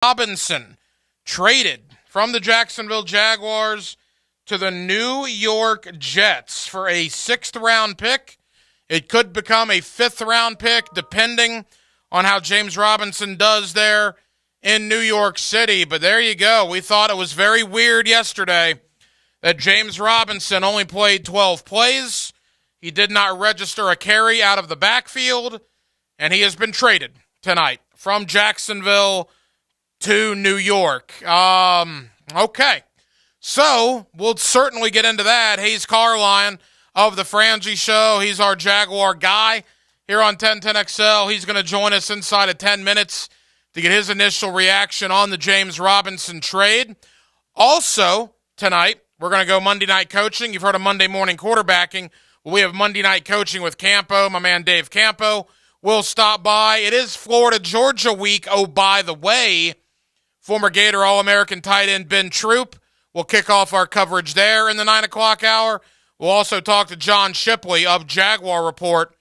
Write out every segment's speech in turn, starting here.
Robinson traded from the Jacksonville Jaguars to the New York Jets for a 6th-round pick. It could become a 5th-round pick depending on how James Robinson does there in New York City. But there you go. We thought it was very weird yesterday that James Robinson only played 12 plays. He did not register a carry out of the backfield, and he has been traded tonight from Jacksonville to New York. Okay. So we'll certainly get into that. Hayes Carline of the Frangie Show. He's our Jaguar guy here on 1010XL. He's going to join us inside of 10 minutes to get his initial reaction on the James Robinson trade. Also, tonight, we're going to go Monday night coaching. You've heard of Monday morning quarterbacking. We have Monday night coaching with Campo. My man Dave Campo will stop by. It is Florida-Georgia week. Oh, by the way, former Gator All-American tight end Ben Troop will kick off our coverage there in the 9 o'clock hour. We'll also talk to John Shipley of Jaguar Report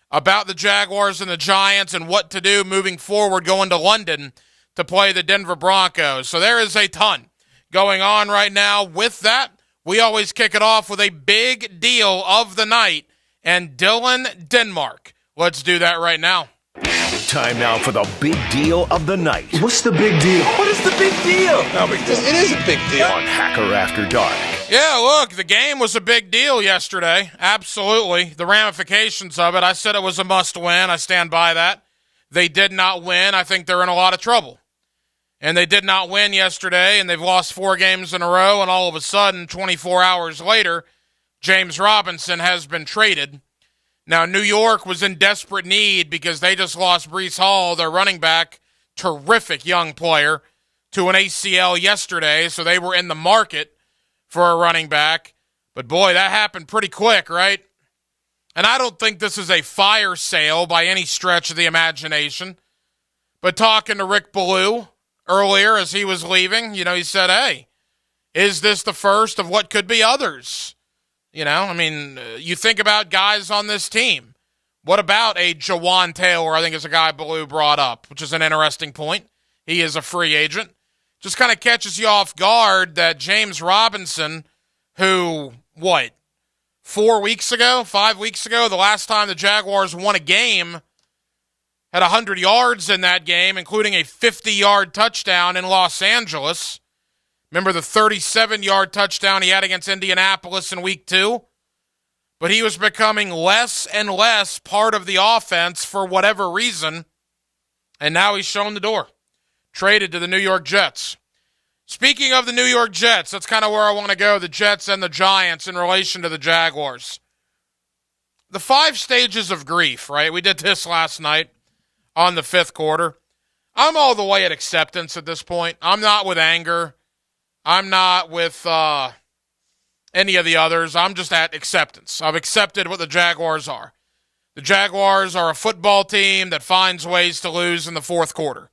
about the Jaguars and the Giants and what to do moving forward going to London to play the Denver Broncos. So there is a ton going on right now. With that, we always kick it off with a big deal of the night and Dylan Denmark. Let's do that right now. Time now for the big deal of the night. What's the big deal? What is the big deal? No big deal. It is a big deal. On Hacker After Dark. Yeah, look, the game was a big deal yesterday. Absolutely. The ramifications of it, I said it was a must-win. I stand by that. They did not win. I think they're in a lot of trouble. And they did not win yesterday, and they've lost 4 games in a row, and all of a sudden, 24 hours later, James Robinson has been traded. Now, New York was in desperate need because they just lost Breece Hall, their running back, terrific young player, to an ACL yesterday, so they were in the market for a running back. But, boy, that happened pretty quick, right? And I don't think this is a fire sale by any stretch of the imagination. But talking to Rick Ballou earlier as he was leaving, he said, hey, is this the first of what could be others? You think about guys on this team. What about a Jawan Taylor, I think is a guy Ballou brought up, which is an interesting point. He is a free agent. Just kind of catches you off guard that James Robinson, who, 5 weeks ago, the last time the Jaguars won a game, had 100 yards in that game, including a 50-yard touchdown in Los Angeles. Remember the 37-yard touchdown he had against Indianapolis in week 2? But he was becoming less and less part of the offense for whatever reason, and now he's shown the door. Traded to the New York Jets. Speaking of the New York Jets, that's kind of where I want to go, the Jets and the Giants in relation to the Jaguars. The 5 stages of grief, right? We did this last night on the 5th quarter. I'm all the way at acceptance at this point. I'm not with anger. I'm not with any of the others. I'm just at acceptance. I've accepted what the Jaguars are. The Jaguars are a football team that finds ways to lose in the 4th quarter.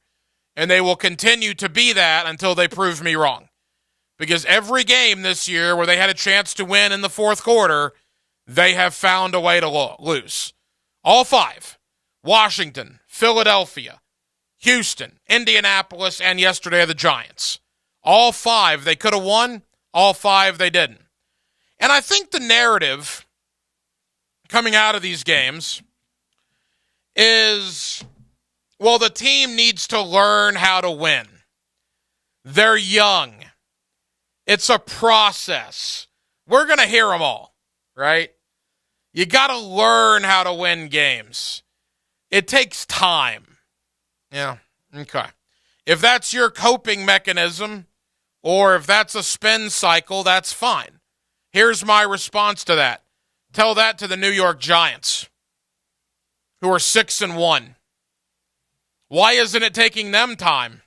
And they will continue to be that until they prove me wrong. Because every game this year where they had a chance to win in the 4th quarter, they have found a way to lose. All 5. Washington, Philadelphia, Houston, Indianapolis, and yesterday the Giants. All 5 they could have won. All 5 they didn't. And I think the narrative coming out of these games is, well, the team needs to learn how to win. They're young. It's a process. We're going to hear them all, right? You got to learn how to win games. It takes time. Yeah, okay. If that's your coping mechanism, or if that's a spin cycle, that's fine. Here's my response to that. Tell that to the New York Giants, who are 6-1. Why isn't it taking them time?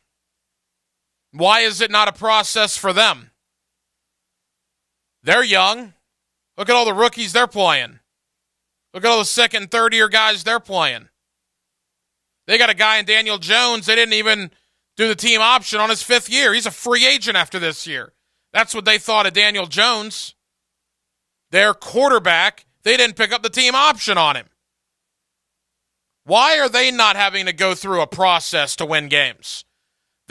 Why is it not a process for them? They're young. Look at all the rookies they're playing. Look at all the 2nd and 3rd-year guys they're playing. They got a guy in Daniel Jones. They didn't even do the team option on his 5th year. He's a free agent after this year. That's what they thought of Daniel Jones. Their quarterback, they didn't pick up the team option on him. Why are they not having to go through a process to win games?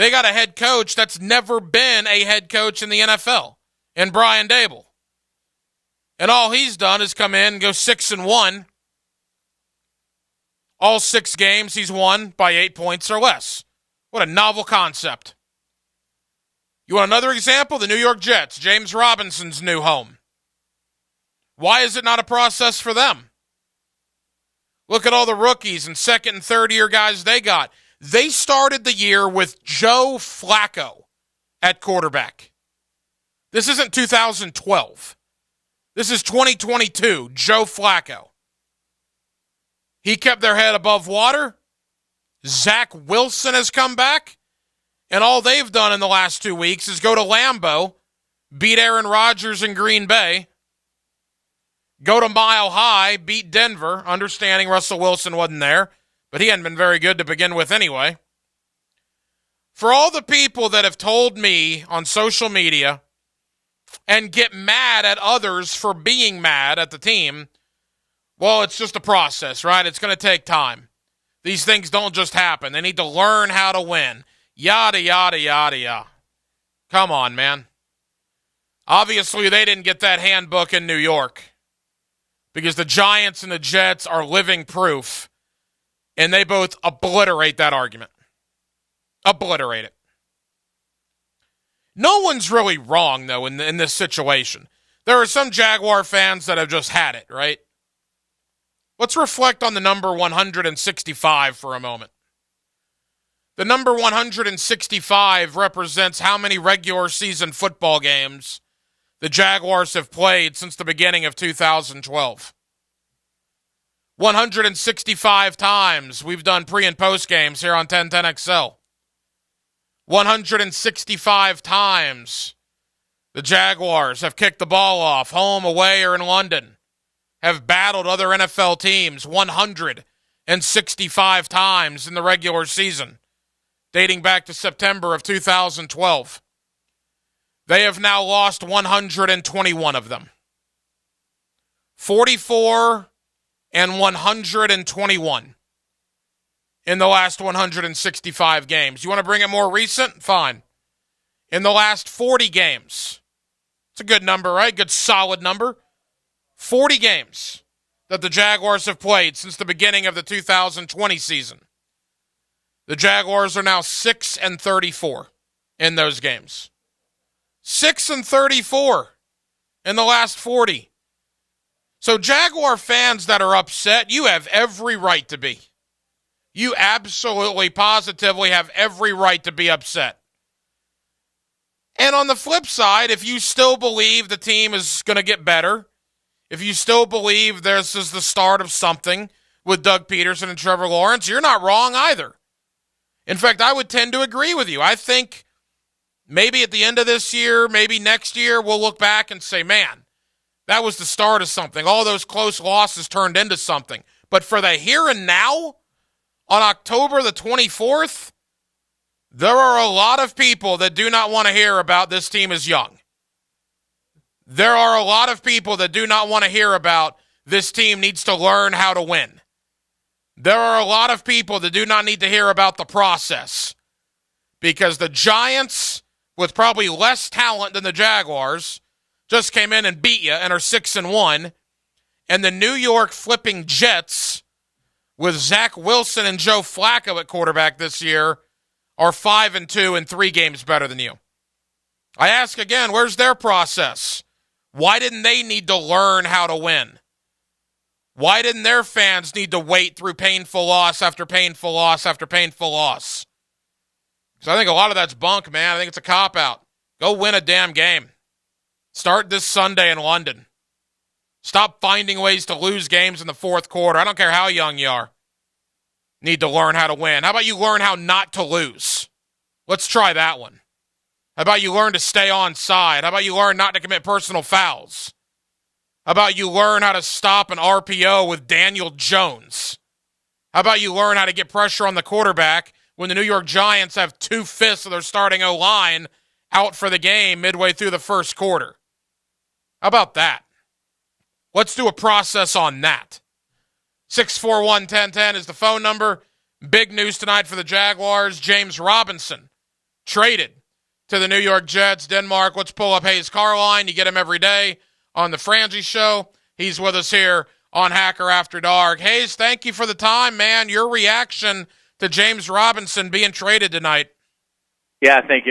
They got a head coach that's never been a head coach in the NFL, in Brian Daboll. And all he's done is come in and go 6-1. All 6 games he's won by 8 points or less. What a novel concept. You want another example? The New York Jets, James Robinson's new home. Why is it not a process for them? Look at all the rookies and second and third year guys they got. They started the year with Joe Flacco at quarterback. This isn't 2012. This is 2022, Joe Flacco. He kept their head above water. Zach Wilson has come back. And all they've done in the last 2 weeks is go to Lambeau, beat Aaron Rodgers in Green Bay, go to Mile High, beat Denver, understanding Russell Wilson wasn't there, but he hadn't been very good to begin with anyway. For all the people that have told me on social media and get mad at others for being mad at the team, well, it's just a process, right? It's going to take time. These things don't just happen. They need to learn how to win. Yada, yada, yada, yada. Come on, man. Obviously, they didn't get that handbook in New York because the Giants and the Jets are living proof, and they both obliterate that argument. Obliterate it. No one's really wrong, though, in this situation. There are some Jaguar fans that have just had it, right? Let's reflect on the number 165 for a moment. The number 165 represents how many regular season football games the Jaguars have played since the beginning of 2012. 165 times we've done pre- and post games here on 1010XL. 165 times the Jaguars have kicked the ball off, home, away, or in London, have battled other NFL teams 165 times in the regular season, dating back to September of 2012. They have now lost 121 of them. 44 and 121 in the last 165 games. You want to bring it more recent? Fine. In the last 40 games. It's a good number, right? Good solid number. 40 games that the Jaguars have played since the beginning of the 2020 season. The Jaguars are now 6-34 in those games. 6-34 in the last 40. So Jaguar fans that are upset, you have every right to be. You absolutely, positively have every right to be upset. And on the flip side, if you still believe the team is going to get better, if you still believe this is the start of something with Doug Peterson and Trevor Lawrence, you're not wrong either. In fact, I would tend to agree with you. I think maybe at the end of this year, maybe next year, we'll look back and say, man, that was the start of something. All those close losses turned into something. But for the here and now, on October the 24th, there are a lot of people that do not want to hear about this team is young. There are a lot of people that do not want to hear about this team needs to learn how to win. There are a lot of people that do not need to hear about the process because the Giants, with probably less talent than the Jaguars, just came in and beat you and are 6-1, and the New York flipping Jets, with Zach Wilson and Joe Flacco at quarterback this year, are 5-2 and 3 games better than you. I ask again, where's their process? Why didn't they need to learn how to win? Why didn't their fans need to wait through painful loss after painful loss after painful loss? Because I think a lot of that's bunk, man. I think it's a cop-out. Go win a damn game. Start this Sunday in London. Stop finding ways to lose games in the fourth quarter. I don't care how young you are. Need to learn how to win. How about you learn how not to lose? Let's try that one. How about you learn to stay on side? How about you learn not to commit personal fouls? How about you learn how to stop an RPO with Daniel Jones? How about you learn how to get pressure on the quarterback when the New York Giants have 2/5 of their starting O-line out for the game midway through the first quarter? How about that? Let's do a process on that. 641-1010 is the phone number. Big news tonight for the Jaguars. James Robinson traded to the New York Jets. Denmark, let's pull up Hayes Carline. You get him every day on the Frangie Show. He's with us here on Hacker After Dark. Hayes, thank you for the time, man. Your reaction to James Robinson being traded tonight. Yeah, thank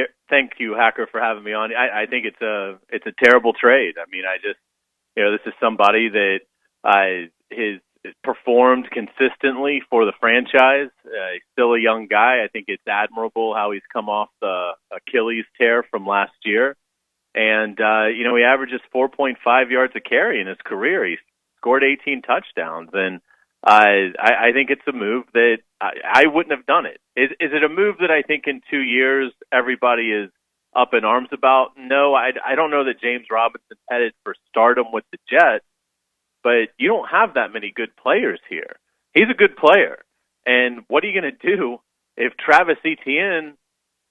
you, Hacker, for having me on. I think it's a terrible trade. I mean, this is somebody that has performed consistently for the franchise. He's still a young guy. I think it's admirable how he's come off the Achilles tear from last year. And, he averages 4.5 yards a carry in his career. He's scored 18 touchdowns. And I think it's a move that I wouldn't have done it. Is it a move that I think in 2 years everybody is up in arms about? No, I don't know that James Robinson's headed for stardom with the Jets, but you don't have that many good players here. He's a good player. And what are you going to do if Travis Etienne,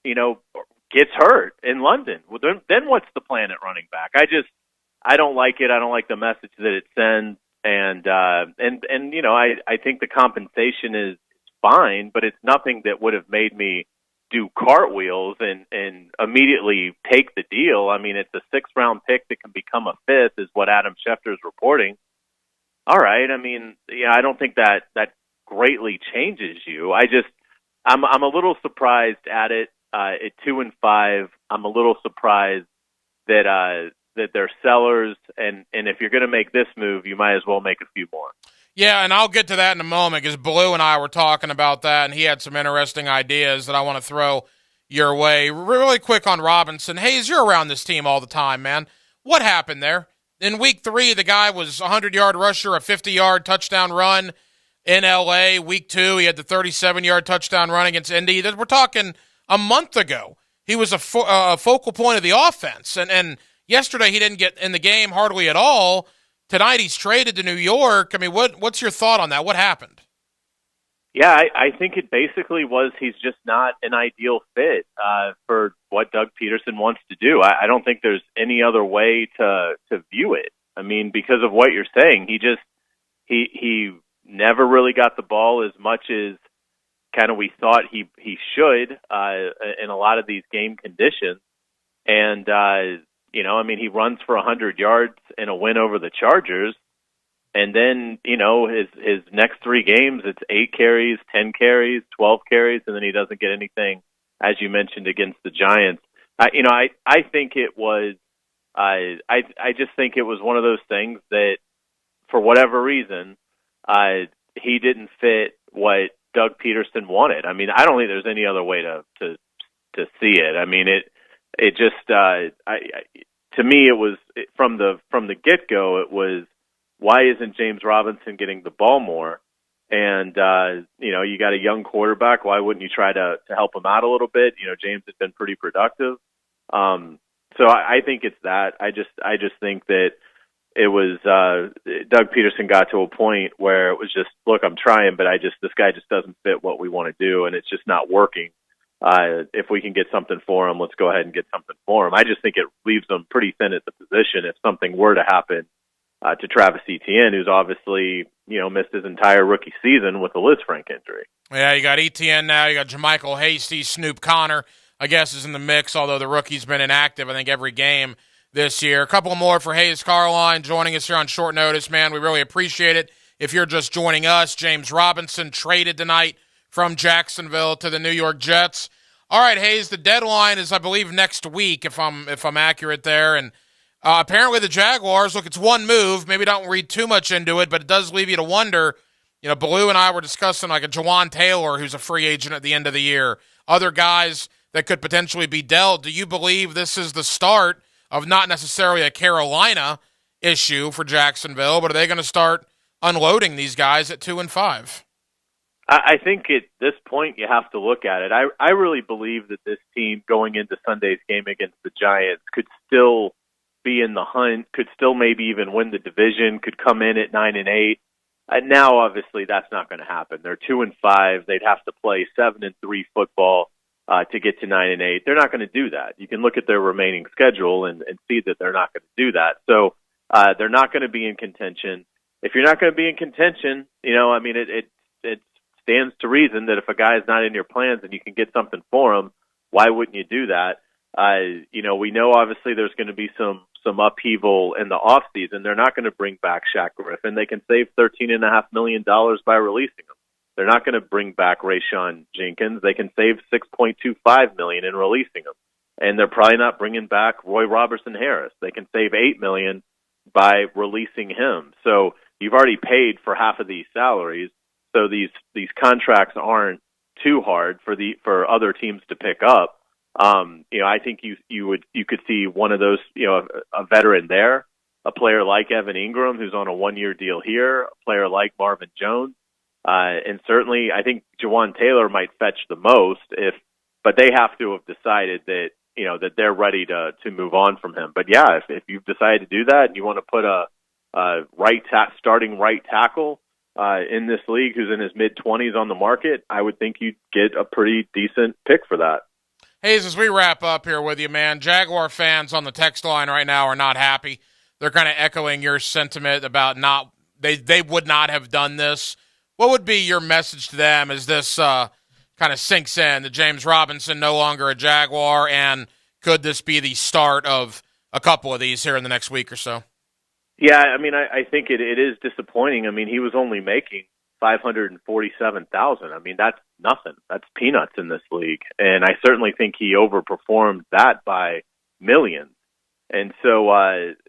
gets hurt in London? Well, then what's the plan at running back? I don't like it. I don't like the message that it sends. And I think the compensation is fine, but it's nothing that would have made me do cartwheels and immediately take the deal. I mean, it's a 6th-round pick that can become a 5th, is what Adam Schefter is reporting. All right. I mean, I don't think that greatly changes you. I'm a little surprised at it. At 2-5, I'm a little surprised that they're sellers, and if you're going to make this move, you might as well make a few more. Yeah, and I'll get to that in a moment because Blue and I were talking about that, and he had some interesting ideas that I want to throw your way. Really quick on Robinson. Hayes, you're around this team all the time, man. What happened there? In week 3, the guy was a 100-yard rusher, a 50-yard touchdown run in L.A. Week 2, he had the 37-yard touchdown run against Indy. We're talking a month ago. He was a focal point of the offense, and yesterday he didn't get in the game hardly at all. Tonight he's traded to New York. I mean, what's your thought on that? What happened? Yeah, I think it basically was he's just not an ideal fit for what Doug Peterson wants to do. I don't think there's any other way to view it. I mean, because of what you're saying, he never really got the ball as much as kind of we thought he should in a lot of these game conditions. And he runs for 100 yards in a win over the Chargers. And then, his next 3 games, it's 8 carries, 10 carries, 12 carries, and then he doesn't get anything, as you mentioned, against the Giants. I think it was, I just think it was one of those things that, for whatever reason, he didn't fit what Doug Peterson wanted. I mean, I don't think there's any other way to see it. I mean, it just, to me, it was from the get-go, it was, why isn't James Robinson getting the ball more? And, you got a young quarterback. Why wouldn't you try to help him out a little bit? James has been pretty productive. So I think it's that. I just think that it was, Doug Peterson got to a point where it was just, look, I'm trying, but this guy just doesn't fit what we want to do, and it's just not working. If we can get something for him, let's go ahead and get something for him. I just think it leaves them pretty thin at the position if something were to happen to Travis Etienne, who's obviously, missed his entire rookie season with a Lisfranc injury. Yeah, you got Etienne now. You got JaMycal Hasty. Snoop Connor, I guess, is in the mix, although the rookie's been inactive, I think, every game this year. A couple more for Hayes Carline joining us here on short notice, man. We really appreciate it. If you're just joining us, James Robinson traded tonight from Jacksonville to the New York Jets. All right, Hayes, the deadline is, I believe, next week, if I'm accurate there. And apparently the Jaguars, look, it's one move. Maybe don't read too much into it, but it does leave you to wonder. Baloo and I were discussing like a Jawan Taylor, who's a free agent at the end of the year. Other guys that could potentially be dealt. Do you believe this is the start of not necessarily a Carolina issue for Jacksonville, but are they going to start unloading these guys at 2-5? I think at this point you have to look at it. I really believe that this team going into Sunday's game against the Giants could still be in the hunt, could still maybe even win the division, could come in at 9-8. Now, obviously, that's not going to happen. They're 2-5. They'd have to play 7-3 football to get to 9-8. They're not going to do that. You can look at their remaining schedule and see that they're not going to do that. So they're not going to be in contention. If you're not going to be in contention, it stands to reason that if a guy is not in your plans and you can get something for him, why wouldn't you do that? We know obviously there's going to be some upheaval in the off season. They're not going to bring back Shaq Griffin. They can save $13.5 million by releasing him. They're not going to bring back Rayshon Jenkins. They can save $6.25 million in releasing him. And they're probably not bringing back Roy Robertson Harris. They can save $8 million by releasing him. So you've already paid for half of these salaries. So these contracts aren't too hard for other teams to pick up. I think you could see one of those, a veteran there, a player like Evan Ingram, who's on a 1-year deal here, a player like Marvin Jones, and certainly I think Jawan Taylor might fetch the most but they have to have decided that that they're ready to move on from him. But yeah, if you've decided to do that and you want to put a starting right tackle in this league who's in his mid-20s on the market, I would think you'd get a pretty decent pick for that. Hayes, as we wrap up here with you, man, Jaguar fans on the text line right now are not happy. They're kind of echoing your sentiment about they would not have done this. What would be your message to them as this kind of sinks in that James Robinson no longer a Jaguar, and could this be the start of a couple of these here in the next week or so? Yeah, I mean, I think it is disappointing. I mean, he was only making $547,000. I mean, that's nothing. That's peanuts in this league. And I certainly think he overperformed that by millions. And so,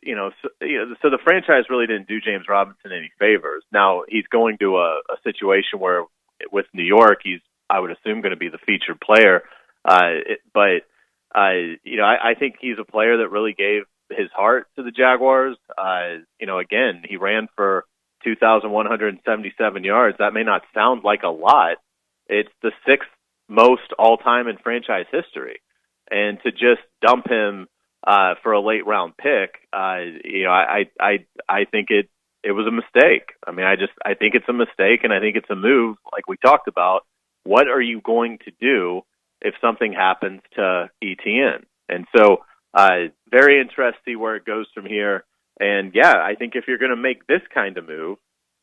so the franchise really didn't do James Robinson any favors. Now he's going to a situation where with New York, he's, I would assume, going to be the featured player. But I think he's a player that really gave his heart to the Jaguars. Again, he ran for 2,177 yards. That may not sound like a lot. It's the 6th most all-time in franchise history. And to just dump him for a late-round pick, I think it was a mistake. I mean, I think it's a mistake, and I think it's a move, like we talked about. What are you going to do if something happens to ETN? And so very interested to see where it goes from here. And, yeah, I think if you're going to make this kind of move,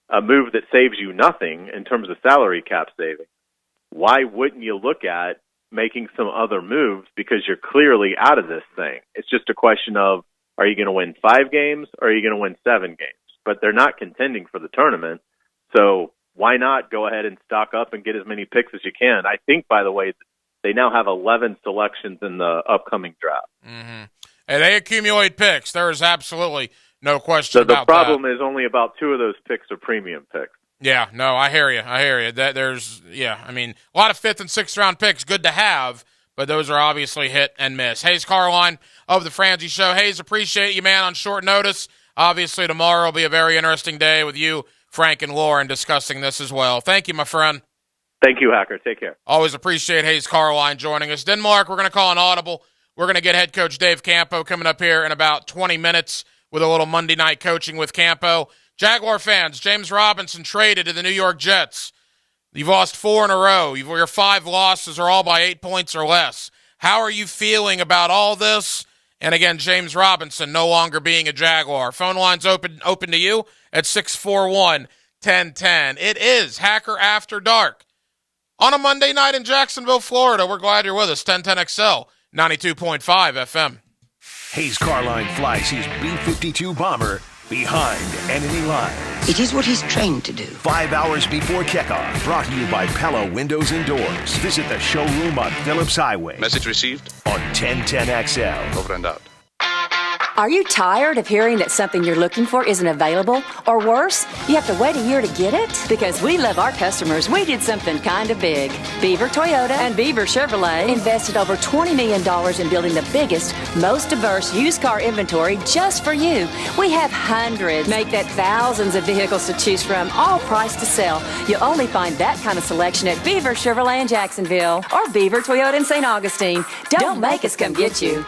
a move that saves you nothing in terms of salary cap saving, why wouldn't you look at making some other moves, because you're clearly out of this thing? It's just a question of, are you going to win 5 games or are you going to win 7 games? But they're not contending for the tournament, so why not go ahead and stock up and get as many picks as you can? I think, by the way, they now have 11 selections in the upcoming draft. Mm-hmm. And they accumulate picks. There is absolutely no question about that. The problem is only about 2 of those picks are premium picks. Yeah, no, I hear you. I mean, a lot of 5th and 6th round picks, good to have, but those are obviously hit and miss. Hayes Carline of the Frangie Show. Hayes, appreciate you, man, on short notice. Obviously, tomorrow will be a very interesting day with you, Frank, and Lauren discussing this as well. Thank you, my friend. Thank you, Hacker. Take care. Always appreciate Hayes Carline joining us. Denmark, we're going to call an audible. We're going to get head coach Dave Campo coming up here in about 20 minutes with a little Monday night coaching with Campo. Jaguar fans, James Robinson traded to the New York Jets. You've lost 4 in a row. Your 5 losses are all by 8 points or less. How are you feeling about all this? And again, James Robinson no longer being a Jaguar. Phone lines open to you at 641-1010. It is Hacker After Dark on a Monday night in Jacksonville, Florida. We're glad you're with us. 1010XL, 92.5 FM. Hayes Carline flies his B-52 bomber behind enemy lines. It is what he's trained to do. 5 hours before kickoff, brought to you by Pella Windows and Doors. Visit the showroom on Phillips Highway. Message received. On 1010XL. Over and out. Are you tired of hearing that something you're looking for isn't available? Or worse, you have to wait a year to get it? Because we love our customers, we did something kind of big. Beaver Toyota and Beaver Chevrolet invested over $20 million in building the biggest, most diverse used car inventory just for you. We have hundreds, make that thousands of vehicles to choose from, all priced to sell. You'll only find that kind of selection at Beaver Chevrolet in Jacksonville or Beaver Toyota in St. Augustine. Don't make us come get you.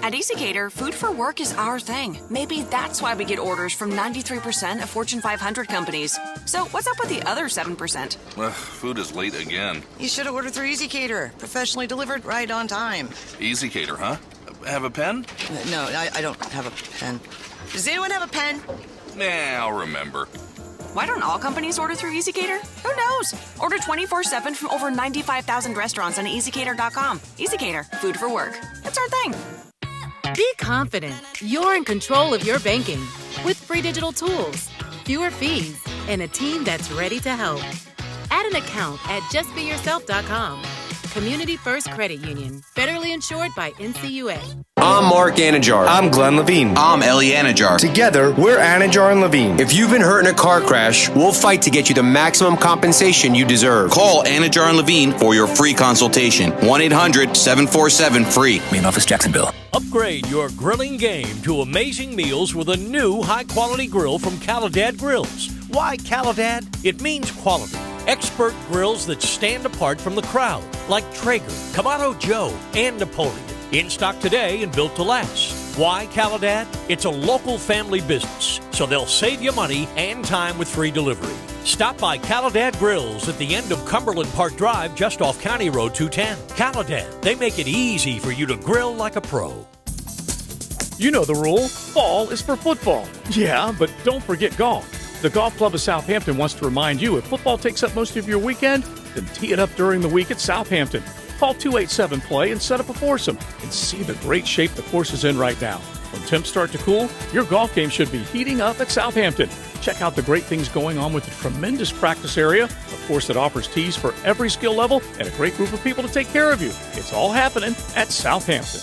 At EasyCater, food for work is our thing. Maybe that's why we get orders from 93% of Fortune 500 companies. So what's up with the other 7%? Food is late again. You should have ordered through EasyCater. Professionally delivered right on time. EasyCater, huh? Have a pen? No, I don't have a pen. Does anyone have a pen? Nah, I'll remember. Why don't all companies order through ezCater? Who knows? Order 24/7 from over 95,000 restaurants on ezCater.com. ezCater, food for work. It's our thing. Be confident you're in control of your banking with free digital tools, fewer fees, and a team that's ready to help. Add an account at justbeyourself.com. Community First Credit Union, federally insured by NCUA. I'm Mark Anajar. I'm Glenn Levine. I'm Ellie Anajar. Together, we're Anajar and Levine. If you've been hurt in a car crash, we'll fight to get you the maximum compensation you deserve. Call Anajar and Levine for your free consultation. 1-800-747-FREE. Main office, Jacksonville. Upgrade your grilling game to amazing meals with a new high-quality grill from Caladad Grills. Why Caladad? It means quality. Expert grills that stand apart from the crowd, like Traeger, Kamado Joe, and Napoleon. In stock today and built to last. Why Caladad? It's a local family business, so they'll save you money and time with free delivery. Stop by Caladad Grills at the end of Cumberland Park Drive, just off County Road 210. Caladad, they make it easy for you to grill like a pro. You know the rule. Fall is for football. Yeah, but don't forget golf. The Golf Club of Southampton wants to remind you, if football takes up most of your weekend, then tee it up during the week at Southampton. Call 287-PLAY and set up a foursome and see the great shape the course is in right now. When temps start to cool, your golf game should be heating up at Southampton. Check out the great things going on with the tremendous practice area, a course that offers tees for every skill level, and a great group of people to take care of you. It's all happening at Southampton.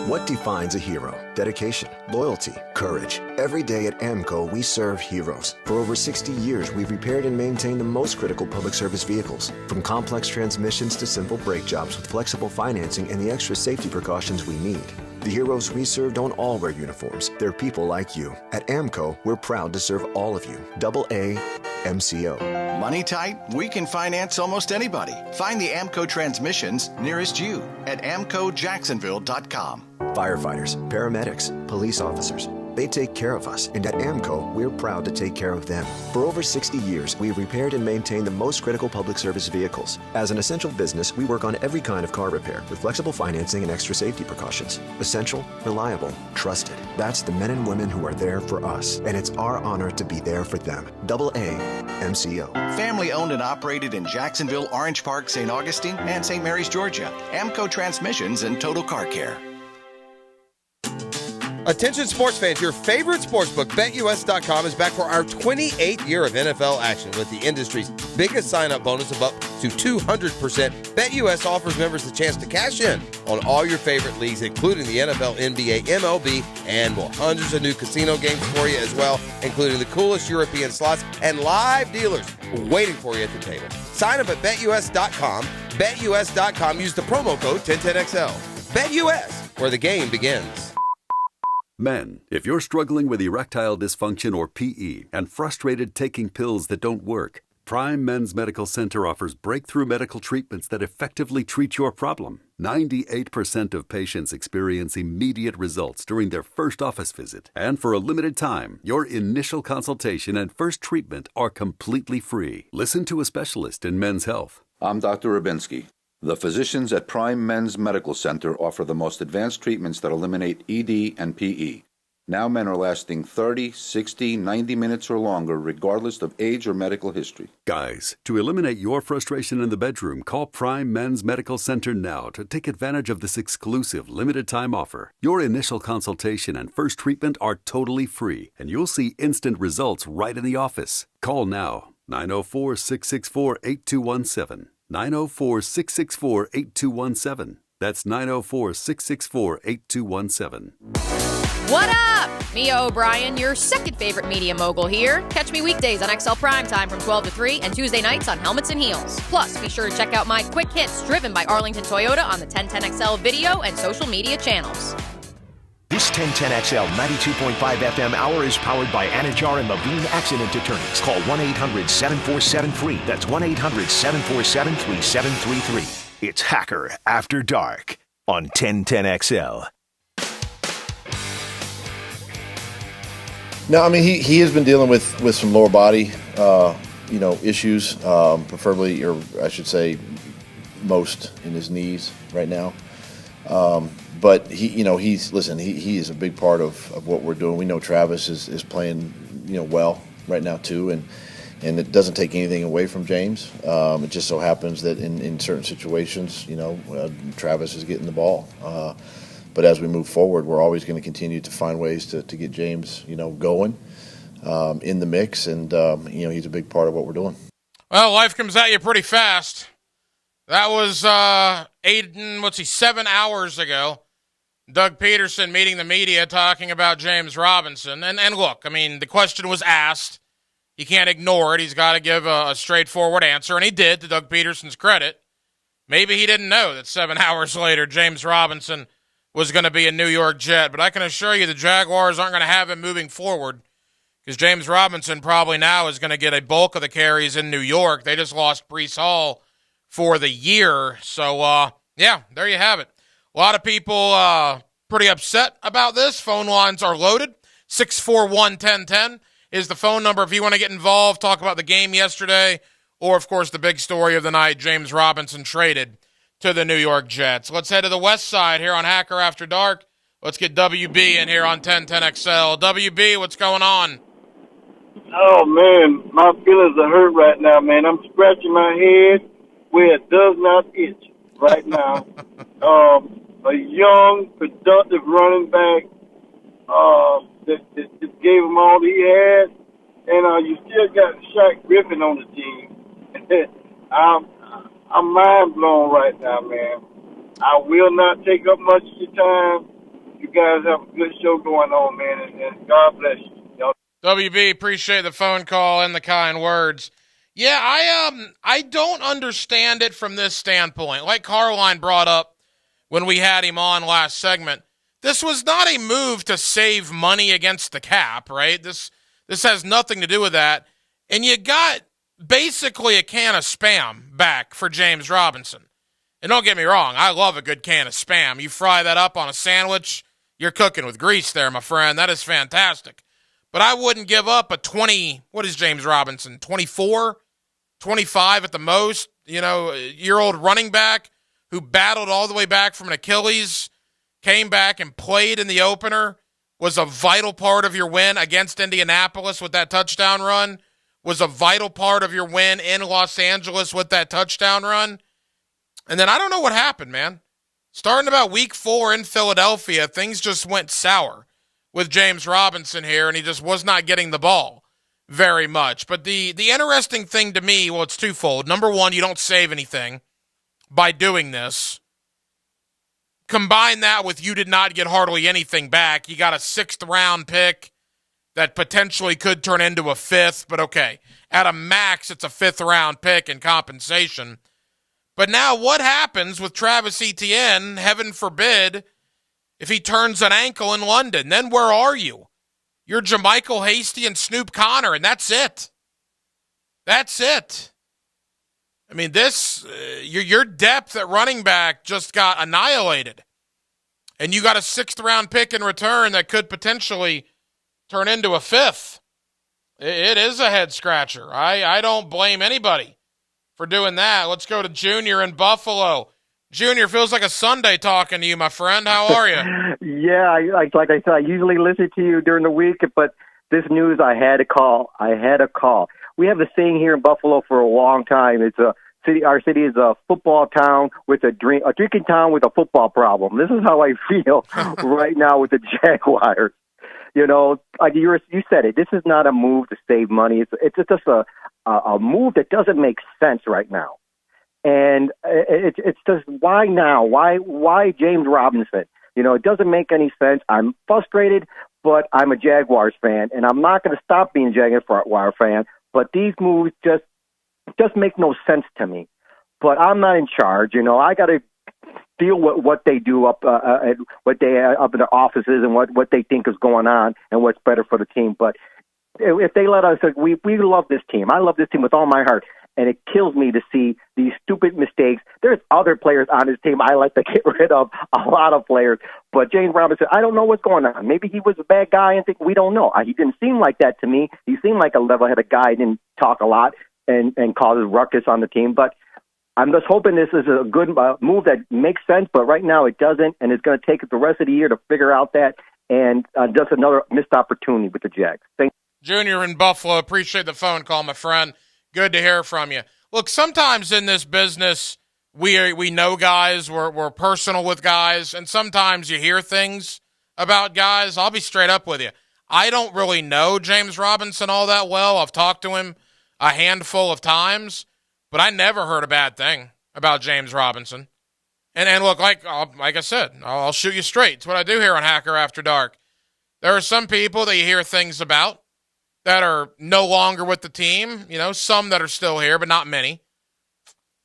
What defines a hero? Dedication, loyalty, courage. Every day at AMCO, we serve heroes. For over 60 years, we've repaired and maintained the most critical public service vehicles. From complex transmissions to simple brake jobs with flexible financing and the extra safety precautions we need. The heroes we serve don't all wear uniforms. They're people like you. At AMCO, we're proud to serve all of you. AA MCO. Money tight? We can finance almost anybody. Find the AMCO transmissions nearest you at amcojacksonville.com. Firefighters, paramedics, police officers. They take care of us, and at AMCO, we're proud to take care of them. For over 60 years, we've repaired and maintained the most critical public service vehicles. As an essential business, we work on every kind of car repair with flexible financing and extra safety precautions. Essential, reliable, trusted. That's the men and women who are there for us, and it's our honor to be there for them. AA MCO. Family owned and operated in Jacksonville, Orange Park, St. Augustine, and St. Mary's, Georgia. AMCO Transmissions and Total Car Care. Attention sports fans, your favorite sportsbook, BetUS.com, is back for our 28th year of NFL action with the industry's biggest sign-up bonus of up to 200%. BetUS offers members the chance to cash in on all your favorite leagues, including the NFL, NBA, MLB, and more. Hundreds of new casino games for you as well, including the coolest European slots and live dealers waiting for you at the table. Sign up at BetUS.com. BetUS.com. Use the promo code 1010XL. BetUS, where the game begins. Men, if you're struggling with erectile dysfunction or PE and frustrated taking pills that don't work, Prime Men's Medical Center offers breakthrough medical treatments that effectively treat your problem. 98% of patients experience immediate results during their first office visit. And for a limited time, your initial consultation and first treatment are completely free. Listen to a specialist in men's health. I'm Dr. Rubinsky. The physicians at Prime Men's Medical Center offer the most advanced treatments that eliminate ED and PE. Now men are lasting 30, 60, 90 minutes or longer, regardless of age or medical history. Guys, to eliminate your frustration in the bedroom, call Prime Men's Medical Center now to take advantage of this exclusive limited-time offer. Your initial consultation and first treatment are totally free, and you'll see instant results right in the office. Call now, 904-664-8217. 904-664-8217. That's 904-664-8217. What up? Mia O'Brien, your second favorite media mogul here. Catch me weekdays on XL Primetime from 12 to 3 and Tuesday nights on Helmets and Heels. Plus, be sure to check out my quick hits driven by Arlington Toyota on the 1010XL video and social media channels. This 1010XL 92.5 FM hour is powered by Anajar and Levine Accident Attorneys. Call 1-800-747-FREE. That's 1-800-747-3733. It's Hacker After Dark on 1010XL. No, I mean, he has been dealing with some lower body, issues, preferably, or I should say, most in his knees right now. But he is a big part of what we're doing. We know Travis is playing, well right now too, and it doesn't take anything away from James. It just so happens that in certain situations, Travis is getting the ball. But as we move forward, we're always going to continue to find ways to get James, going in the mix, and he's a big part of what we're doing. Well, life comes at you pretty fast. That was 7 hours ago. Doug Peterson meeting the media talking about James Robinson. And look, I mean, the question was asked. You can't ignore it. He's got to give a straightforward answer, and he did, to Doug Peterson's credit. Maybe he didn't know that 7 hours later James Robinson was going to be a New York Jet, but I can assure you the Jaguars aren't going to have him moving forward because James Robinson probably now is going to get a bulk of the carries in New York. They just lost Breece Hall for the year. So, there you have it. A lot of people pretty upset about this. Phone lines are loaded. 641-1010 is the phone number if you want to get involved, talk about the game yesterday, or, of course, the big story of the night, James Robinson traded to the New York Jets. Let's head to the west side here on Hacker After Dark. Let's get WB in here on 1010XL. WB, what's going on? Oh, man, my feelings are hurt right now, man. I'm scratching my head where it does not itch right now. A young, productive running back that gave him all he had, and you still got Shaq Griffin on the team. I'm mind blown right now, man. I will not take up much of your time. You guys have a good show going on, man, and God bless you. WB, appreciate the phone call and the kind words. Yeah, I don't understand it from this standpoint. Like Carline brought up when we had him on last segment, this was not a move to save money against the cap, right? This has nothing to do with that. And you got basically a can of Spam back for James Robinson. And don't get me wrong, I love a good can of Spam. You fry that up on a sandwich, you're cooking with grease there, my friend. That is fantastic. But I wouldn't give up a 20, what is James Robinson, 24, 25 at the most, year-old running back who battled all the way back from an Achilles, came back and played in the opener, was a vital part of your win against Indianapolis with that touchdown run, was a vital part of your win in Los Angeles with that touchdown run. And then I don't know what happened, man. Starting about week 4 in Philadelphia, things just went sour with James Robinson here, and he just was not getting the ball very much. But the interesting thing to me, well, it's twofold. Number one, you don't save anything by doing this. Combine that with you did not get hardly anything back. You got a 6th-round pick that potentially could turn into a 5th, but okay. At a max, it's a 5th-round pick in compensation. But now what happens with Travis Etienne, heaven forbid, if he turns an ankle in London? Then where are you? You're JaMychal Hasty and Snoop Connor, and that's it. That's it. I mean, your depth at running back just got annihilated. And you got a 6th-round pick in return that could potentially turn into a 5th. It is a head-scratcher. I don't blame anybody for doing that. Let's go to Junior in Buffalo. Junior, feels like a Sunday talking to you, my friend. How are you? Yeah, like I said, I usually listen to you during the week, but this news, I had to call. We have a saying here in Buffalo for a long time. It's our city is a football town with a drinking town with a football problem. This is how I feel right now with the Jaguars. Like you said it. This is not a move to save money. It's just a move that doesn't make sense right now. And it's just, why now? Why James Robinson? It doesn't make any sense. I'm frustrated, but I'm a Jaguars fan, and I'm not going to stop being a Jaguars fan. But these moves just make no sense to me. But I'm not in charge. I got to deal with what they do up in their offices and what they think is going on and what's better for the team. But if they let us, we love this team. I love this team with all my heart. And it kills me to see these stupid mistakes. There's other players on his team I like to get rid of, a lot of players. But James Robinson, I don't know what's going on. Maybe he was a bad guy and we don't know. He didn't seem like that to me. He seemed like a level-headed guy, didn't talk a lot and causes ruckus on the team. But I'm just hoping this is a good move that makes sense. But right now it doesn't, and it's going to take the rest of the year to figure out that. And just another missed opportunity with the Jags. Junior in Buffalo, appreciate the phone call, my friend. Good to hear from you. Look, sometimes in this business, we know guys, we're personal with guys, and sometimes you hear things about guys. I'll be straight up with you. I don't really know James Robinson all that well. I've talked to him a handful of times, but I never heard a bad thing about James Robinson. And look, like I said, I'll shoot you straight. It's what I do here on Hacker After Dark. There are some people that you hear things about that are no longer with the team. You know, some that are still here, but not many.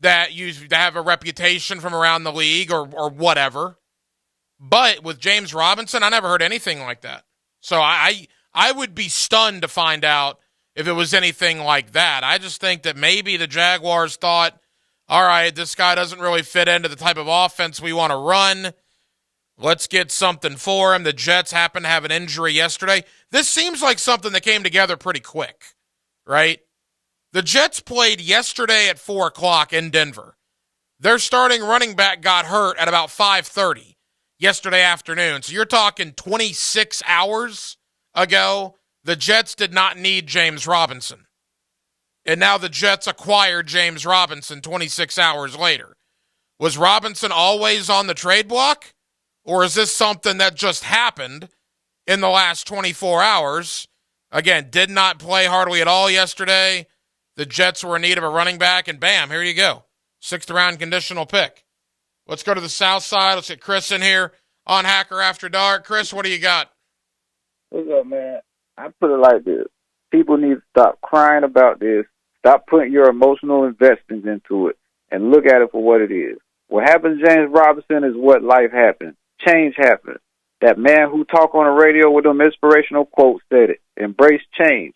That have a reputation from around the league or whatever. But with James Robinson, I never heard anything like that. So I would be stunned to find out if it was anything like that. I just think that maybe the Jaguars thought, all right, this guy doesn't really fit into the type of offense we want to run. Let's get something for him. The Jets happen to have an injury yesterday. This seems like something that came together pretty quick, right? The Jets played yesterday at 4 o'clock in Denver. Their starting running back got hurt at about 5:30 yesterday afternoon. So you're talking 26 hours ago, the Jets did not need James Robinson. And now the Jets acquired James Robinson 26 hours later. Was Robinson always on the trade block? Or is this something that just happened in the last 24 hours? Again, did not play hardly at all yesterday. The Jets were in need of a running back, and bam, here you go. 6th round conditional pick. Let's go to the south side. Let's get Chris in here on Hacker After Dark. Chris, what do you got? What's up, man? I put it like this. People need to stop crying about this. Stop putting your emotional investments into it and look at it for what it is. What happened to James Robinson is what life happened. Change happened. That man who talked on the radio with them inspirational quotes said it. Embrace change.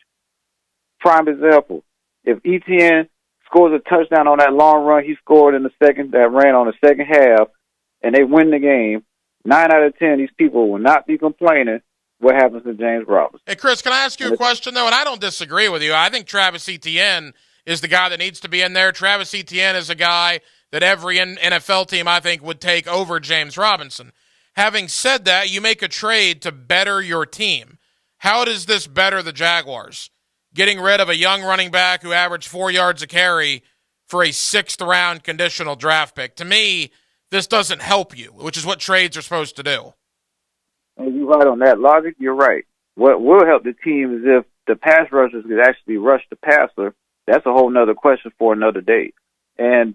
Prime example. If ETN scores a touchdown on that long run he scored in the second, that ran on the second half, and they win the game, 9 out of 10 these people will not be complaining what happens to James Robinson. Hey, Chris, can I ask you a question, though? And I don't disagree with you. I think Travis Etienne is the guy that needs to be in there. Travis Etienne is a guy that every NFL team, I think, would take over James Robinson. Having said that, you make a trade to better your team. How does this better the Jaguars? Getting rid of a young running back who averaged 4 yards a carry for a 6th-round conditional draft pick. To me, this doesn't help you, which is what trades are supposed to do. And you're right on that logic. You're right. What will help the team is if the pass rushers could actually rush the passer. That's a whole nother question for another day. And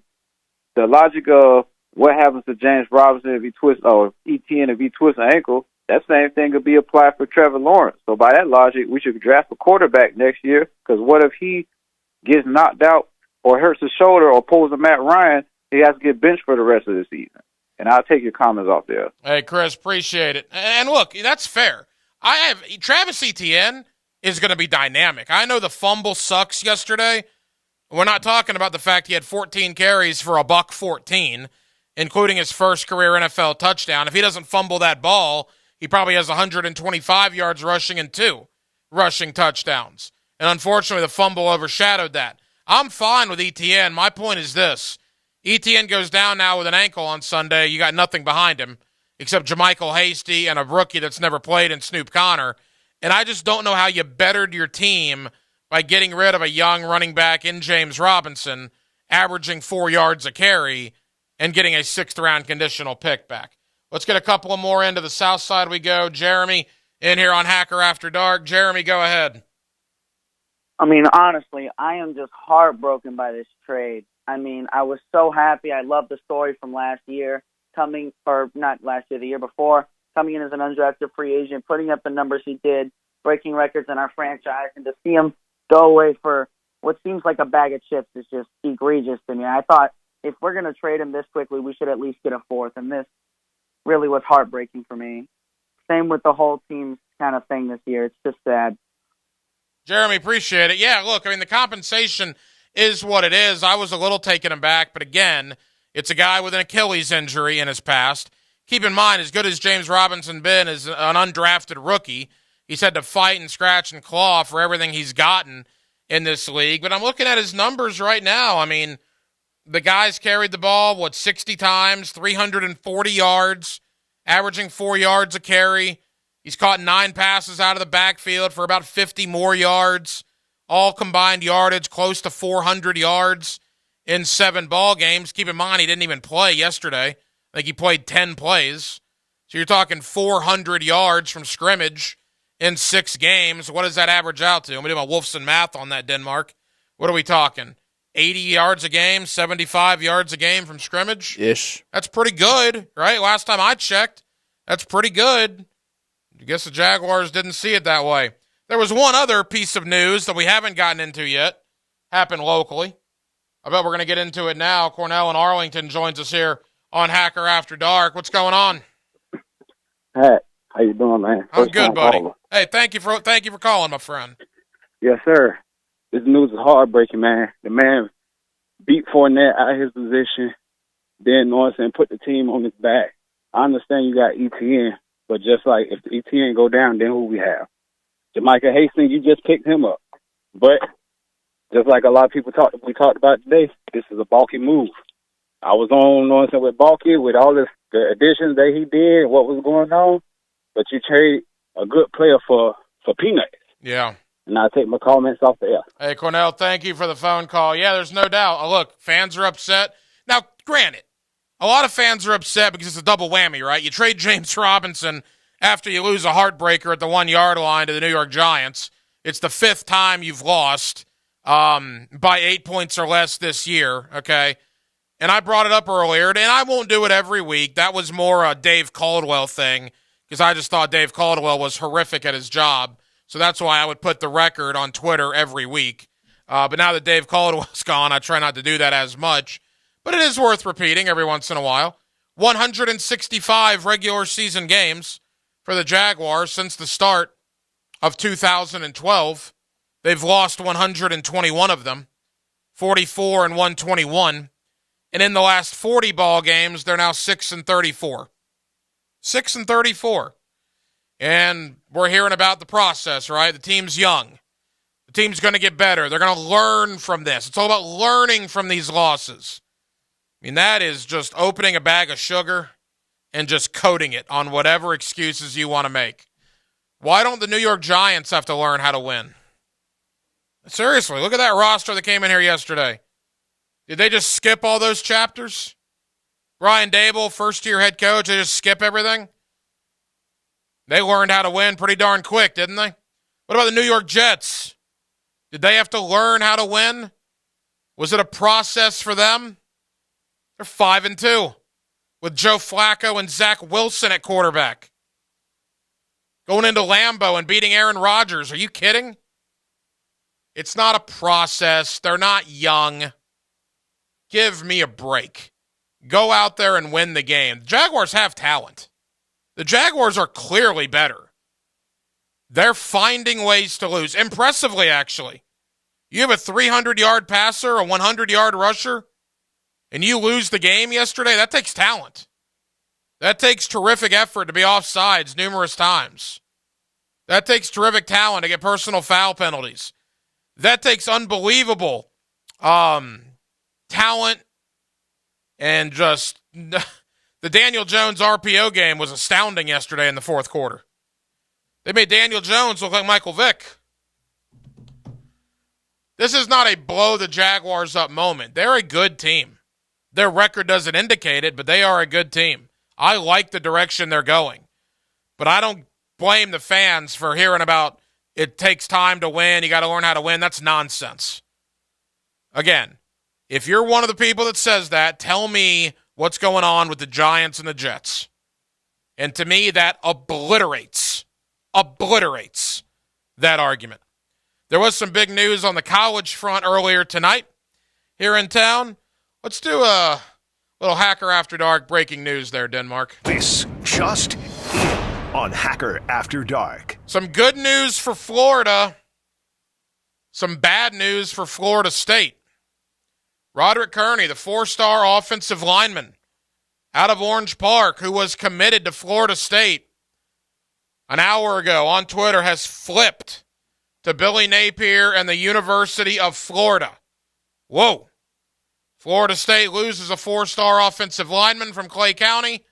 the logic of what happens to James Robinson if he twists, or ETN if he twists an ankle, that same thing could be applied for Trevor Lawrence. So by that logic, we should draft a quarterback next year, because what if he gets knocked out or hurts his shoulder or pulls a Matt Ryan, he has to get benched for the rest of the season. And I'll take your comments off there. Hey, Chris, appreciate it. And look, that's fair. Travis Etienne is going to be dynamic. I know the fumble sucks yesterday. We're not talking about the fact he had 14 carries for $114, including his first career NFL touchdown. If he doesn't fumble that ball, he probably has 125 yards rushing and 2 rushing touchdowns. And unfortunately, the fumble overshadowed that. I'm fine with Etienne. My point is this. Etienne goes down now with an ankle on Sunday. You got nothing behind him except JaMycal Hasty and a rookie that's never played in Snoop Connor. And I just don't know how you bettered your team by getting rid of a young running back in James Robinson, averaging 4 yards a carry, and getting a 6th-round conditional pick back. Let's get a couple of more into the south side we go. Jeremy in here on Hacker After Dark. Jeremy, go ahead. I mean, honestly, I am just heartbroken by this trade. I mean, I was so happy. I loved the story from last year, not last year, the year before, coming in as an undrafted free agent, putting up the numbers he did, breaking records in our franchise, and to see him go away for what seems like a bag of chips is just egregious to me. I thought if we're going to trade him this quickly, we should at least get a 4th, and this really was heartbreaking for me. Same with the whole team's kind of thing this year. It's just sad. Jeremy, appreciate it. Yeah, look, I mean, the compensation is what it is. I was a little taken aback, but again, it's a guy with an Achilles injury in his past. Keep in mind, as good as James Robinson been as an undrafted rookie, he's had to fight and scratch and claw for everything he's gotten in this league. But I'm looking at his numbers right now. I mean, the guy's carried the ball, 60 times, 340 yards, averaging 4 yards a carry. He's caught 9 passes out of the backfield for about 50 more yards, all combined yardage close to 400 yards in 7 ball games. Keep in mind, he didn't even play yesterday. I think he played 10 plays. So you're talking 400 yards from scrimmage in 6 games. What does that average out to? I'm going to do my Wolfson math on that, Denmark. What are we talking? 80 yards a game, 75 yards a game from scrimmage? Ish. That's pretty good, right? Last time I checked, that's pretty good. I guess the Jaguars didn't see it that way. There was one other piece of news that we haven't gotten into yet. Happened locally. I bet we're going to get into it now. Cornell in Arlington joins us here on Hacker After Dark. What's going on? Hey, how you doing, man? I'm good, buddy. Hey, thank you for calling, my friend. Yes, sir. This news is heartbreaking, man. The man beat Fournette out of his position, then and put the team on his back. I understand you got ETN, but just like if the ETN go down, then who we have? Jamaica Hastings, you just picked him up. But just like a lot of people we talked about today, this is a bulky move. I was on with Balky with all the additions that he did, what was going on, but you trade a good player for peanuts. Yeah. And I take my comments off the air. Hey, Cornell, thank you for the phone call. Yeah, there's no doubt. Look, fans are upset. Now, granted, a lot of fans are upset because it's a double whammy, right? You trade James Robinson after you lose a heartbreaker at the 1-yard line to the New York Giants. It's the 5th time you've lost by 8 points or less this year, okay? And I brought it up earlier, and I won't do it every week. That was more a Dave Caldwell thing because I just thought Dave Caldwell was horrific at his job. So that's why I would put the record on Twitter every week. But now that Dave Caldwell's gone, I try not to do that as much. But it is worth repeating every once in a while. 165 regular season games for the Jaguars since the start of 2012. They've lost 121 of them, 44 and 121. And in the last 40 ball games, they're now 6-34. 6-34. And we're hearing about the process, right? The team's young. The team's going to get better. They're going to learn from this. It's all about learning from these losses. I mean, that is just opening a bag of sugar and just coating it on whatever excuses you want to make. Why don't the New York Giants have to learn how to win? Seriously, look at that roster that came in here yesterday. Did they just skip all those chapters? Brian Dable, first-year head coach, they just skip everything? They learned how to win pretty darn quick, didn't they? What about the New York Jets? Did they have to learn how to win? Was it a process for them? They're 5-2 with Joe Flacco and Zach Wilson at quarterback. Going into Lambeau and beating Aaron Rodgers. Are you kidding? It's not a process. They're not young. Give me a break. Go out there and win the game. The Jaguars have talent. The Jaguars are clearly better. They're finding ways to lose. Impressively, actually. You have a 300-yard passer, a 100-yard rusher, and you lose the game yesterday? That takes talent. That takes terrific effort to be offsides numerous times. That takes terrific talent to get personal foul penalties. That takes unbelievable talent and just... The Daniel Jones RPO game was astounding yesterday in the 4th quarter. They made Daniel Jones look like Michael Vick. This is not a blow the Jaguars up moment. They're a good team. Their record doesn't indicate it, but they are a good team. I like the direction they're going. But I don't blame the fans for hearing about it takes time to win, you got to learn how to win. That's nonsense. Again, if you're one of the people that says that, tell me what's going on with the Giants and the Jets. And to me, that obliterates that argument. There was some big news on the college front earlier tonight here in town. Let's do a little Hacker After Dark breaking news there, Denmark. This just in on Hacker After Dark. Some good news for Florida. Some bad news for Florida State. Roderick Kearney, the 4-star offensive lineman out of Orange Park who was committed to Florida State an hour ago on Twitter, has flipped to Billy Napier and the University of Florida. Whoa. Florida State loses a 4-star offensive lineman from Clay County,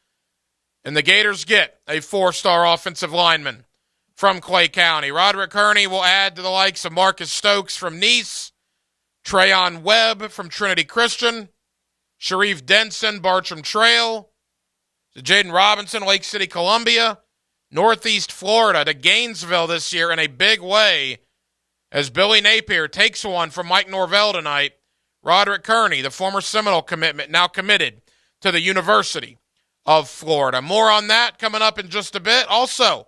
And the Gators get a 4-star offensive lineman from Clay County. Roderick Kearney will add to the likes of Marcus Stokes from Nice, Trayon Webb from Trinity Christian, Sharif Denson, Bartram Trail, Jaden Robinson, Lake City, Columbia, Northeast Florida to Gainesville this year in a big way as Billy Napier takes one from Mike Norvell tonight. Roderick Kearney, the former Seminole commitment, now committed to the University of Florida. More on that coming up in just a bit. Also,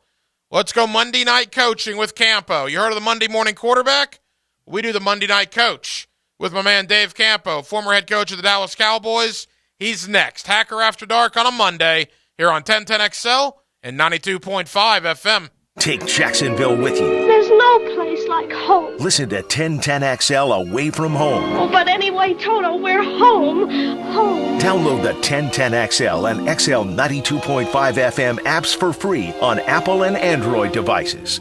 let's go Monday night coaching with Campo. You heard of the Monday morning quarterback? We do the Monday night coach with my man Dave Campo, former head coach of the Dallas Cowboys. He's next. Hacker After Dark on a Monday here on 1010XL and 92.5 FM. Take Jacksonville with you. There's no place like home. Listen to 1010XL away from home. Oh, but anyway, Toto, we're home. Home. Download the 1010XL and XL 92.5 FM apps for free on Apple and Android devices.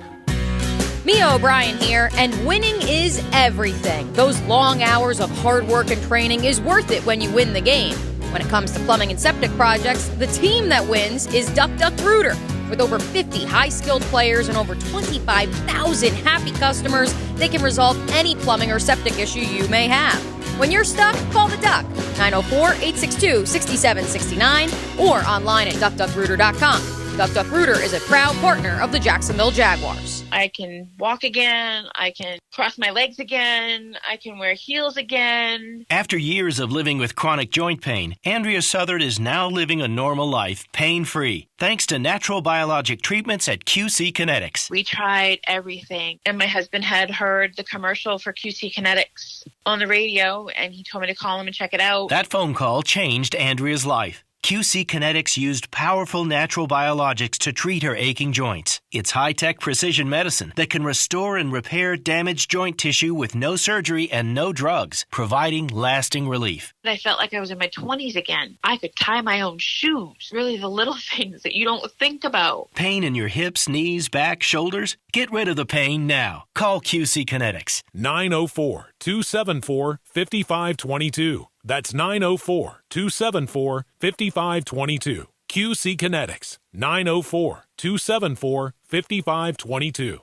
Mia O'Brien here, and winning is everything. Those long hours of hard work and training is worth it when you win the game. When it comes to plumbing and septic projects, the team that wins is Duck Duck Rooter. With over 50 high-skilled players and over 25,000 happy customers, they can resolve any plumbing or septic issue you may have. When you're stuck, call the Duck, 904-862-6769, or online at duckduckrooter.com. Duck Duck Rooter is a proud partner of the Jacksonville Jaguars. I can walk again. I can cross my legs again. I can wear heels again. After years of living with chronic joint pain, Andrea Southard is now living a normal life, pain-free, thanks to natural biologic treatments at QC Kinetics. We tried everything, and my husband had heard the commercial for QC Kinetics on the radio, and he told me to call him and check it out. That phone call changed Andrea's life. QC Kinetics used powerful natural biologics to treat her aching joints. It's high-tech precision medicine that can restore and repair damaged joint tissue with no surgery and no drugs, providing lasting relief. I felt like I was in my 20s again. I could tie my own shoes. Really the little things that you don't think about. Pain in your hips, knees, back, shoulders? Get rid of the pain now. Call QC Kinetics. 904-274-5522. That's 904-274-5522. QC Kinetics. 904-274-5522.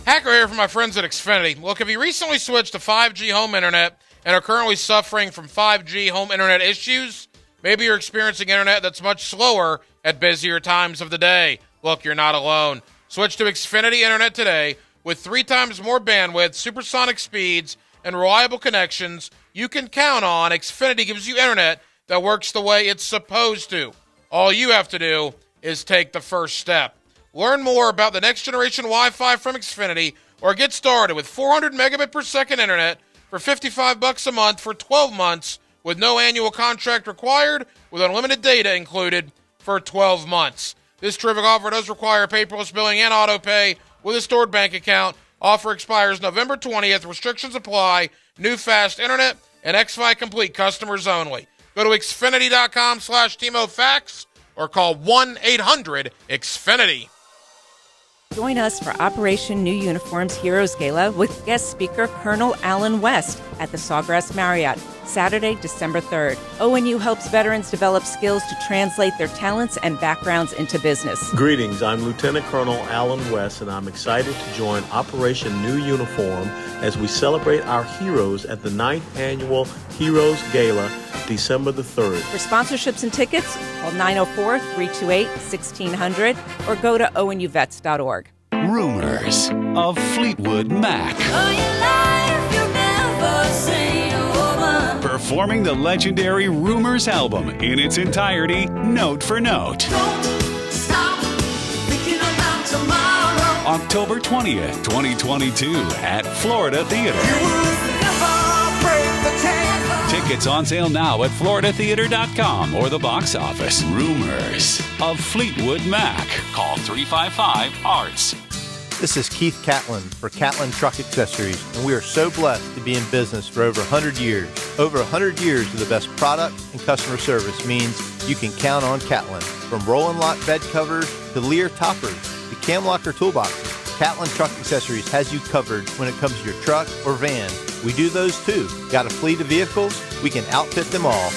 Hacker here from my friends at Xfinity. Look, if you recently switched to 5G home internet and are currently suffering from 5G home internet issues, maybe you're experiencing internet that's much slower at busier times of the day. Look, you're not alone. Switch to Xfinity Internet today with 3 times more bandwidth, supersonic speeds, and reliable connections you can count on. Xfinity gives you internet that works the way it's supposed to. All you have to do is take the first step. Learn more about the next generation Wi-Fi from Xfinity or get started with 400 megabit per second internet for $55 a month for 12 months with no annual contract required, with unlimited data included for 12 months. This terrific offer does require paperless billing and auto pay with a stored bank account. Offer expires November 20th. Restrictions apply. New fast internet and XFi Complete customers only. Go to Xfinity.com/TimoFax or call 1-800-XFINITY. Join us for Operation New Uniforms Heroes Gala with guest speaker Colonel Alan West at the Sawgrass Marriott, Saturday, December 3rd. ONU helps veterans develop skills to translate their talents and backgrounds into business. Greetings, I'm Lieutenant Colonel Alan West, and I'm excited to join Operation New Uniform as we celebrate our heroes at the 9th Annual Heroes Gala, December the 3rd. For sponsorships and tickets, call 904-328-1600 or go to onuvets.org. Rumors of Fleetwood Mac. Performing the legendary Rumors album in its entirety, note for note. October 20th, 2022 at Florida Theater. Tickets on sale now at floridatheater.com or the box office. Rumors of Fleetwood Mac. Call 355-ARTS. This is Keith Catlin for Catlin Truck Accessories, and we are so blessed to be in business for over 100 years. Over 100 years of the best product and customer service means you can count on Catlin. From Roll-and Lock bed covers to Lear toppers to cam locker toolboxes, Catlin Truck Accessories has you covered when it comes to your truck or van. We do those too. Got a fleet of vehicles? We can outfit them all.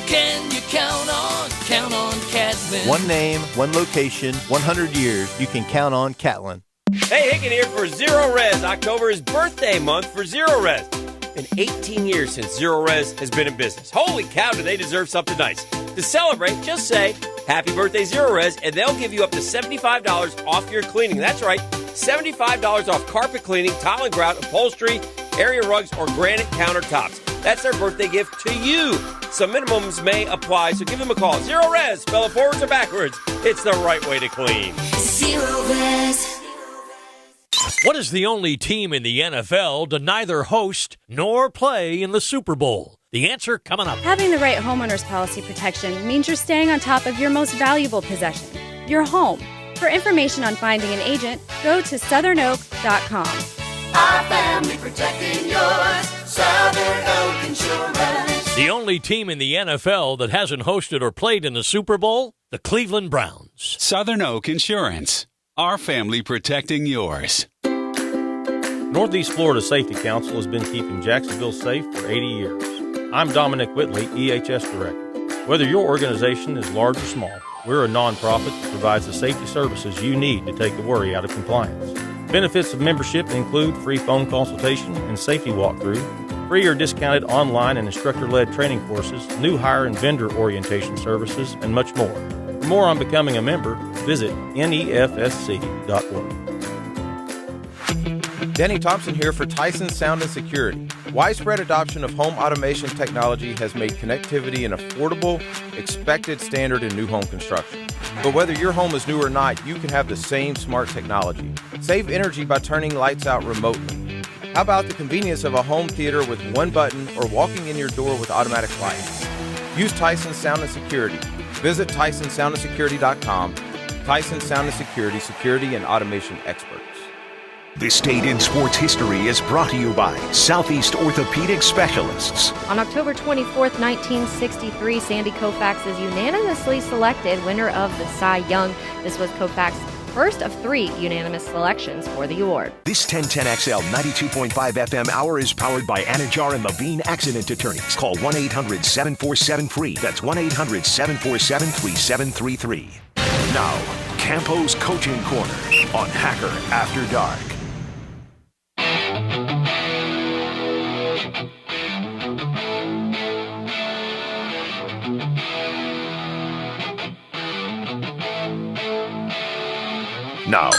can you count on Cattman? One name, one location, 100 years. You can count on Catlin. Hey, Higgin here for Zero Res. October is birthday month for Zero Res. Been 18 years since Zero Res has been in business. Holy cow, do they deserve something nice. To celebrate, just say, Happy Birthday Zero Res, and they'll give you up to $75 off your cleaning. That's right, $75 off carpet cleaning, tile and grout, upholstery, area rugs, or granite countertops. That's their birthday gift to you. Some minimums may apply, so give them a call. Zero Res, spell it forwards or backwards. It's the right way to clean. Zero Res. What is the only team in the NFL to neither host nor play in the Super Bowl? The answer coming up. Having the right homeowner's policy protection means you're staying on top of your most valuable possession, your home. For information on finding an agent, go to southernoak.com. Our family protecting yours. Southern Oak Insurance. The only team in the NFL that hasn't hosted or played in the Super Bowl? The Cleveland Browns. Southern Oak Insurance. Our family protecting yours. Northeast Florida Safety Council has been keeping Jacksonville safe for 80 years. I'm Dominic Whitley, EHS Director. Whether your organization is large or small, we're a nonprofit that provides the safety services you need to take the worry out of compliance. Benefits of membership include free phone consultation and safety walkthrough, free or discounted online and instructor-led training courses, new hire and vendor orientation services, and much more. For more on becoming a member, visit nefsc.org. Denny Thompson here for Tyson Sound and Security. Widespread adoption of home automation technology has made connectivity an affordable, expected standard in new home construction. But whether your home is new or not, you can have the same smart technology. Save energy by turning lights out remotely. How about the convenience of a home theater with one button or walking in your door with automatic lights? Use Tyson Sound and Security. Visit TysonSoundandSecurity.com. Tyson Sound and Security, security and automation experts. This date in sports history is brought to you by Southeast Orthopedic Specialists. On October 24th, 1963, Sandy Koufax is unanimously selected winner of the Cy Young. This was Koufax's first of 3 unanimous selections for the award. This 1010XL 92.5 FM hour is powered by Anajar and Levine Accident Attorneys. Call 1-800-747-FREE. That's 1-800-747-3733. Now, Campo's Coaching Corner on Hacker After Dark. Now,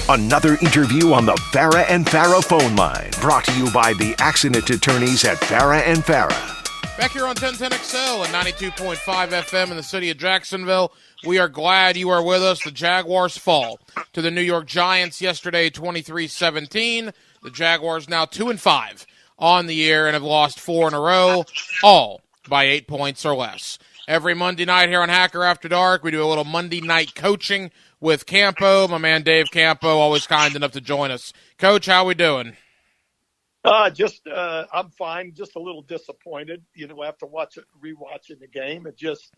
another interview on the Farah and Farah phone line, brought to you by the accident attorneys at Farah and Farah. Back here on 1010XL and 92.5 FM in the city of Jacksonville, we are glad you are with us. The Jaguars fall to the New York Giants yesterday, 23-17. The Jaguars now 2-5 on the year and have lost 4 in a row, all by 8 points or less. Every Monday night here on Hacker After Dark, we do a little Monday night coaching with Campo. My man Dave Campo, always kind enough to join us. Coach, how we doing? I'm fine. Just a little disappointed, after rewatching the game. It just,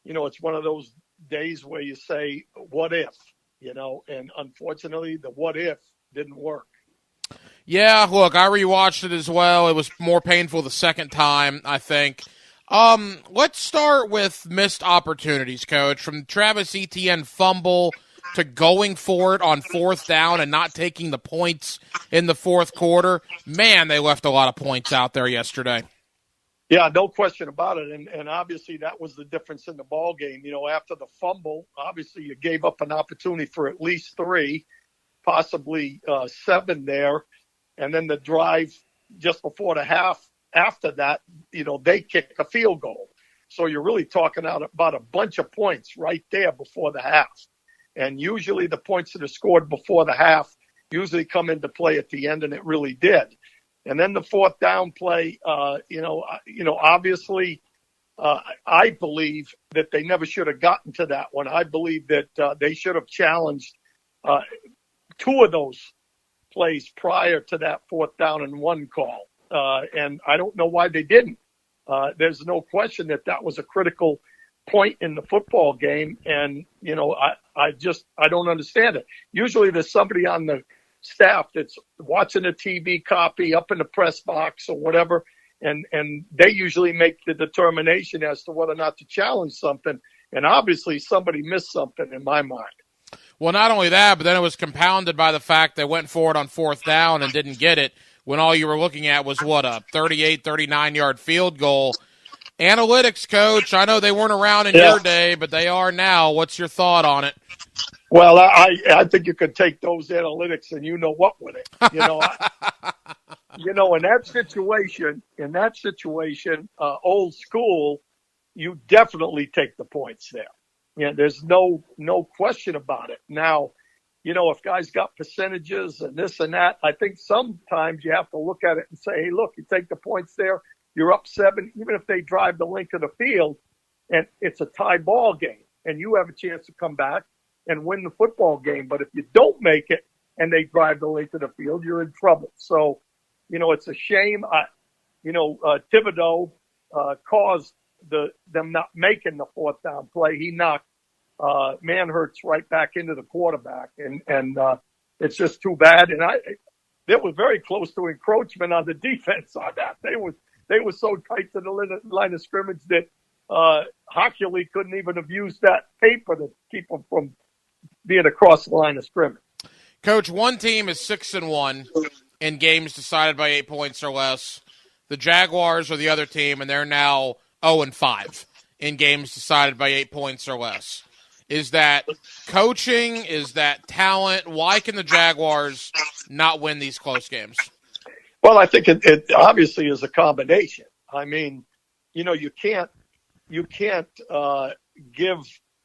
it's one of those days where you say, what if, and unfortunately the what if didn't work. Yeah, look, I rewatched it as well. It was more painful the second time, I think. Let's start with missed opportunities, Coach. From Travis Etienne fumble to going for it on 4th down and not taking the points in the fourth quarter. Man, they left a lot of points out there yesterday. Yeah, no question about it. And obviously that was the difference in the ball game. After the fumble, obviously you gave up an opportunity for at least 3, possibly 7 there. And then the drive just before the half, after that, they kick a field goal. So you're really talking about a bunch of points right there before the half. And usually the points that are scored before the half usually come into play at the end, and it really did. And then the 4th down play, obviously, I believe that they never should have gotten to that one. I believe that they should have challenged 2 of those plays prior to that 4th down and 1 call. And I don't know why they didn't. There's no question that was a critical point in the football game. And, I don't understand it. Usually there's somebody on the staff that's watching a TV copy up in the press box or whatever, and they usually make the determination as to whether or not to challenge something. And obviously somebody missed something in my mind. Well, not only that, but then it was compounded by the fact they went for it on fourth down and didn't get it when all you were looking at was, a 38, 39-yard field goal. Analytics, Coach, I know they weren't around in your day, but they are now. What's your thought on it? Well, I think you could take those analytics and you know what with it. In that situation, old school, you definitely take the points there. Yeah, there's no question about it. Now, if guys got percentages and this and that, I think sometimes you have to look at it and say, hey, look, you take the points there, you're up 7, even if they drive the length of the field, and it's a tie ball game, and you have a chance to come back and win the football game. But if you don't make it and they drive the length of the field, you're in trouble. So, it's a shame. Thibodeau caused them not making the fourth down play. He knocked Manhurts right back into the quarterback, and it's just too bad. And they were very close to encroachment on the defense on that. They were so tight to the line of scrimmage that Hockley couldn't even have used that paper to keep them from being across the line of scrimmage. Coach, one team is 6-1 in games decided by 8 points or less. The Jaguars are the other team, and they're now 0-5 in games decided by 8 points or less. Is that coaching? Is that talent? Why can the Jaguars not win these close games? Well, I think it obviously is a combination. I mean, you can't give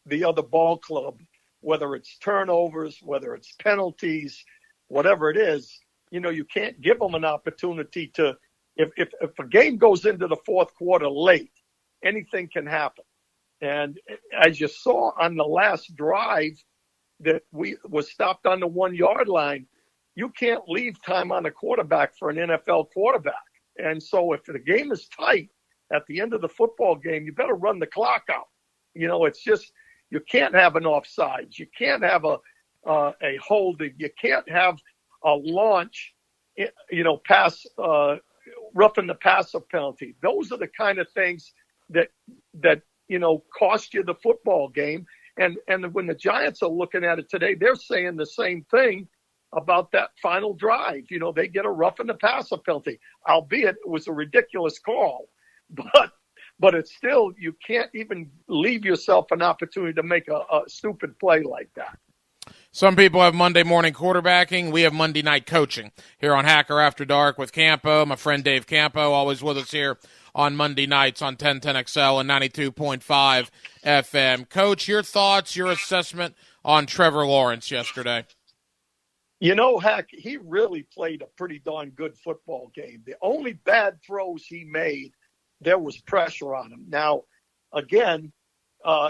the other ball club, whether it's turnovers, whether it's penalties, whatever it is, you can't give them an opportunity to, if a game goes into the fourth quarter late, anything can happen. And as you saw on the last drive that was stopped on the 1 yard line, you can't leave time on the quarterback for an NFL quarterback. And so if the game is tight at the end of the football game, you better run the clock out. It's just, you can't have an offsides. You can't have a holding. You can't have a launch, pass, roughing the passer penalty. Those are the kind of things that cost you the football game. And when the Giants are looking at it today, they're saying the same thing about that final drive. They get a roughing the passer penalty, albeit it was a ridiculous call. But it's still, you can't even leave yourself an opportunity to make a stupid play like that. Some people have Monday morning quarterbacking. We have Monday night coaching here on Hacker After Dark with Campo, my friend Dave Campo, always with us here on Monday nights on 1010XL and 92.5 FM. Coach, your thoughts, your assessment on Trevor Lawrence yesterday? Hack, he really played a pretty darn good football game. The only bad throws he made, there was pressure on him. Now, again,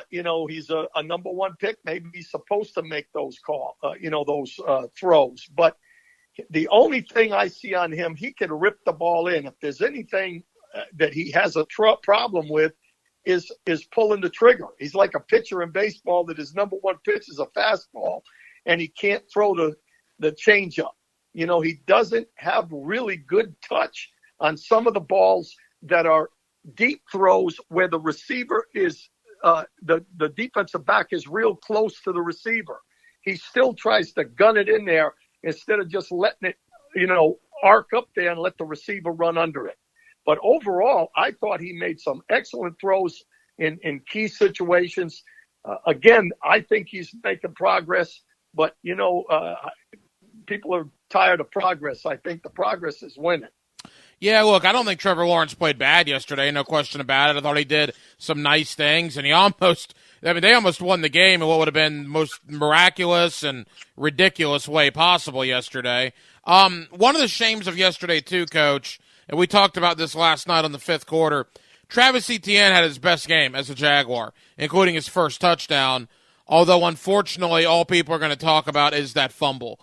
he's a number one pick. Maybe he's supposed to make those throws. But the only thing I see on him, he can rip the ball in. If there's anything that he has a problem with, is pulling the trigger. He's like a pitcher in baseball that his number one pitch is a fastball, and he can't throw the changeup. He doesn't have really good touch on some of the balls that are deep throws where the receiver is the defensive back is real close to the receiver. He still tries to gun it in there instead of just letting it, arc up there and let the receiver run under it. But overall, I thought he made some excellent throws in key situations. Again, I think he's making progress, but, people are tired of progress. I think the progress is winning. Yeah, look, I don't think Trevor Lawrence played bad yesterday, no question about it. I thought he did some nice things, and they almost won the game in what would have been the most miraculous and ridiculous way possible yesterday. One of the shames of yesterday, too, Coach, and we talked about this last night on the fifth quarter, Travis Etienne had his best game as a Jaguar, including his first touchdown, although unfortunately all people are going to talk about is that fumble.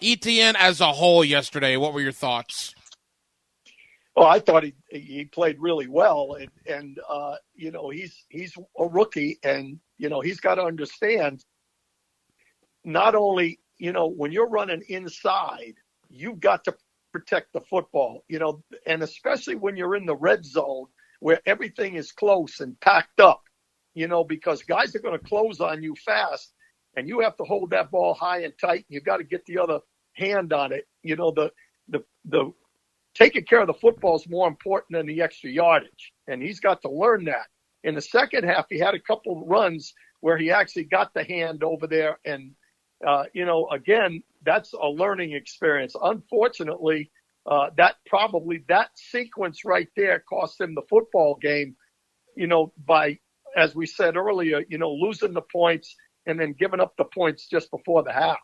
Etienne as a whole yesterday, what were your thoughts? Well, I thought he played really well, and he's a rookie, and he's got to understand. Not only when you're running inside, you've got to protect the football, and especially when you're in the red zone where everything is close and packed up, because guys are going to close on you fast, and you have to hold that ball high and tight. And you got to get the other hand on it. The taking care of the football is more important than the extra yardage, and he's got to learn that. In the second half, he had a couple runs where he actually got the hand over there, and again, that's a learning experience. Unfortunately, that sequence right there cost him the football game, by, as we said earlier, losing the points and then giving up the points just before the half.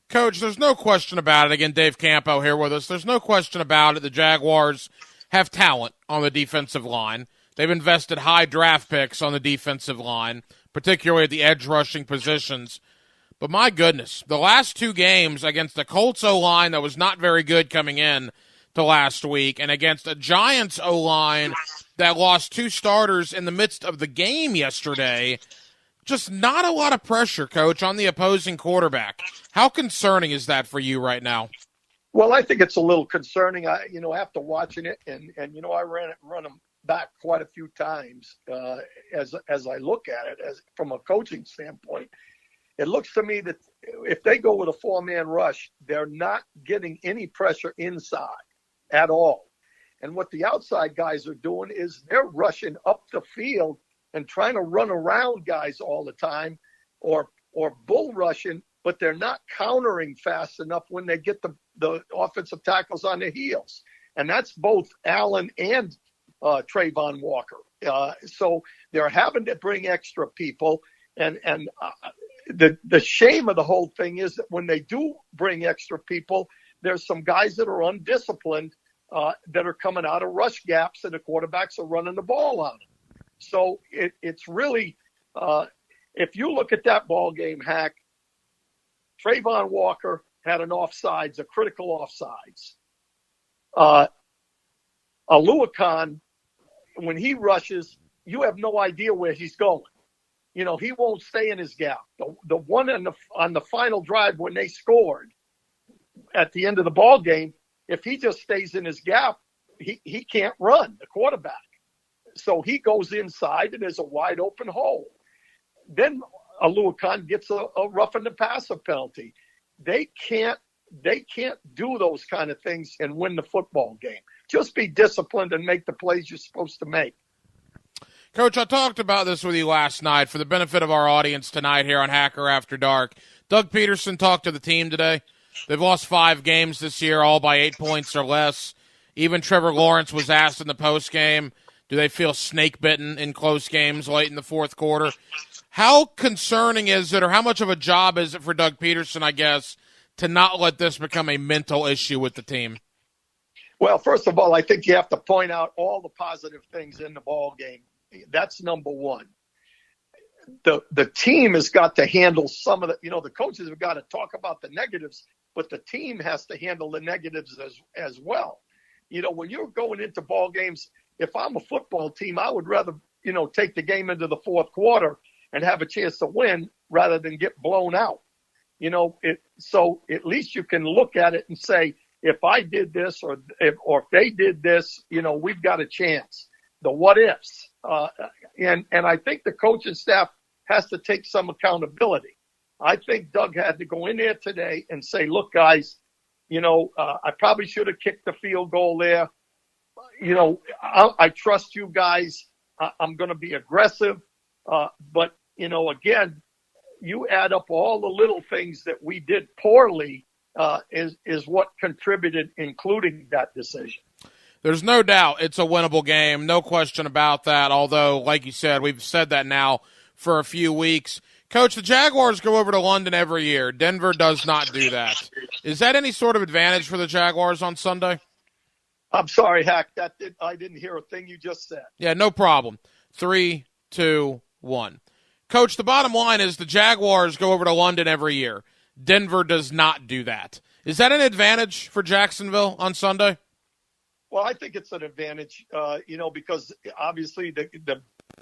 Coach, there's no question about it. Again, Dave Campo here with us. There's no question about it. The Jaguars have talent on the defensive line. They've invested high draft picks on the defensive line, particularly at the edge rushing positions. But my goodness, the last two games against the Colts O-line that was not very good coming in to last week, and against a Giants O-line that lost two starters in the midst of the game yesterday, just not a lot of pressure, Coach, on the opposing quarterback. How concerning is that for you right now? Well, I think it's a little concerning. After watching it, and I run them back quite a few times as I look at it from a coaching standpoint. It looks to me that if they go with a four-man rush, they're not getting any pressure inside at all. And what the outside guys are doing is they're rushing up the field and trying to run around guys all the time or bull rushing, but they're not countering fast enough when they get the offensive tackles on their heels. And that's both Allen and Trayvon Walker. So they're having to bring extra people. And the shame of the whole thing is that when they do bring extra people, there's some guys that are undisciplined that are coming out of rush gaps, and the quarterbacks are running the ball on them. So it's really, if you look at that ball game, Hack, Trayvon Walker had an offsides, a critical offsides. Aluakon, when he rushes, you have no idea where he's going. He won't stay in his gap. The one on the final drive when they scored at the end of the ball game, if he just stays in his gap, he can't run, the quarterback. So he goes inside and there's a wide open hole. Then Aluakon gets a roughing the passer penalty. They can't do those kind of things and win the football game. Just be disciplined and make the plays you're supposed to make. Coach, I talked about this with you last night for the benefit of our audience tonight here on Hacker After Dark. Doug Peterson talked to the team today. They've lost 5 games this year, all by 8 points or less. Even Trevor Lawrence was asked in the postgame, do they feel snake-bitten in close games late in the fourth quarter? How concerning is it, or how much of a job is it for Doug Peterson, I guess, to not let this become a mental issue with the team? Well, first of all, I think you have to point out all the positive things in the ball game. That's number one. The team has got to handle some of the coaches have got to talk about the negatives, but the team has to handle the negatives as well. When you're going into ball games, if I'm a football team, I would rather, take the game into the fourth quarter and have a chance to win rather than get blown out. So at least you can look at it and say, if I did this or if they did this, we've got a chance. The what ifs. And I think the coaching staff has to take some accountability. I think Doug had to go in there today and say, look, guys, I probably should have kicked the field goal there. I trust you guys. I'm going to be aggressive. But, again, you add up all the little things that we did poorly is what contributed, including that decision. There's no doubt it's a winnable game, no question about that, although, like you said, we've said that now for a few weeks. Coach, the Jaguars go over to London every year. Denver does not do that. Is that any sort of advantage for the Jaguars on Sunday? I'm sorry, Hack. I didn't hear a thing you just said. Yeah, no problem. 3, 2, 1. Coach, the bottom line is the Jaguars go over to London every year. Denver does not do that. Is that an advantage for Jacksonville on Sunday? Well, I think it's an advantage, because obviously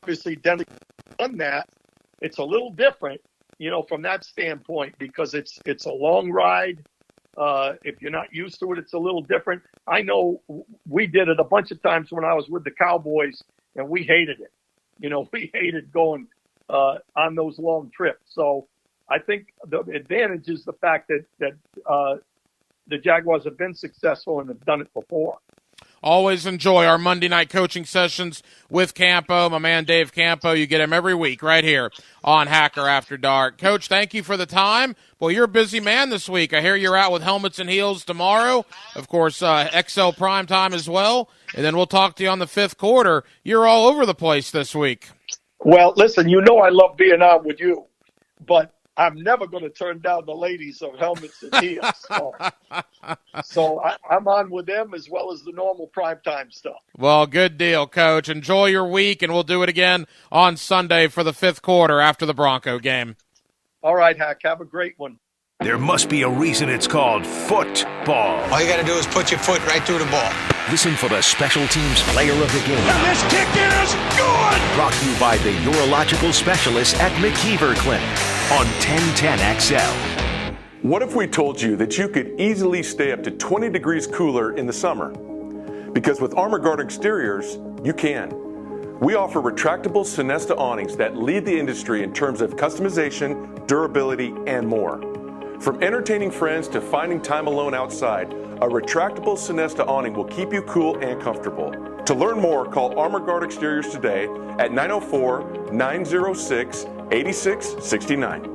obviously Denver done that. It's a little different, from that standpoint because it's a long ride. If you're not used to it, it's a little different. I know we did it a bunch of times when I was with the Cowboys, and we hated it. We hated going on those long trips. So I think the advantage is the fact that the Jaguars have been successful and have done it before. Always enjoy our Monday night coaching sessions with Campo, my man Dave Campo. You get him every week right here on Hacker After Dark. Coach, thank you for the time. Well, you're a busy man this week. I hear you're out with Helmets and Heels tomorrow. Of course, XL Prime Time as well. And then we'll talk to you on the fifth quarter. You're all over the place this week. Well, listen, I love being on with you, but I'm never going to turn down the ladies of Helmets and Heels. So I'm on with them as well as the normal primetime stuff. Well, good deal, Coach. Enjoy your week, and we'll do it again on Sunday for the fifth quarter after the Bronco game. All right, Hack. Have a great one. There must be a reason it's called football. All you got to do is put your foot right through the ball. Listen for the special teams player of the game. And this kick is good! Brought to you by the urological specialists at McKeever Clinic on 1010XL. What if we told you that you could easily stay up to 20 degrees cooler in the summer? Because with Armor Guard Exteriors, you can. We offer retractable Sonesta awnings that lead the industry in terms of customization, durability, and more. From entertaining friends to finding time alone outside, a retractable Sonesta awning will keep you cool and comfortable. To learn more, call Armor Guard Exteriors today at 904-906-8669.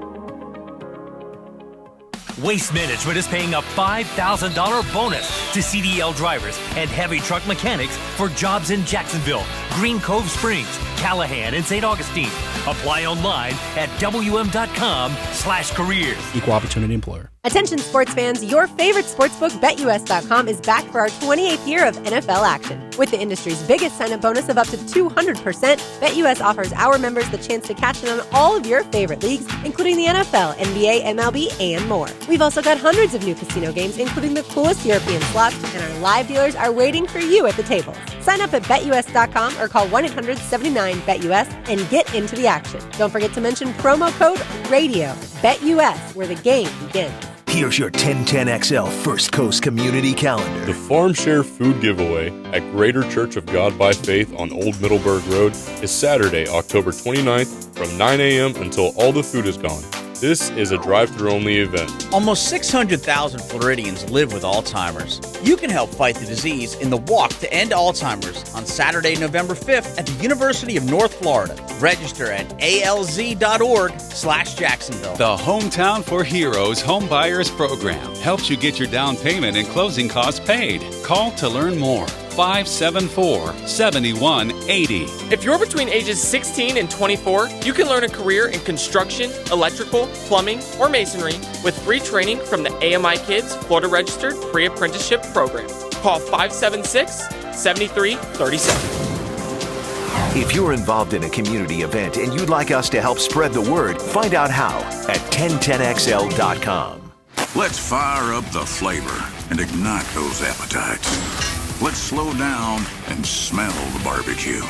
Waste Management is paying a $5,000 bonus to CDL drivers and heavy truck mechanics for jobs in Jacksonville, Green Cove Springs, Callahan, and St. Augustine. Apply online at wm.com/careers. Equal opportunity employer. Attention sports fans, your favorite sportsbook, BetUS.com, is back for our 28th year of NFL action. With the industry's biggest sign-up bonus of up to 200%, BetUS offers our members the chance to cash in on all of your favorite leagues, including the NFL, NBA, MLB, and more. We've also got hundreds of new casino games, including the coolest European slots, and our live dealers are waiting for you at the tables. Sign up at BetUS.com or call 1-800-79-BETUS and get into the action. Don't forget to mention promo code RADIO. BetUS, where the game begins. Here's your 1010XL First Coast Community Calendar. The Farm Share Food Giveaway at Greater Church of God by Faith on Old Middleburg Road is Saturday, October 29th from 9 a.m. until all the food is gone. This is a drive-thru only event. Almost 600,000 Floridians live with Alzheimer's. You can help fight the disease in the Walk to End Alzheimer's on Saturday, November 5th at the University of North Florida. Register at alz.org/Jacksonville. The Hometown for Heroes Home Buyers Program helps you get your down payment and closing costs paid. Call to learn more. 574-7180. If you're between ages 16 and 24, you can learn a career in construction, electrical, plumbing, or masonry with free training from the AMI Kids Florida Registered Pre-Apprenticeship Program. Call 576-7337. If you're involved in a community event and you'd like us to help spread the word, find out how at 1010XL.com. Let's fire up the flavor and ignite those appetites. Let's slow down and smell the barbecue.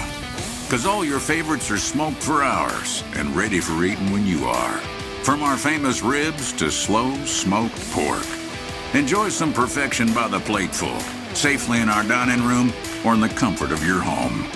Because all your favorites are smoked for hours and ready for eating when you are. From our famous ribs to slow smoked pork. Enjoy some perfection by the plateful, safely in our dining room or in the comfort of your home.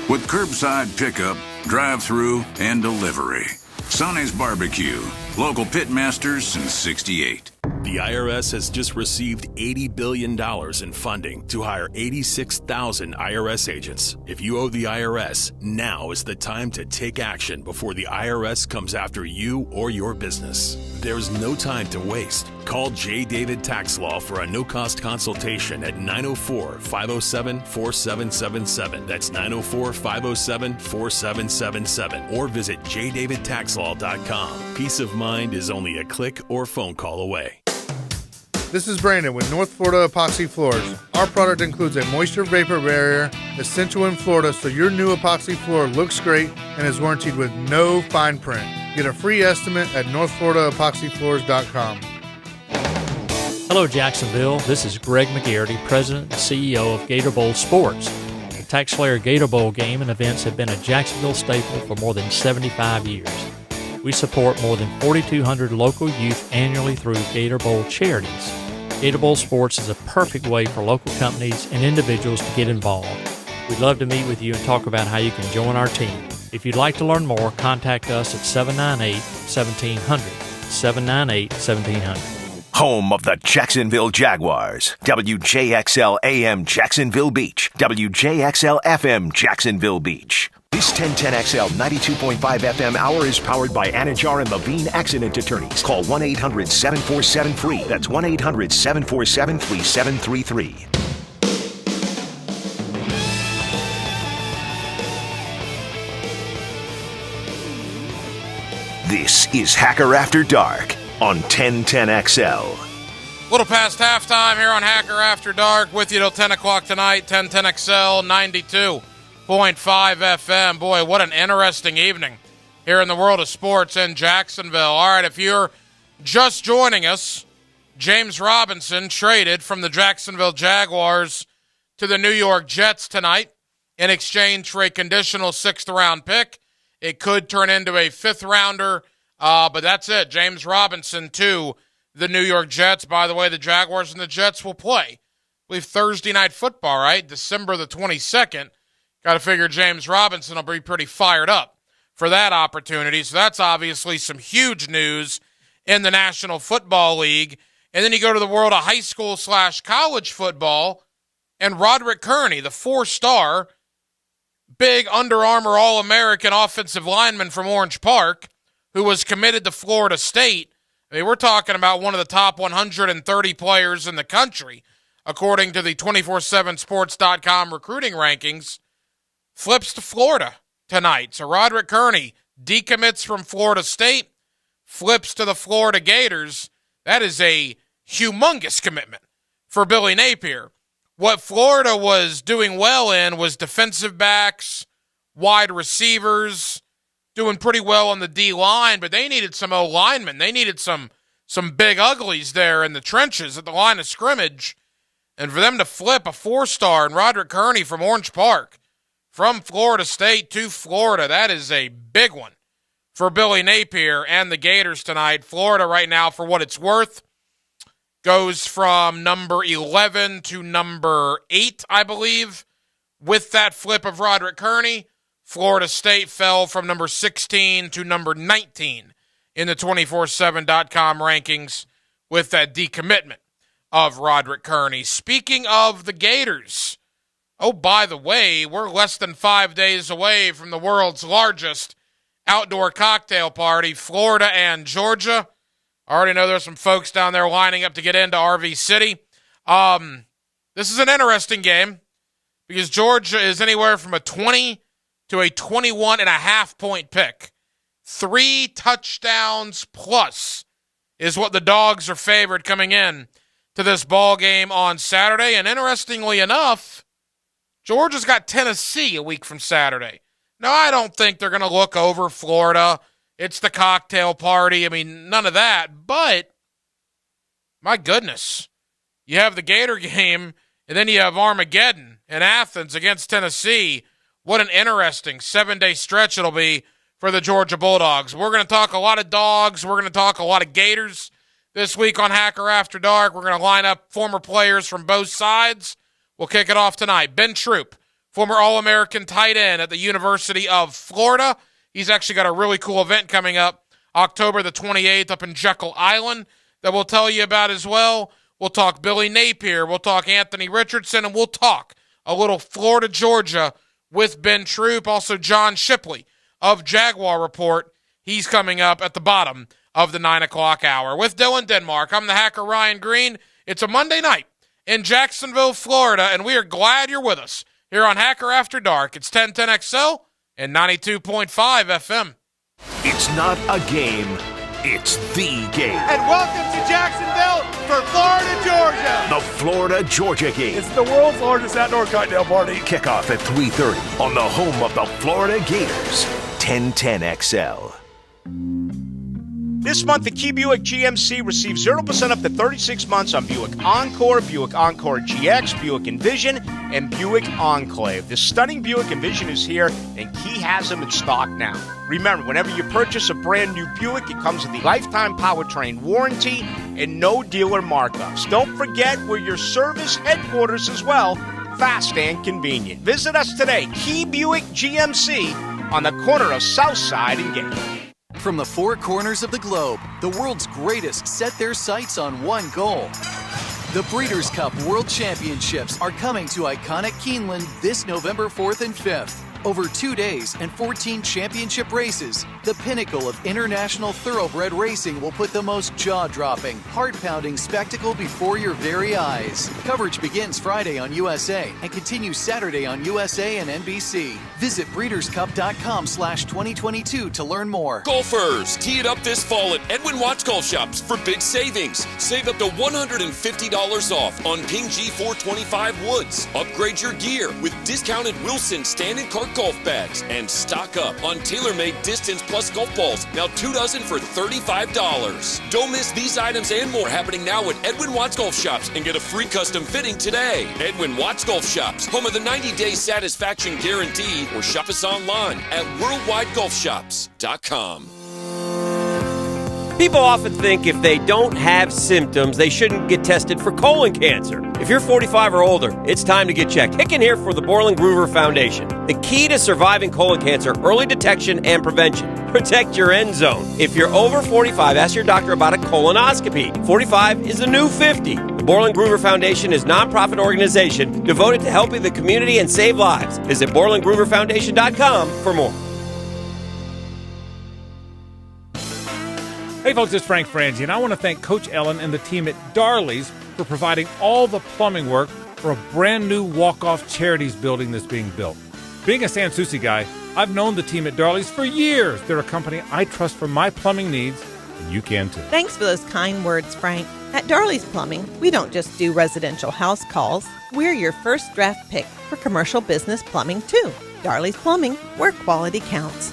With curbside pickup, drive-through, and delivery. Sonny's Barbecue, local pitmasters since '68. The IRS has just received $80 billion in funding to hire 86,000 IRS agents. If you owe the IRS, now is the time to take action before the IRS comes after you or your business. There's no time to waste. Call J. David Tax Law for a no-cost consultation at 904-507-4777. That's 904-507-4777. Or visit jdavidtaxlaw.com. Peace of mind is only a click or phone call away. This is Brandon with North Florida Epoxy Floors. Our product includes a moisture vapor barrier, essential in Florida, so your new epoxy floor looks great and is warranted with no fine print. Get a free estimate at northfloridaepoxyfloors.com. Hello, Jacksonville. This is Greg McGarity, President and CEO of Gator Bowl Sports. The TaxSlayer Gator Bowl game and events have been a Jacksonville staple for more than 75 years. We support more than 4,200 local youth annually through Gator Bowl charities. Gator Bowl Sports is a perfect way for local companies and individuals to get involved. We'd love to meet with you and talk about how you can join our team. If you'd like to learn more, contact us at 798-1700. 798-1700. Home of the Jacksonville Jaguars. WJXL AM Jacksonville Beach. WJXL FM Jacksonville Beach. This 1010XL 92.5 FM hour is powered by Anajar and Levine Accident Attorneys. Call 1-800-747-FREE. That's 1-800-747-3733. This is Hacker After Dark on 1010XL. Little past halftime here on Hacker After Dark. With you till 10 o'clock tonight. 1010XL 92.5 FM. Boy, what an interesting evening here in the world of sports in Jacksonville. All right, if you're just joining us, James Robinson traded from the Jacksonville Jaguars to the New York Jets tonight in exchange for a conditional 6th-round pick. It could turn into a 5th-rounder, but that's it. James Robinson to the New York Jets. By the way, the Jaguars and the Jets will play, I believe, Thursday Night Football, right? December the 22nd. Got to figure James Robinson will be pretty fired up for that opportunity. So that's obviously some huge news in the National Football League. And then you go to the world of high school/college football, and Roderick Kearney, the 4-star, big Under Armour All-American offensive lineman from Orange Park, who was committed to Florida State. I mean, we're talking about one of the top 130 players in the country, according to the 247sports.com recruiting rankings, flips to Florida tonight. So Roderick Kearney decommits from Florida State, flips to the Florida Gators. That is a humongous commitment for Billy Napier. What Florida was doing well in was defensive backs, wide receivers, doing pretty well on the D-line, but they needed some O-linemen. They needed some big uglies there in the trenches at the line of scrimmage. And for them to flip a 4-star and Roderick Kearney from Orange Park, from Florida State to Florida, that is a big one for Billy Napier and the Gators tonight. Florida right now, for what it's worth, goes from number 11 to number 8, I believe, with that flip of Roderick Kearney. Florida State fell from number 16 to number 19 in the 247.com rankings with that decommitment of Roderick Kearney. Speaking of the Gators, oh, by the way, we're less than 5 days away from the world's largest outdoor cocktail party, Florida and Georgia. I already know there's some folks down there lining up to get into RV City. This is an interesting game because Georgia is anywhere from a 20 to a 21.5 point pick. 3 touchdowns plus is what the Dogs are favored coming in to this ball game on Saturday. And interestingly enough, Georgia's got Tennessee a week from Saturday. Now, I don't think they're going to look over Florida. It's the cocktail party. I mean, none of that. But, my goodness, you have the Gator game, and then you have Armageddon in Athens against Tennessee. What an interesting 7-day stretch it'll be for the Georgia Bulldogs. We're going to talk a lot of Dogs. We're going to talk a lot of Gators this week on Hacker After Dark. We're going to line up former players from both sides. We'll kick it off tonight. Ben Troop, former All-American tight end at the University of Florida. He's actually got a really cool event coming up October the 28th up in Jekyll Island that we'll tell you about as well. We'll talk Billy Napier. We'll talk Anthony Richardson, and we'll talk a little Florida, Georgia with Ben Troop. Also, John Shipley of Jaguar Report. He's coming up at the bottom of the 9 o'clock hour. With Dylan Denmark, I'm the Hacker Ryan Green. It's a Monday night in Jacksonville, Florida, and we are glad you're with us here on Hacker After Dark. It's 1010XL and 92.5 FM. It's not a game, it's the game. And welcome to Jacksonville for Florida, Georgia. The Florida-Georgia game. It's the world's largest outdoor cocktail party. Kickoff at 3:30 on the home of the Florida Gators, 1010XL. This month, the Key Buick GMC receives 0% up to 36 months on Buick Encore GX, Buick Envision, and Buick Enclave. The stunning Buick Envision is here, and Key has them in stock now. Remember, whenever you purchase a brand new Buick, it comes with the lifetime powertrain warranty and no dealer markups. Don't forget, we're your service headquarters as well, fast and convenient. Visit us today, Key Buick GMC, on the corner of Southside and Gateway. From the four corners of the globe, the world's greatest set their sights on one goal. The Breeders' Cup World Championships are coming to iconic Keeneland this November 4th and 5th. Over 2 days and 14 championship races, the pinnacle of international thoroughbred racing will put the most jaw-dropping, heart-pounding spectacle before your very eyes. Coverage begins Friday on USA and continues Saturday on USA and NBC. Visit breederscup.com/2022 to learn more. Golfers, tee it up this fall at Edwin Watts Golf Shops for big savings. Save up to $150 off on Ping G425 woods. Upgrade your gear with discounted Wilson stand and cart golf bags, and stock up on tailor-made Distance Plus golf balls, now 2 dozen for $35. Don't miss these items and more happening now at Edwin Watts Golf Shops, and get a free custom fitting today. Edwin Watts Golf Shops, home of the 90-day satisfaction guarantee, or shop us online at worldwidegolfshops.com. People often think if they don't have symptoms, they shouldn't get tested for colon cancer. If you're 45 or older, it's time to get checked. Hicken here for the Borland Groover Foundation. The key to surviving colon cancer, early detection and prevention. Protect your end zone. If you're over 45, ask your doctor about a colonoscopy. 45 is the new 50. The Borland Groover Foundation is a nonprofit organization devoted to helping the community and save lives. Visit BorlandGrooverFoundation.com for more. Hey folks, it's Frank Frangie, and I want to thank Coach Ellen and the team at Darley's for providing all the plumbing work for a brand new walk-off charities building that's being built. Being a San Souci guy, I've known the team at Darley's for years. They're a company I trust for my plumbing needs, and you can too. Thanks for those kind words, Frank. At Darley's Plumbing, we don't just do residential house calls. We're your first draft pick for commercial business plumbing too. Darley's Plumbing, where quality counts.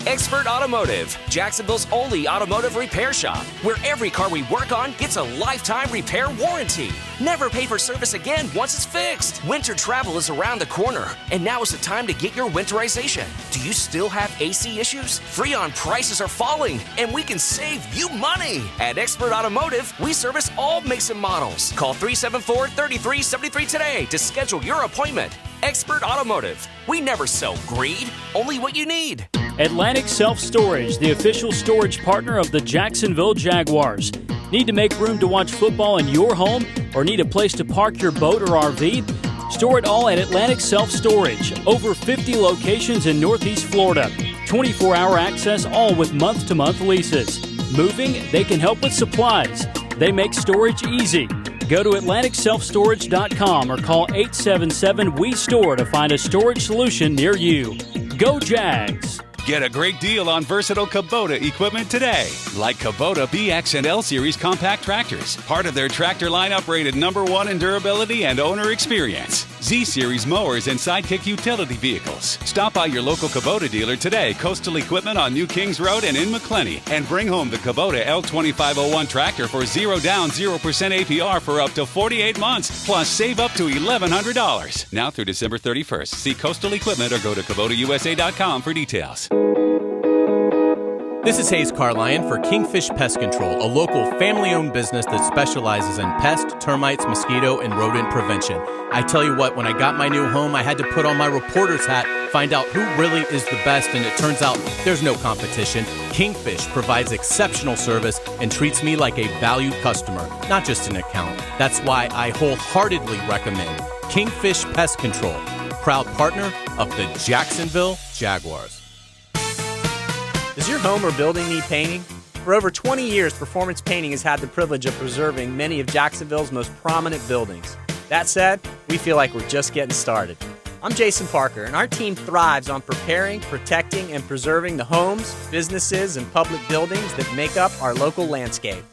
Expert Automotive, Jacksonville's only automotive repair shop, where every car we work on gets a lifetime repair warranty. Never pay for service again once it's fixed. Winter travel is around the corner, and now is the time to get your winterization. Do you still have AC issues? Freon prices are falling, and we can save you money. At Expert Automotive, we service all makes and models. Call 374-3373 today to schedule your appointment. Expert Automotive. We never sell greed, only what you need. Atlantic Self Storage, the official storage partner of the Jacksonville Jaguars. Need to make room to watch football in your home, or need a place to park your boat or RV? Store it all at Atlantic Self Storage. Over 50 locations in Northeast Florida. 24-hour access, all with month-to-month leases. Moving, they can help with supplies. They make storage easy. Go to AtlanticSelfStorage.com or call 877-WE-STORE to find a storage solution near you. Go Jags! Get a great deal on versatile Kubota equipment today, like Kubota BX and L Series compact tractors, part of their tractor lineup rated #1 in durability and owner experience. Z Series mowers and Sidekick utility vehicles. Stop by your local Kubota dealer today, Coastal Equipment on New Kings Road and in McClenny, and bring home the Kubota L2501 tractor for 0 down, 0% APR for up to 48 months, plus save up to $1,100. Now through December 31st. See Coastal Equipment or go to KubotaUSA.com for details. This is Hayes Carlion for Kingfish Pest Control, a local family-owned business that specializes in pest, termites, mosquito, and rodent prevention. I tell you what, when I got my new home, I had to put on my reporter's hat, find out who really is the best, and it turns out there's no competition. Kingfish provides exceptional service and treats me like a valued customer, not just an account. That's why I wholeheartedly recommend Kingfish Pest Control, proud partner of the Jacksonville Jaguars. Does your home or building need painting? For over 20 years, Performance Painting has had the privilege of preserving many of Jacksonville's most prominent buildings. That said, we feel like we're just getting started. I'm Jason Parker, and our team thrives on preparing, protecting, and preserving the homes, businesses, and public buildings that make up our local landscape.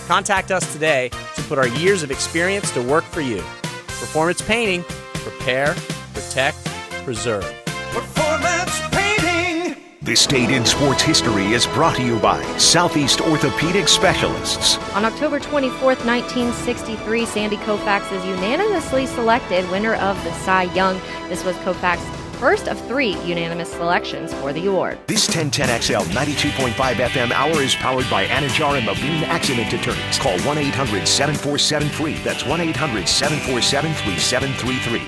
Contact us today to put our years of experience to work for you. Performance Painting, prepare, protect, preserve. Performance Painting! This date in sports history is brought to you by Southeast Orthopedic Specialists. On October 24th, 1963, Sandy Koufax is unanimously selected winner of the Cy Young. This was Koufax's first of 3 unanimous selections for the award. This 1010XL 92.5 FM hour is powered by Anajar and Levine Accident Attorneys. Call 1-800-747-FREE. That's 1-800-747-3733.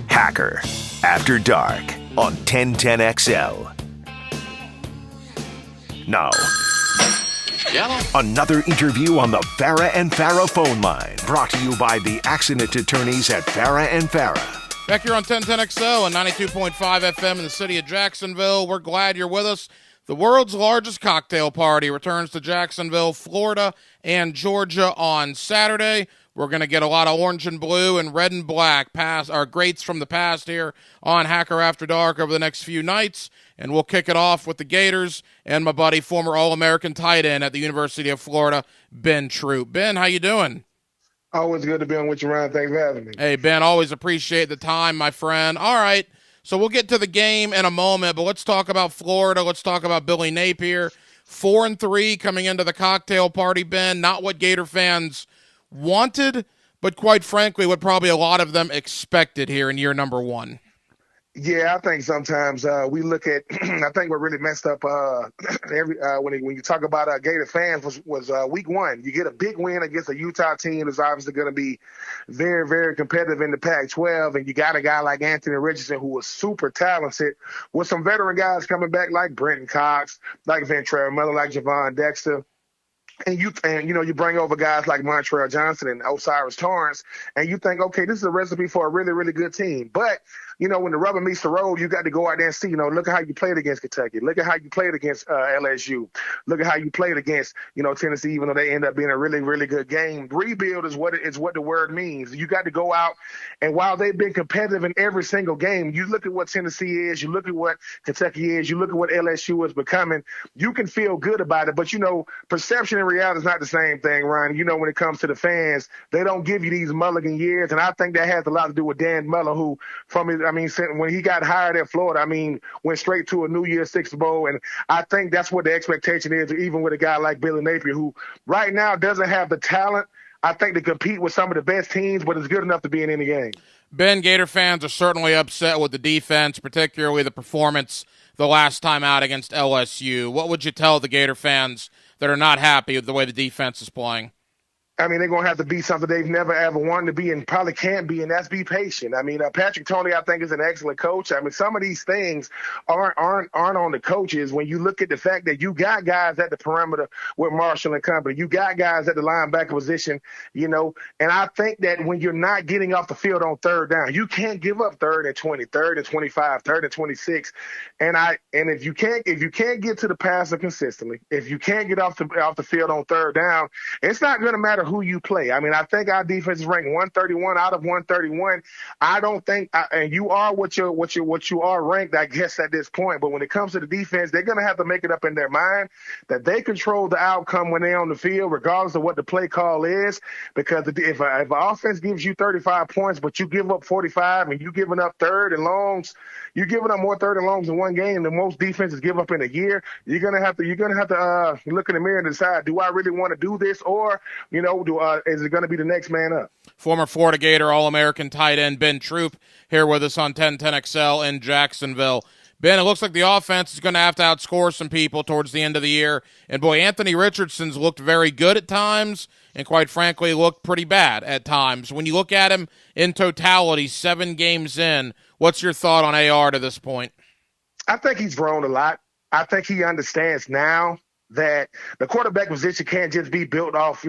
Hacker After Dark on 1010XL. Now, another interview on the Farah and Farah phone line, brought to you by the accident attorneys at Farah and Farah. Back here on 1010XL and 92.5 FM in the city of Jacksonville. We're glad you're with us. The world's largest cocktail party returns to Jacksonville, Florida, and Georgia on Saturday. We're going to get a lot of orange and blue and red and black greats from the past here on Hacker After Dark over the next few nights. And we'll kick it off with the Gators and my buddy, former All-American tight end at the University of Florida, Ben Troop. Ben, how you doing? Always good to be on with you, Ryan. Thanks for having me. Hey, Ben, always appreciate the time, my friend. All right, so we'll get to the game in a moment, but let's talk about Florida. Let's talk about Billy Napier. 4-3 coming into the cocktail party, Ben. Not what Gator fans wanted, but quite frankly, what probably a lot of them expected here in year number 1. Yeah, I think sometimes we look at. I think what really messed up when you talk about Gator fans was week 1. You get a big win against a Utah team that's obviously going to be very, very competitive in the Pac-12, and you got a guy like Anthony Richardson who was super talented, with some veteran guys coming back like Brenton Cox, like Ventrell Miller, like Javon Dexter. And you bring over guys like Montrell Johnson and Osiris Torrance, and you think, okay, this is a recipe for a really, really good team. But when the rubber meets the road, you got to go out there and see, look at how you played against Kentucky. Look at how you played against LSU. Look at how you played against, Tennessee, even though they end up being a really, really good game. Rebuild is what the word means. You got to go out, and while they've been competitive in every single game, you look at what Tennessee is, you look at what Kentucky is, you look at what LSU is becoming, you can feel good about it. But, perception and reality is not the same thing, Ryan. When it comes to the fans, they don't give you these mulligan years, and I think that has a lot to do with Dan Mullen, who when he got hired at Florida, went straight to a New Year's Six Bowl. And I think that's what the expectation is, even with a guy like Billy Napier, who right now doesn't have the talent, I think, to compete with some of the best teams, but is good enough to be in any game. Ben, Gator fans are certainly upset with the defense, particularly the performance the last time out against LSU. What would you tell the Gator fans that are not happy with the way the defense is playing? They're going to have to be something they've never, ever wanted to be and probably can't be, and that's be patient. Patrick Toney, I think, is an excellent coach. Some of these things aren't on the coaches when you look at the fact that you got guys at the perimeter with Marshall and company. You got guys at the linebacker position, and I think that when you're not getting off the field on third down, you can't give up 3rd and 20, 3rd and 25, 3rd and 26. And if you can't get to the passer consistently, if you can't get off the field on third down, it's not going to matter who you play. I think our defense is ranked 131 out of 131. I don't think, and you are what you are ranked, I guess, at this point. But when it comes to the defense, they're going to have to make it up in their mind that they control the outcome when they're on the field, regardless of what the play call is. Because if an offense gives you 35 points, but you give up 45 and you're giving up third and longs, you're giving up more third and longs in one game than most defenses give up in a year. You're gonna have to look in the mirror and decide: do I really want to do this, or is it going to be the next man up? Former Florida Gator All-American tight end Ben Troop here with us on 1010XL in Jacksonville. Ben, it looks like the offense is going to have to outscore some people towards the end of the year. And, boy, Anthony Richardson's looked very good at times and, quite frankly, looked pretty bad at times. When you look at him in totality, 7 games in, what's your thought on AR to this point? I think he's grown a lot. I think he understands now that the quarterback position can't just be built off,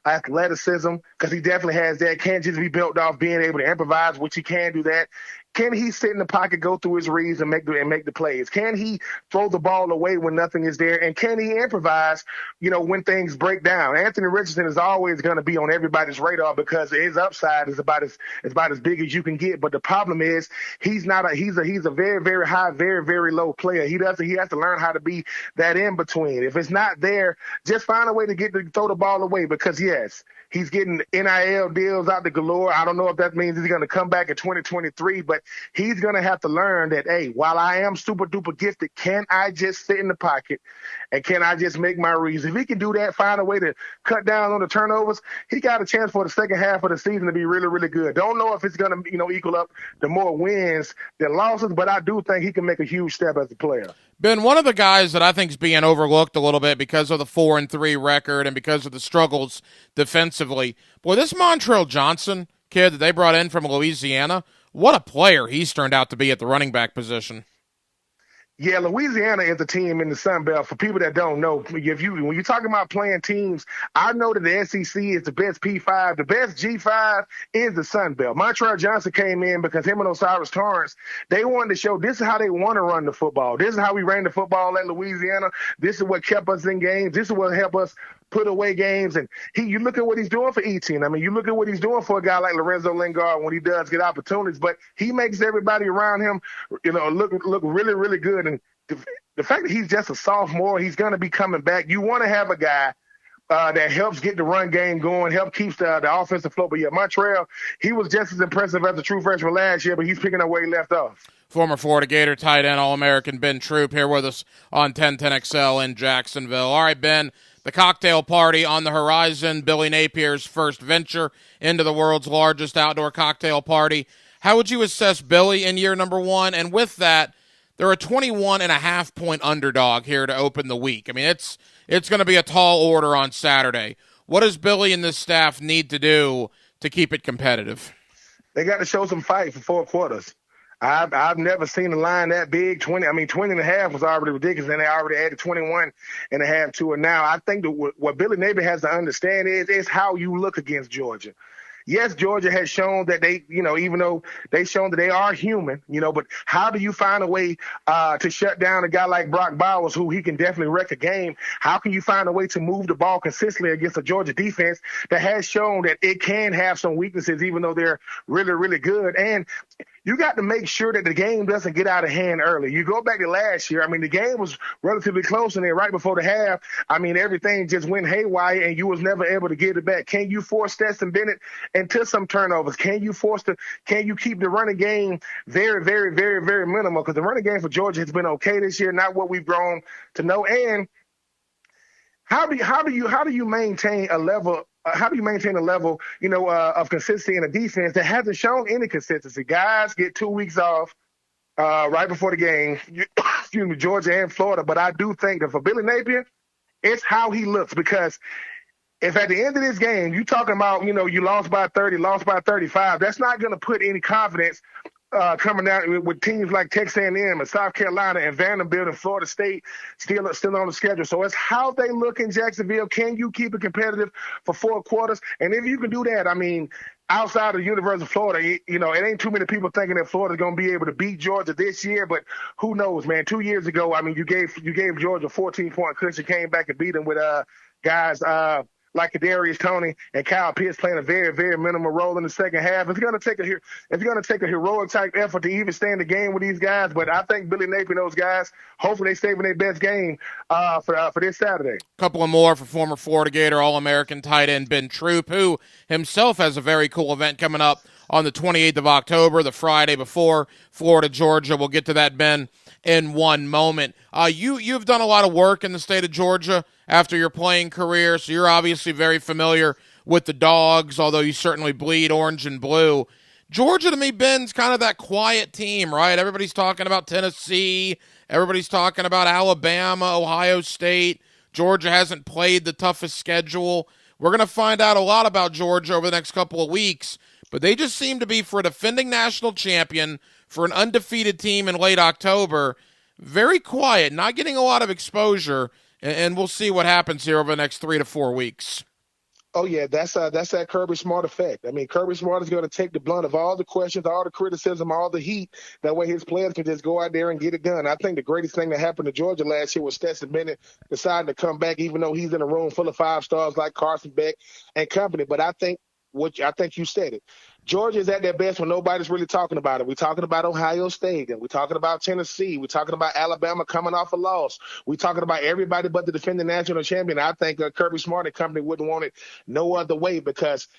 athleticism, because he definitely has that. Can't just be built off being able to improvise, which he can do that. Can he sit in the pocket, go through his reads, and make the plays? Can he throw the ball away when nothing is there? And can he improvise, when things break down? Anthony Richardson is always going to be on everybody's radar because his upside is about as big as you can get. But the problem is he's a very, very high, very, very low player. He has to learn how to be that in between. If it's not there, just find a way to throw the ball away, because yes, he's getting NIL deals out the galore. I don't know if that means he's going to come back in 2023, but he's going to have to learn that, hey, while I am super duper gifted, can I just sit in the pocket and can I just make my reads? If he can do that, find a way to cut down on the turnovers, he got a chance for the second half of the season to be really, really good. Don't know if it's going to, equal up the more wins than losses, but I do think he can make a huge step as a player. Ben, one of the guys that I think is being overlooked a little bit because of the 4-3 record and because of the struggles defensively, boy, this Montrell Johnson kid that they brought in from Louisiana, what a player he's turned out to be at the running back position. Yeah, Louisiana is a team in the Sun Belt. For people that don't know, when you're talking about playing teams, I know that the SEC is the best P5. The best G5 is the Sun Belt. Montrell Johnson came in because him and Osiris Torrance, they wanted to show this is how they want to run the football. This is how we ran the football at Louisiana. This is what kept us in games. This is what helped us put away games. And you look at what he's doing for Etienne. I mean, you look at what he's doing for a guy like Lorenzo Lingard when he does get opportunities, but he makes everybody around him, look really, really good. And the fact that he's just a sophomore, he's going to be coming back. You want to have a guy that helps get the run game going, help keeps the offensive flow. But yeah, Montrell, he was just as impressive as a true freshman last year, but he's picking up where he left off. Former Florida Gator tight end, All-American Ben Troop here with us on 1010XL in Jacksonville. All right, Ben, the cocktail party on the horizon, Billy Napier's first venture into the world's largest outdoor cocktail party. How would you assess Billy in year number one? And with that, they're a 21.5-point underdog here to open the week. I mean, it's going to be a tall order on Saturday. What does Billy and this staff need to do to keep it competitive? They got to show some fight for 4 quarters. I've never seen a line that big. 20 and a half was already ridiculous, and they already added 21 and a half to it now. I think that what Billy Napier has to understand is how you look against Georgia. Yes, Georgia has shown that they, even though they've shown that they are human, but how do you find a way to shut down a guy like Brock Bowers, who he can definitely wreck a game? How can you find a way to move the ball consistently against a Georgia defense that has shown that it can have some weaknesses, even though they're really, really good? And you got to make sure that the game doesn't get out of hand early. You go back to last year, the game was relatively close, and then right before the half, everything just went haywire, and you was never able to get it back. Can you force Stetson Bennett into some turnovers? Can you keep the running game very, very, very, very minimal? Because the running game for Georgia has been okay this year, not what we've grown to know. And how do you maintain a level? How do you maintain a level, of consistency in a defense that hasn't shown any consistency? Guys get 2 weeks off right before the game, Georgia and Florida. But I do think that for Billy Napier, it's how he looks. Because if at the end of this game, you're talking about, you lost by 30, lost by 35, that's not going to put any confidence coming out with teams like Texas A&M and South Carolina and Vanderbilt and Florida State still on the schedule. So it's how they look in Jacksonville. Can you keep it competitive for 4 quarters? And if you can do that, outside of the University of Florida, it ain't too many people thinking that Florida's going to be able to beat Georgia this year. But who knows, man? 2 years ago, you gave Georgia a 14-point cushion, came back and beat them with guys like Kadarius Toney and Kyle Pitts playing a very, very minimal role in the second half. It's going to take a heroic type effort to even stay in the game with these guys. But I think Billy Napier and those guys, hopefully they saving their best game for this Saturday. A couple of more for former Florida Gator All-American tight end Ben Troop, who himself has a very cool event coming up on the 28th of October, the Friday before Florida, Georgia. We'll get to that, Ben, in one moment. You've done a lot of work in the state of Georgia after your playing career, so you're obviously very familiar with the Dogs, although you certainly bleed orange and blue. Georgia, to me, Ben's kind of that quiet team, right? Everybody's talking about Tennessee. Everybody's talking about Alabama, Ohio State. Georgia hasn't played the toughest schedule. We're going to find out a lot about Georgia over the next couple of weeks, but they just seem to be, for a defending national champion, for an undefeated team in late October, very quiet, not getting a lot of exposure, and we'll see what happens here over the next 3 to 4 weeks. Oh, yeah, that's that Kirby Smart effect. Kirby Smart is going to take the blunt of all the questions, all the criticism, all the heat. That way his players can just go out there and get it done. I think the greatest thing that happened to Georgia last year was Stetson Bennett deciding to come back, even though he's in a room full of 5 stars like Carson Beck and company. But I think you said it. Georgia is at their best when nobody's really talking about it. We're talking about Ohio State, and we're talking about Tennessee. We're talking about Alabama coming off a loss. We're talking about everybody but the defending national champion. I think Kirby Smart and company wouldn't want it no other way, because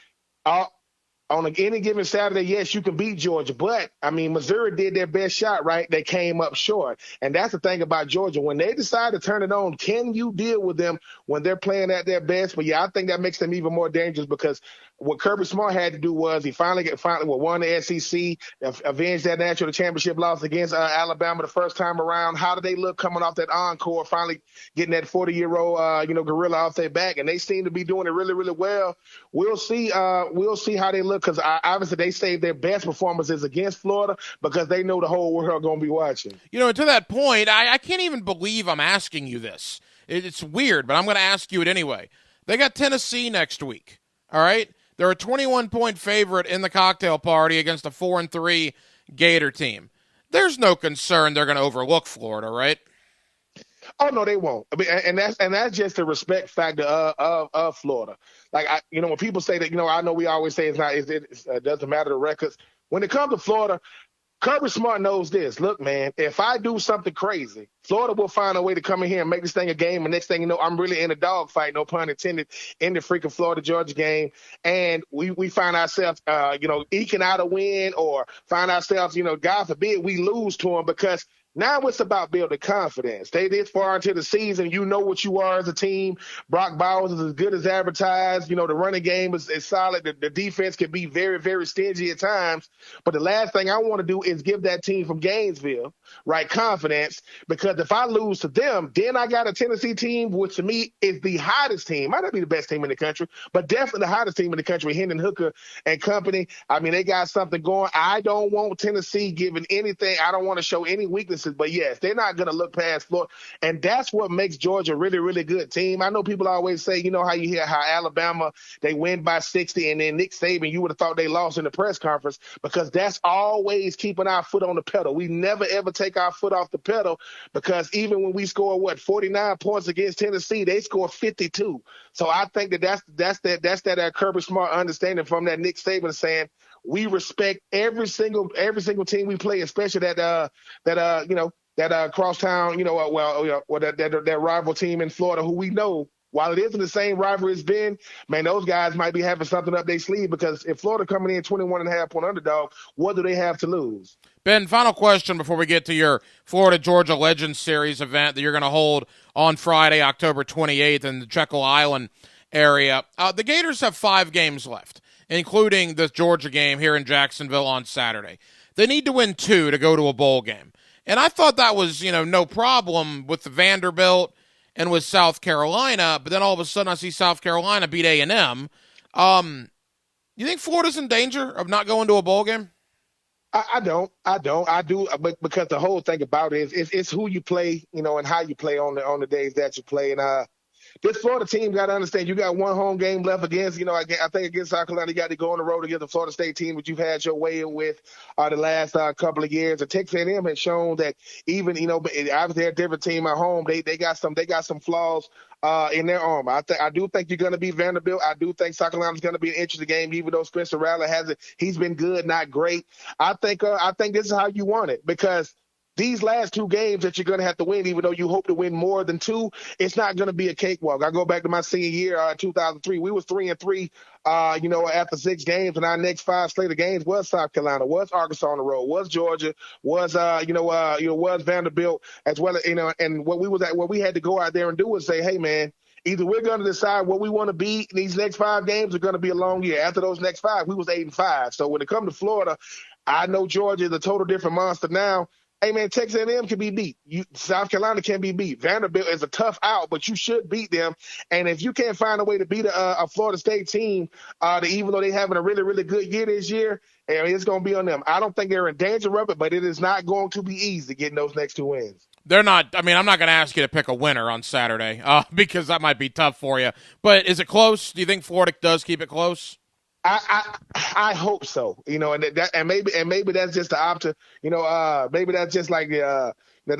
on any given Saturday, yes, you can beat Georgia. But, I mean, Missouri did their best shot, right? They came up short. And that's the thing about Georgia. When they decide to turn it on, can you deal with them when they're playing at their best? But, yeah, I think that makes them even more dangerous because what Kirby Smart had to do was he finally won the SEC, avenged that national championship loss against Alabama the first time around. How did they look coming off that encore, finally getting that 40-year-old, gorilla off their back? And they seem to be doing it really, really well. We'll see how they look because obviously they saved their best performances against Florida because they know the whole world going to be watching. To that point, I can't even believe I'm asking you this. It's weird, but I'm going to ask you it anyway. They got Tennessee next week, all right? They're a 21-point favorite in the cocktail party against a 4-3 Gator team. There's no concern they're going to overlook Florida, right? Oh no, they won't. I mean, and that's just the respect factor of Florida. Like when people say that, I know we always say it doesn't matter the records. When it comes to Florida, Kirby Smart knows this. Look, man, if I do something crazy, Florida will find a way to come in here and make this thing a game. And next thing you know, I'm really in a dogfight, no pun intended, in the freaking Florida-Georgia game. And we find ourselves, eking out a win or find ourselves, God forbid, we lose to them because now it's about building confidence. They this far into the season, you know what you are as a team. Brock Bowers is as good as advertised. The running game is solid. The defense can be very, very stingy at times. But the last thing I want to do is give that team from Gainesville, right, confidence. Because if I lose to them, then I got a Tennessee team, which to me is the hottest team. Might not be the best team in the country, but definitely the hottest team in the country, Hendon Hooker and company. I mean, they got something going. I don't want Tennessee giving anything. I don't want to show any weaknesses. But, yes, they're not going to look past Florida. And that's what makes Georgia a really, really good team. I know people always say, how you hear how Alabama, they win by 60, and then Nick Saban, you would have thought they lost in the press conference because that's always keeping our foot on the pedal. We never, ever take our foot off the pedal because even when we score, 49 points against Tennessee, they score 52. So I think that's that Kirby Smart understanding from that Nick Saban saying, we respect every single team we play, especially that crosstown, that rival team in Florida who we know, while it isn't the same rivalry it's been, man, those guys might be having something up their sleeve because if Florida coming in 21.5-point underdog, what do they have to lose? Ben, final question before we get to your Florida-Georgia Legends Series event that you're going to hold on Friday, October 28th in the Jekyll Island area. The Gators have 5 games left, including the Georgia game here in Jacksonville on Saturday. They need to win 2 to go to a bowl game. And I thought that was, no problem with the Vanderbilt and with South Carolina, but then all of a sudden I see South Carolina beat A&M. You think Florida's in danger of not going to a bowl game? I don't. I do, but because the whole thing about it is it's who you play, and how you play on the days that you play. And this Florida team got to understand you got one home game left against, I think against South Carolina, you got to go on the road against the Florida State team that you've had your way in with the last couple of years. And Texas A&M has shown that even, obviously they're a different team at home. They got some flaws in their armor. I do think you're going to beat Vanderbilt. I do think South Carolina's going to be an interesting game, even though Spencer Rattler he's been good, not great. I think this is how you want it because these last 2 games that you're going to have to win, even though you hope to win more than 2, it's not going to be a cakewalk. I go back to my senior year, 2003. We was 3-3, after 6 games, and our next 5 slate of games was South Carolina, was Arkansas on the road, was Georgia, was was Vanderbilt, as well as and what we had to go out there and do was say, hey man, either we're going to decide what we want to be. These next 5 games are going to be a long year. After those next 5, we was 8-5. So when it comes to Florida, I know Georgia is a total different monster now. Hey, man, Texas A&M can be beat. South Carolina can be beat. Vanderbilt is a tough out, but you should beat them. And if you can't find a way to beat a Florida State team, even though they're having a really, really good year this year, it's going to be on them. I don't think they're in danger of it, but it is not going to be easy getting those next 2 wins. They're not. I mean, I'm not going to ask you to pick a winner on Saturday because that might be tough for you. But is it close? Do you think Florida does keep it close? I hope so, and maybe that's just the maybe that's just like the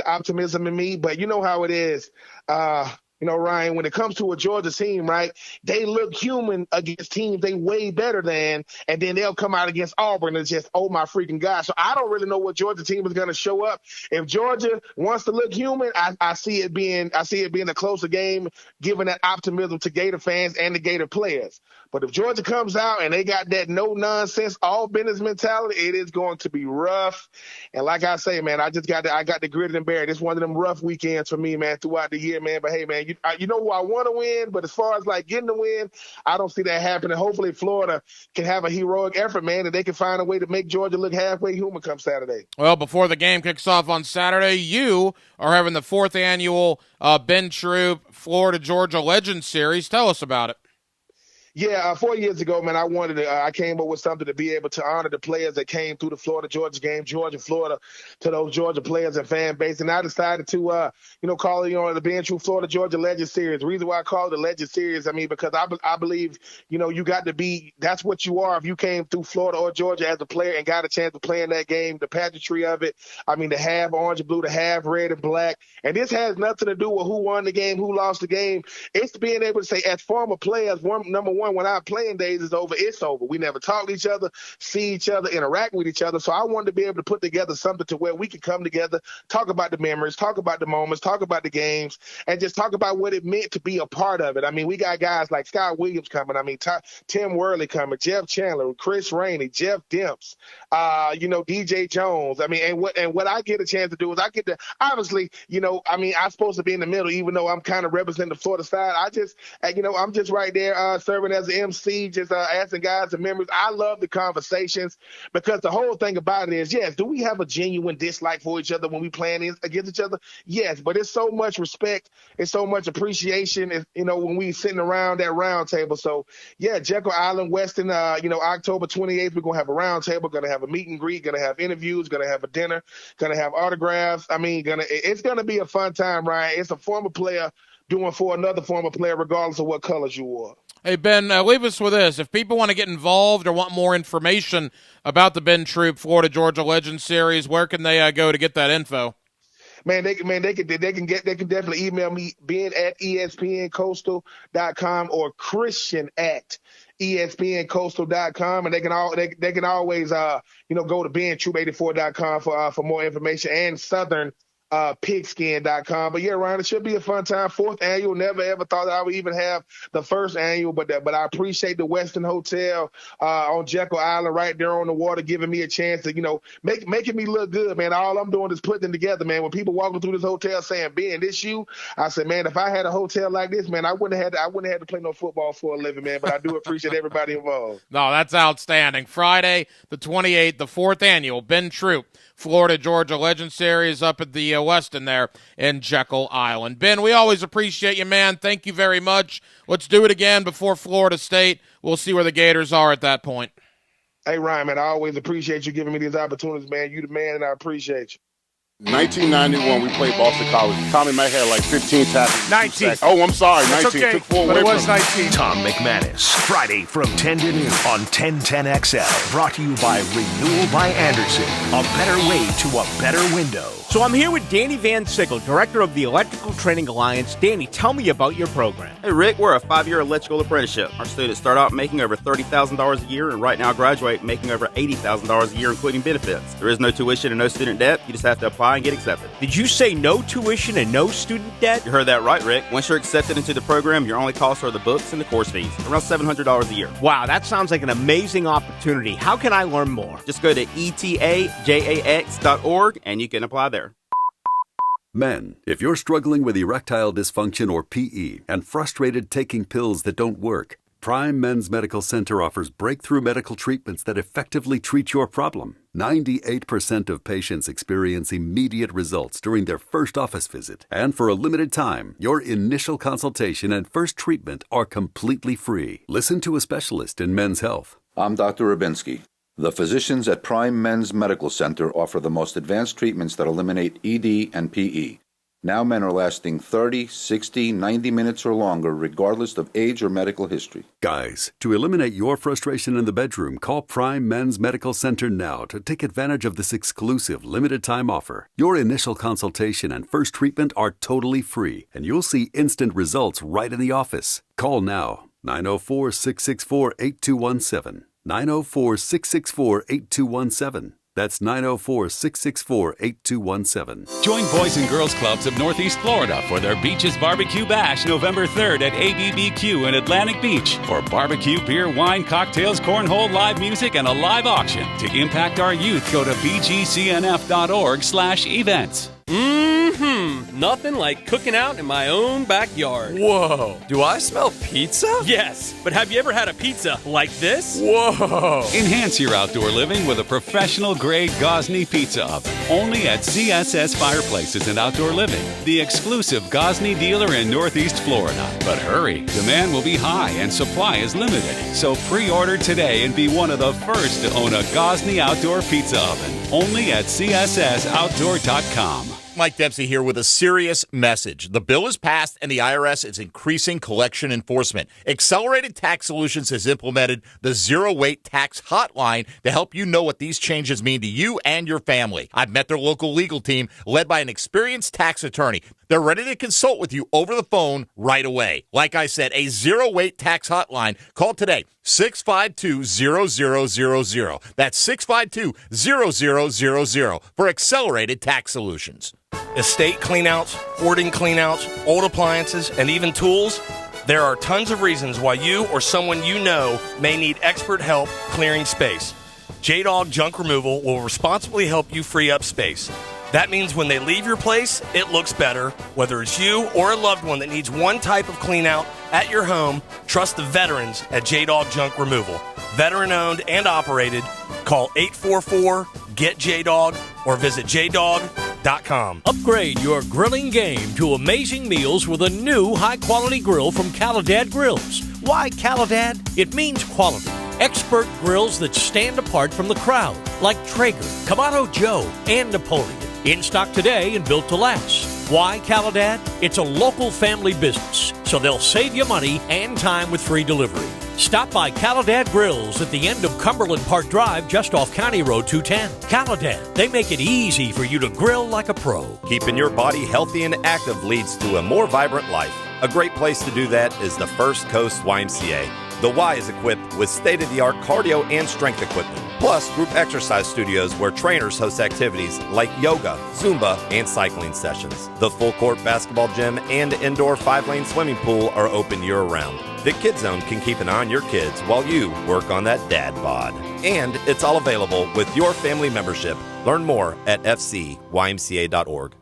optimism in me. But you know how it is, Ryan, when it comes to a Georgia team, right? They look human against teams they way better than, and then they'll come out against Auburn and just, oh my freaking God. So I don't really know what Georgia team is going to show up. If Georgia wants to look human, I see it being a closer game, giving that optimism to Gator fans and the Gator players. But if Georgia comes out and they got that no-nonsense, all-business mentality, it is going to be rough. And like I say, man, I got the grit and bear it. It's one of them rough weekends for me, man, throughout the year, man. But, hey, man, you know who I want to win, but as far as, like, getting the win, I don't see that happening. Hopefully Florida can have a heroic effort, man, and they can find a way to make Georgia look halfway human come Saturday. Well, before the game kicks off on Saturday, you are having the 4th annual Ben Troop Florida-Georgia Legends Series. Tell us about it. Yeah, 4 years ago, man, I came up with something to be able to honor the players that came through the Florida-Georgia game, Georgia-Florida, to those Georgia players and fan base. And I decided to, call it, the Ben Troop Florida-Georgia Legend Series. The reason why I call it the Legend Series, because I believe, you got to be, that's what you are if you came through Florida or Georgia as a player and got a chance to play in that game, the pageantry of it. The half orange and blue, the half red and black. And this has nothing to do with who won the game, who lost the game. It's being able to say, as former players, number one, when our playing days is over, it's over. We never talk to each other, see each other, interact with each other. So I wanted to be able to put together something to where we can come together, talk about the memories, talk about the moments, talk about the games, and just talk about what it meant to be a part of it. We got guys like Scott Williams coming. Tim Worley coming, Jeff Chandler, Chris Rainey, Jeff Demps, DJ Jones. And what I get a chance to do is I get to, obviously, I'm supposed to be in the middle, even though I'm kind of representing the Florida side. I'm just right there serving as an MC, just asking guys and members. I love the conversations because the whole thing about it is, yes, do we have a genuine dislike for each other when we playing against each other? Yes, but it's so much respect, it's so much appreciation, when we sitting around that round table. So, yeah, Jekyll Island, Weston, October 28th, we're going to have a round table, going to have a meet and greet, going to have interviews, going to have a dinner, going to have autographs. It's going to be a fun time, Ryan. It's a former player doing for another former player, regardless of what colors you wore. Hey, Ben, leave us with this. If people want to get involved or want more information about the Ben Troop Florida-Georgia Legends Series, where can they go to get that info? Man, they can definitely email me, ben@espncoastal.com or christian@espncoastal.com, and they can always go to bentroop84.com for more information, and Southern pigskin.com. But yeah, Ryan, it should be a fun time. 4th annual. Never ever thought that I would even have the 1st annual, but I appreciate the Westin Hotel on Jekyll Island, right there on the water, giving me a chance to making me look good, man. All I'm doing is putting it together, man. When people walking through this hotel saying, "Ben, this you?" I said, man, if I had a hotel like this, man, I wouldn't have had to play no football for a living, man. But I do appreciate everybody involved. No, that's outstanding. Friday the 28th, the 4th annual Ben Troop Florida-Georgia Legends Series up at the Westin there in Jekyll Island. Ben, we always appreciate you, man. Thank you very much. Let's do it again before Florida State. We'll see where the Gators are at that point. Hey, Ryan, man, I always appreciate you giving me these opportunities, man. You the man, and I appreciate you. 1991, we played Boston College. Tommy Mack had like 15 tackles. 19. Oh, I'm sorry. That's 19. okay, Took 4 but away it was from 19. Tom McManus, Friday from 10 to noon on 1010XL. Brought to you by Renewal by Anderson. A better way to a better window. So I'm here with Danny Van Sickle, director of the Electrical Training Alliance. Danny, tell me about your program. Hey, Rick, we're a 5-year electrical apprenticeship. Our students start out making over $30,000 a year, and right now graduate making over $80,000 a year, including benefits. There is no tuition and no student debt. You just have to apply and get accepted. Did you say no tuition and no student debt? You heard that right, Rick. Once you're accepted into the program, your only costs are the books and the course fees, around $700 a year. Wow, that sounds like an amazing opportunity. How can I learn more? Just go to etajax.org and you can apply there. Men, if you're struggling with erectile dysfunction or PE and frustrated taking pills that don't work, Prime Men's Medical Center offers breakthrough medical treatments that effectively treat your problem. 98% of patients experience immediate results during their first office visit. And for a limited time, your initial consultation and first treatment are completely free. Listen to a specialist in men's health. I'm Dr. Rubinsky. The physicians at Prime Men's Medical Center offer the most advanced treatments that eliminate ED and PE. Now men are lasting 30, 60, 90 minutes or longer, regardless of age or medical history. Guys, to eliminate your frustration in the bedroom, call Prime Men's Medical Center now to take advantage of this exclusive limited-time offer. Your initial consultation and first treatment are totally free, and you'll see instant results right in the office. Call now, 904-664-8217. 904-664-8217. That's 904-664-8217. Join Boys and Girls Clubs of Northeast Florida for their Beaches Barbecue Bash November 3rd at ABBQ in Atlantic Beach for barbecue, beer, wine, cocktails, cornhole, live music, and a live auction. To impact our youth, go to bgcnf.org/events. Nothing like cooking out in my own backyard. Whoa. Do I smell pizza? Yes, but have you ever had a pizza like this? Whoa. Enhance your outdoor living with a professional-grade Gosney pizza oven. Only at CSS Fireplaces and Outdoor Living, the exclusive Gosney dealer in Northeast Florida. But hurry, demand will be high and supply is limited. So pre-order today and be one of the first to own a Gosney outdoor pizza oven. Only at CSSOutdoor.com. Mike Dempsey here with a serious message. The bill is passed and the IRS is increasing collection enforcement. Accelerated Tax Solutions has implemented the zero-wait tax hotline to help you know what these changes mean to you and your family. I've met their local legal team led by an experienced tax attorney. They're ready to consult with you over the phone right away. Like I said, a zero-wait tax hotline. Call today, 652-0000. That's 652-0000 for Accelerated Tax Solutions. Estate cleanouts, hoarding cleanouts, old appliances, and even tools. There are tons of reasons why you or someone you know may need expert help clearing space. J-Dog Junk Removal will responsibly help you free up space. That means when they leave your place, it looks better. Whether it's you or a loved one that needs one type of clean out at your home, trust the veterans at J-Dog Junk Removal. Veteran owned and operated. Call 844-GET-JDOG or visit jdog.com. Upgrade your grilling game to amazing meals with a new high-quality grill from Caladad Grills. Why Caladad? It means quality. Expert grills that stand apart from the crowd, like Traeger, Kamado Joe, and Napoleon. In stock today and built to last. Why Caladad? It's a local family business, so they'll save you money and time with free delivery. Stop by Caladad Grills at the end of Cumberland Park Drive, just off County Road 210. Caladad, they make it easy for you to grill like a pro. Keeping your body healthy and active leads to a more vibrant life. A great place to do that is the First Coast YMCA. The Y is equipped with state-of-the-art cardio and strength equipment, plus group exercise studios where trainers host activities like yoga, Zumba, and cycling sessions. The full-court basketball gym and indoor 5-lane swimming pool are open year-round. The Kids Zone can keep an eye on your kids while you work on that dad bod. And it's all available with your family membership. Learn more at fcymca.org.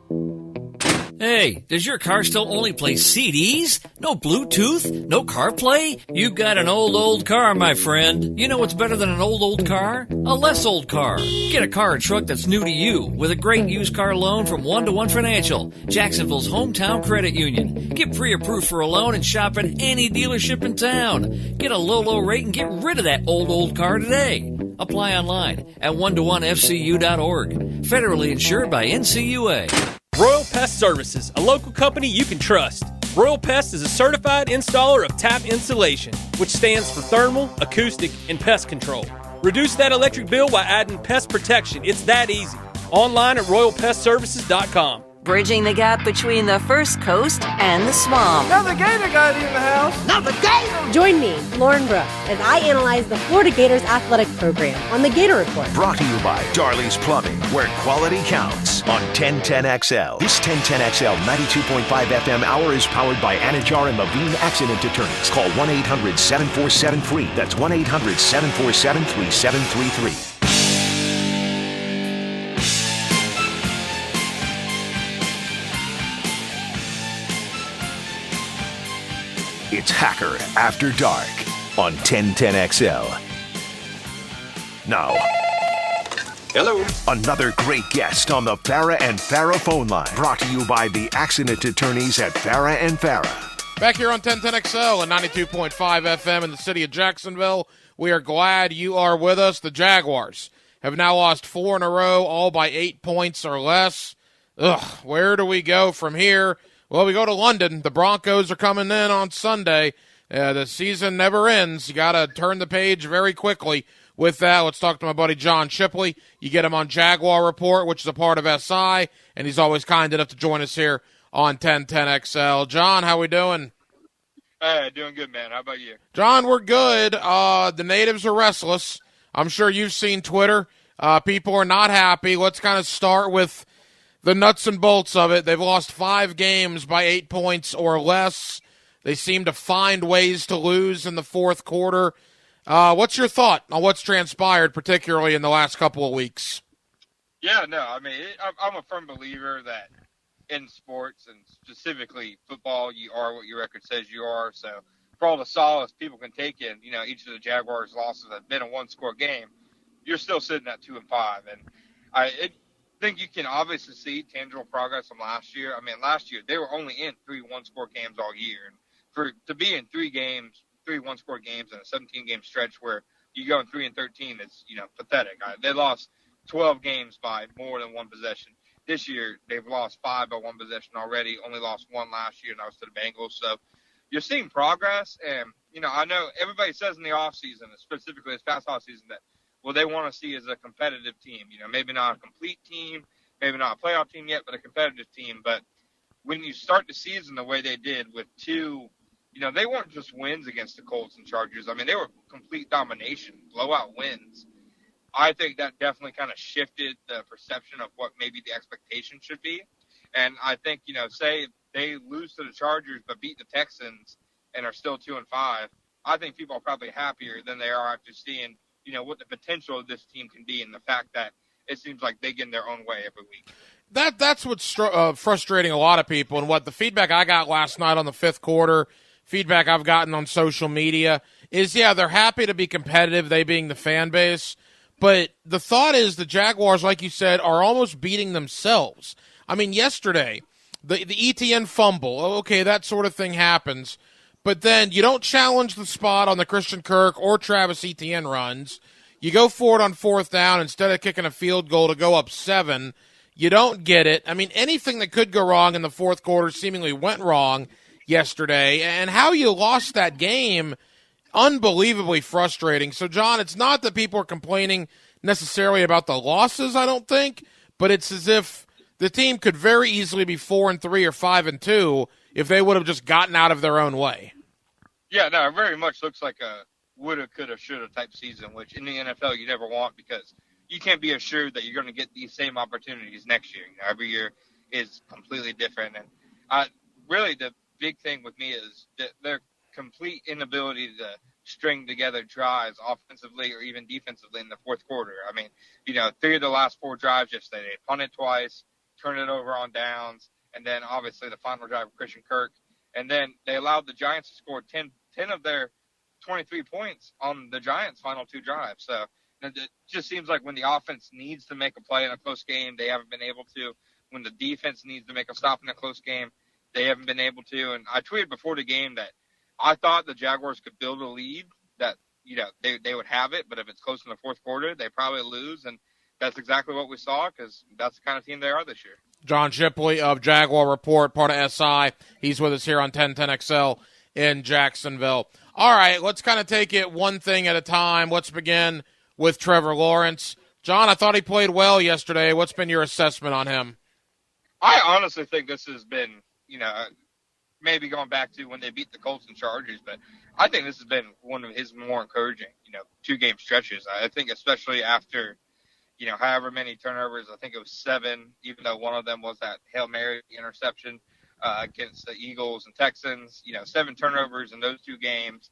Hey, does your car still only play CDs? No Bluetooth? No CarPlay? You got an old car, my friend. You know what's better than an old car? A less old car. Get a car or truck that's new to you with a great used car loan from 1-to-1 Financial, Jacksonville's hometown credit union. Get pre-approved for a loan and shop at any dealership in town. Get a low rate and get rid of that old car today. Apply online at 1to1fcu.org. Federally insured by NCUA. Royal Pest Services, a local company you can trust. Royal Pest is a certified installer of tap insulation, which stands for thermal, acoustic, and pest control. Reduce that electric bill by adding pest protection. It's that easy. Online at royalpestservices.com. Bridging the gap between the First Coast and the swamp. Now the Gator got in the house. Now the Gator! Join me, Lauren Brooks, as I analyze the Florida Gators athletic program on the Gator Report. Brought to you by Darley's Plumbing, where quality counts on 1010XL. This 1010XL 92.5 FM hour is powered by Anajar and Levine Accident Attorneys. Call 1-800-747-FREE. That's 1-800-747-3733. It's Hacker After Dark on 1010XL. Now, hello. Another great guest on the Farah and Farah phone line. Brought to you by the accident attorneys at Farah and Farah. Back here on 1010XL and 92.5 FM in the city of Jacksonville. We are glad you are with us. The Jaguars have now lost 4 in a row, all by 8 points or less. Where do we go from here? Well, we go to London. The Broncos are coming in on Sunday. The season never ends. You got to turn the page very quickly with that. Let's talk to my buddy John Shipley. You get him on Jaguar Report, which is a part of SI, and he's always kind enough to join us here on 1010XL. John, how we doing? Hey, doing good, man. How about you? John, we're good. The natives are restless. I'm sure you've seen Twitter. People are not happy. Let's kind of start with the nuts and bolts of it. They've lost 5 games by 8 points or less. They seem to find ways to lose in the fourth quarter. What's your thought on what's transpired, particularly in the last couple of weeks? Yeah, no, I mean, I'm a firm believer that in sports, and specifically football, you are what your record says you are. So for all the solace people can take in, each of the Jaguars' losses have been a one-score game, you're still sitting at 2-5. And I think you can obviously see tangible progress from last year. I mean, last year they were only in 3 one-score games all year. And to be in 3 one-score games in a 17-game stretch where you go in 3-13 is, pathetic. They lost 12 games by more than one possession. This year, they've lost 5 by one possession already, only lost 1 last year, and that was to the Bengals. So you're seeing progress, and, I know everybody says in the offseason, specifically this past offseason, that, well, they want to see as a competitive team. Maybe not a complete team, maybe not a playoff team yet, but a competitive team. But when you start the season the way they did with 2, they weren't just wins against the Colts and Chargers. I mean, they were complete domination, blowout wins. I think that definitely kind of shifted the perception of what maybe the expectation should be. And I think, say they lose to the Chargers but beat the Texans and are still 2-5, I think people are probably happier than they are after seeing, what the potential of this team can be and the fact that it seems like they get in their own way every week. That's what's frustrating a lot of people, and what the feedback I got last night on the 5th quarter, feedback I've gotten on social media, is, yeah, they're happy to be competitive, they being the fan base. But the thought is the Jaguars, like you said, are almost beating themselves. I mean, yesterday, the ETN fumble, okay, that sort of thing happens. But then you don't challenge the spot on the Christian Kirk or Travis Etienne runs. You go for it on 4th down instead of kicking a field goal to go up 7. You don't get it. I mean, anything that could go wrong in the fourth quarter seemingly went wrong yesterday. And how you lost that game, unbelievably frustrating. So, John, it's not that people are complaining necessarily about the losses, I don't think, but it's as if the team could very easily be 4-3 or 5-2 if they would have just gotten out of their own way. Yeah, no, it very much looks like a woulda, coulda, shoulda type season, which in the NFL you never want because you can't be assured that you're going to get these same opportunities next year. Every year is completely different. And really the big thing with me is that their complete inability to string together drives offensively or even defensively in the fourth quarter. I mean, 3 of the last 4 drives yesterday, they punted twice, turned it over on downs, and then obviously the final drive of Christian Kirk. And then they allowed the Giants to score 10 of their 23 points on the Giants' final 2 drives. So it just seems like when the offense needs to make a play in a close game, they haven't been able to. When the defense needs to make a stop in a close game, they haven't been able to. And I tweeted before the game that I thought the Jaguars could build a lead, that they would have it, but if it's close in the fourth quarter, they probably lose. And that's exactly what we saw because that's the kind of team they are this year. John Shipley of Jaguar Report, part of SI. He's with us here on 1010XL in Jacksonville. All right, let's kind of take it one thing at a time. Let's begin with Trevor Lawrence. John, I thought he played well yesterday. What's been your assessment on him? I honestly think this has been, maybe going back to when they beat the Colts and Chargers, but I think this has been one of his more encouraging, 2-game stretches. I think especially after, however many turnovers, I think it was 7, even though one of them was that Hail Mary interception against the Eagles and Texans, 7 turnovers in those 2 games,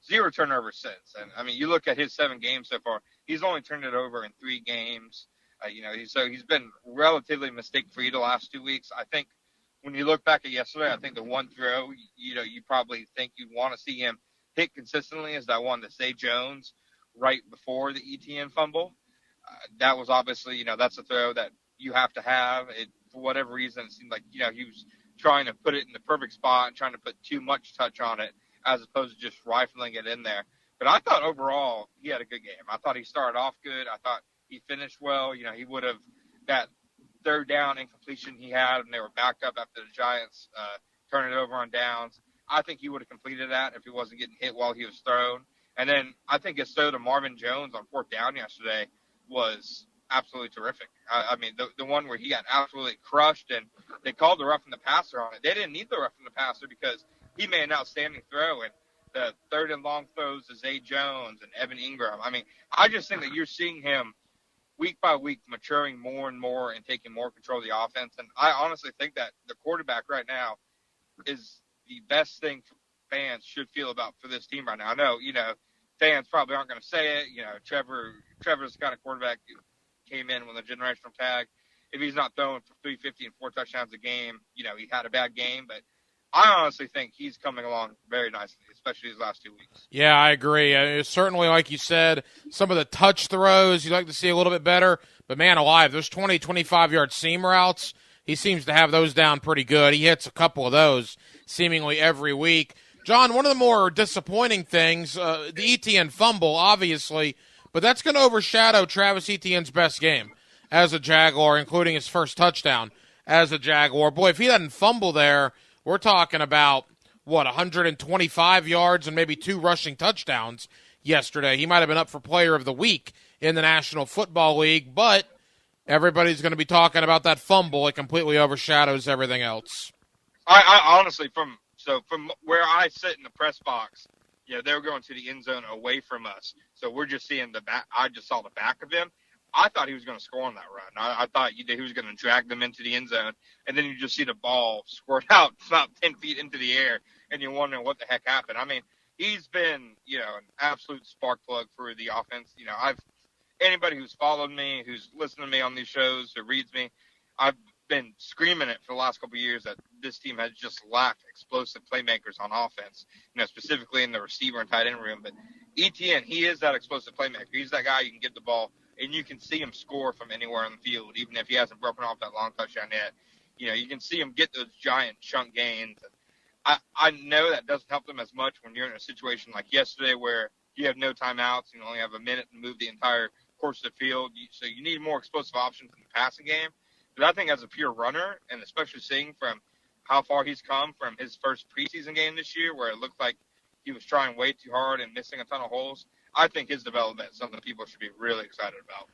0 turnovers since. And, I mean, you look at his 7 games so far, he's only turned it over in 3 games. He's been relatively mistake-free the last 2 weeks. I think when you look back at yesterday, I think the one throw, you probably think you'd want to see him hit consistently is that one to Zay Jones right before the ETN fumble. That was obviously, that's a throw that you have to have. For whatever reason, it seemed like, he was trying to put it in the perfect spot and trying to put too much touch on it as opposed to just rifling it in there. But I thought overall he had a good game. I thought he started off good. I thought he finished well. He would have that 3rd down incompletion he had and they were backed up after the Giants turned it over on downs. I think he would have completed that if he wasn't getting hit while he was thrown. And then I think his throw to Marvin Jones on 4th down yesterday was absolutely terrific. I mean, the one where he got absolutely crushed and they called the roughing the passer on it. They didn't need the roughing the passer because he made an outstanding throw. And the 3rd and long throws to Zay Jones and Evan Ingram. I mean, I just think that you're seeing him week by week maturing more and more and taking more control of the offense. And I honestly think that the quarterback right now is the best thing fans should feel about for this team right now. I know, fans probably aren't going to say it. Trevor's the kind of quarterback who came in with a generational tag. If he's not throwing for 350 and 4 touchdowns a game, he had a bad game. But I honestly think he's coming along very nicely, especially his last 2 weeks. Yeah, I agree. Certainly, like you said, some of the touch throws you'd like to see a little bit better. But, man alive, those 20, 25-yard seam routes, he seems to have those down pretty good. He hits a couple of those seemingly every week. John, one of the more disappointing things, the Etienne fumble, obviously, but that's going to overshadow Travis Etienne's best game as a Jaguar, including his first touchdown as a Jaguar. Boy, if he doesn't fumble there, we're talking about, 125 yards and maybe 2 rushing touchdowns yesterday. He might have been up for Player of the Week in the National Football League, but everybody's going to be talking about that fumble. It completely overshadows everything else. I honestly, from where I sit in the press box, they were going to the end zone away from us. So we're just seeing the back. I just saw the back of him. I thought he was going to score on that run. I thought he was going to drag them into the end zone, and then you just see the ball squirt out about 10 feet into the air, and you're wondering what the heck happened. I mean, he's been, an absolute spark plug for the offense. Anybody who's followed me, who's listened to me on these shows, who reads me, I've been screaming it for the last couple of years that this team has just lacked explosive playmakers on offense, specifically in the receiver and tight end room. But Etienne, he is that explosive playmaker. He's that guy you can give the ball, and you can see him score from anywhere on the field, even if he hasn't broken off that long touchdown yet. You can see him get those giant chunk gains. I know that doesn't help them as much when you're in a situation like yesterday where you have no timeouts and you only have a minute to move the entire course of the field. So you need more explosive options in the passing game. But I think as a pure runner, and especially seeing from how far he's come from his first preseason game this year, where it looked like he was trying way too hard and missing a ton of holes, I think his development is something people should be really excited about.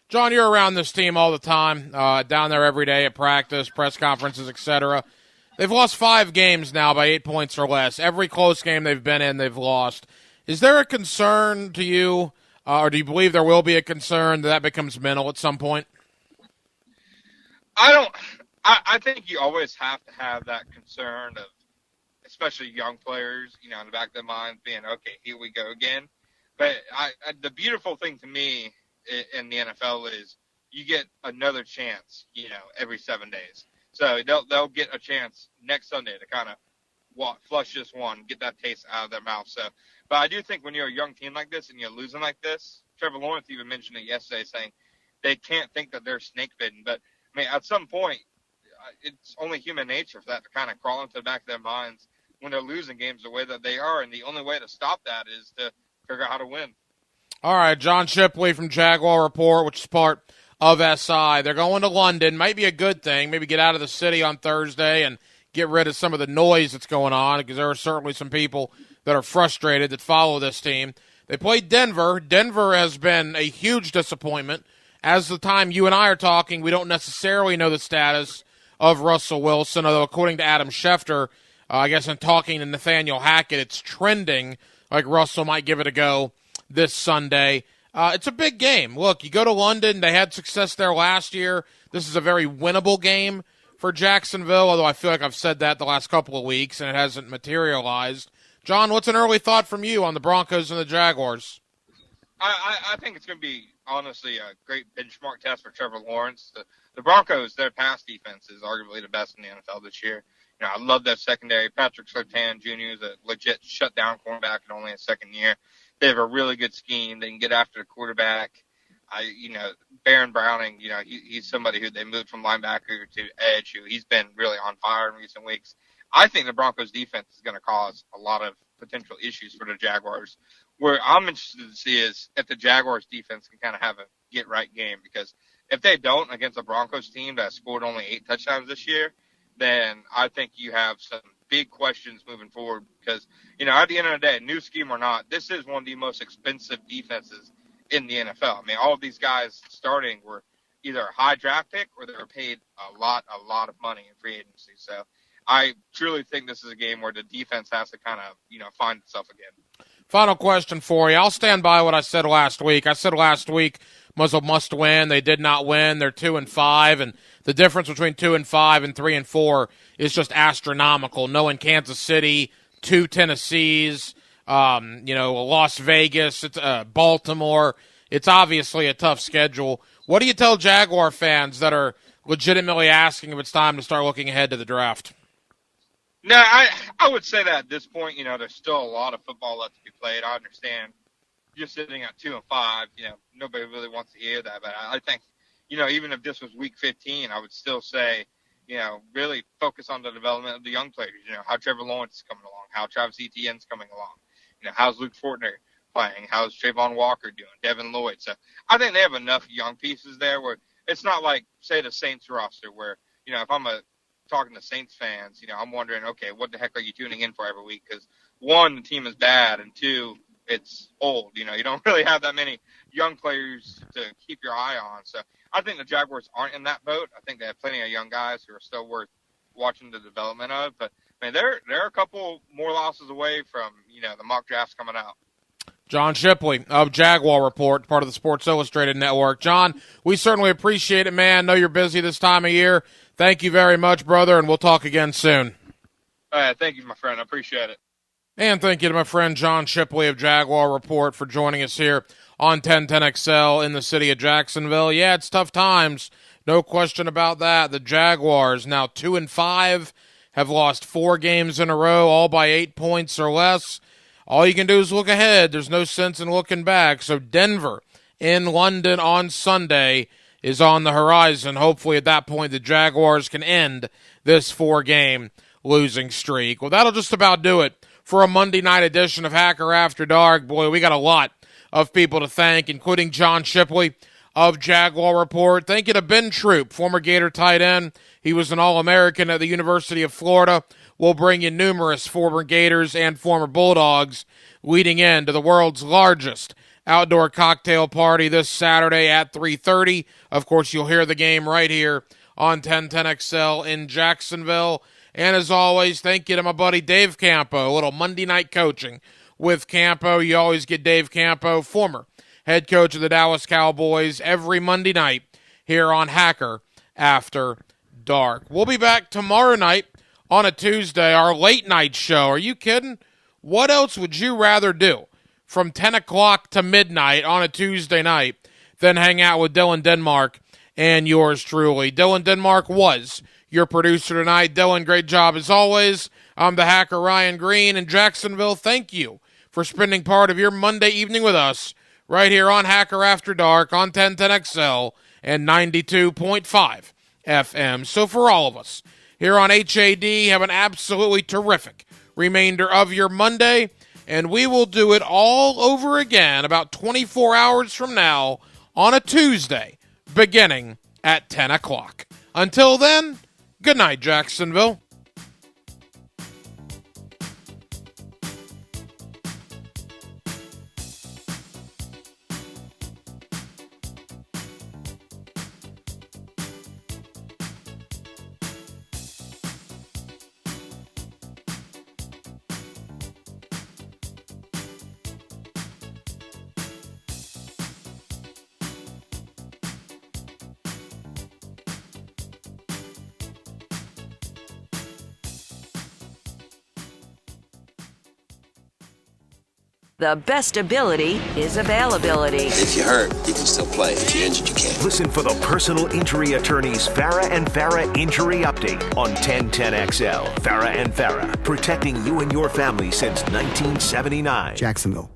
John, you're around this team all the time, down there every day at practice, press conferences, etc. They've lost 5 games now by 8 points or less. Every close game they've been in, they've lost. Is there a concern to you, or do you believe there will be a concern that becomes mental at some point? I think you always have to have that concern of, especially young players, in the back of their mind being, okay, here we go again. But the beautiful thing to me in the NFL is you get another chance, every 7 days. So they'll get a chance next Sunday to kind of flush this one, get that taste out of their mouth. So, but I do think when you're a young team like this and you're losing like this, Trevor Lawrence even mentioned it yesterday, saying they can't think that they're snake bitten. But I mean, at some point, it's only human nature for that to kind of crawl into the back of their minds when they're losing games the way that they are. And the only way to stop that is to figure out how to win. All right, John Shipley from Jaguar Report, which is part of SI. They're going to London. Might be a good thing. Maybe get out of the city on Thursday and get rid of some of the noise that's going on, because there are certainly some people that are frustrated that follow this team. They played Denver. Denver has been a huge disappointment. As the time you and I are talking, we don't necessarily know the status of Russell Wilson, although according to Adam Schefter, I guess in talking to Nathaniel Hackett, it's trending like Russell might give it a go this Sunday. It's a big game. Look, you go to London. They had success there last year. This is a very winnable game for Jacksonville, although I feel like I've said that the last couple of weeks and it hasn't materialized. John, what's an early thought from you on the Broncos and the Jaguars? I think it's going to be, honestly, a great benchmark test for Trevor Lawrence. The Broncos, their pass defense is arguably the best in the NFL this year. I love that secondary. Patrick Surtain Jr. is a legit shutdown cornerback in only his second year. They have a really good scheme. They can get after the quarterback. Baron Browning, he's somebody who they moved from linebacker to edge, who he's been really on fire in recent weeks. I think the Broncos defense is going to cause a lot of potential issues for the Jaguars. Where I'm interested to see is if the Jaguars defense can kind of have a get-right game, because if they don't against a Broncos team that scored only 8 touchdowns this year, then I think you have some big questions moving forward because, at the end of the day, new scheme or not, this is one of the most expensive defenses in the NFL. I mean, all of these guys starting were either a high draft pick or they were paid a lot of money in free agency. So I truly think this is a game where the defense has to kind of, find itself again. Final question for you. I'll stand by what I said last week. I said last week was a must-win. They did not win. They're 2-5, and the difference between 2-5 and 3-4 is just astronomical. Knowing Kansas City, 2 Tennessees, Las Vegas, Baltimore. It's obviously a tough schedule. What do you tell Jaguar fans that are legitimately asking if it's time to start looking ahead to the draft? No, I would say that at this point, there's still a lot of football left to be played. I understand you're sitting at 2-5. Nobody really wants to hear that. But I think, even if this was week 15, I would still say, really focus on the development of the young players. How Trevor Lawrence is coming along, how Travis Etienne's coming along. How's Luke Fortner playing? How's Trayvon Walker doing? Devin Lloyd. So I think they have enough young pieces there where it's not like, say, the Saints roster where, if I'm talking to Saints fans, I'm wondering, okay, what the heck are you tuning in for every week? Because, one, the team is bad, and two, it's old. You don't really have that many young players to keep your eye on. So I think the Jaguars aren't in that boat. I think they have plenty of young guys who are still worth watching the development of. But, man, they're a couple more losses away from, the mock drafts coming out. John Shipley of Jaguar Report, part of the Sports Illustrated Network. John, we certainly appreciate it, man. Know you're busy this time of year. Thank you very much, brother, and we'll talk again soon. All right, thank you, my friend. I appreciate it. And thank you to my friend John Shipley of Jaguar Report for joining us here on 1010XL in the city of Jacksonville. Yeah, it's tough times. No question about that. The Jaguars, now 2-5, have lost 4 games in a row, all by 8 points or less. All you can do is look ahead. There's no sense in looking back. So Denver in London on Sunday is on the horizon. Hopefully at that point the Jaguars can end this 4-game losing streak. Well, that'll just about do it for a Monday night edition of Hacker After Dark. Boy, we got a lot of people to thank, including John Shipley of Jaguar Report. Thank you to Ben Troop, former Gator tight end. He was an All-American at the University of Florida. We'll bring you numerous former Gators and former Bulldogs leading into the world's largest outdoor cocktail party this Saturday at 3:30. Of course, you'll hear the game right here on 1010XL in Jacksonville. And as always, thank you to my buddy Dave Campo, a little Monday night coaching with Campo. You always get Dave Campo, former head coach of the Dallas Cowboys, every Monday night here on Hacker After Dark. We'll be back tomorrow night on a Tuesday, our late night show. Are you kidding? What else would you rather do from 10 o'clock to midnight on a Tuesday night than hang out with Dylan Denmark and yours truly? Dylan Denmark was your producer tonight. Dylan, great job as always. I'm the Hacker Ryan Green in Jacksonville. Thank you for spending part of your Monday evening with us right here on Hacker After Dark on 1010XL and 92.5 FM. So for all of us here on HAD, have an absolutely terrific remainder of your Monday, and we will do it all over again about 24 hours from now on a Tuesday, beginning at 10 o'clock. Until then, good night, Jacksonville. The best ability is availability. If you're hurt, you can still play. If you're injured, you can't. Listen for the personal injury attorneys Farah and Farah Injury Update on 1010XL. Farah and Farah, protecting you and your family since 1979. Jacksonville.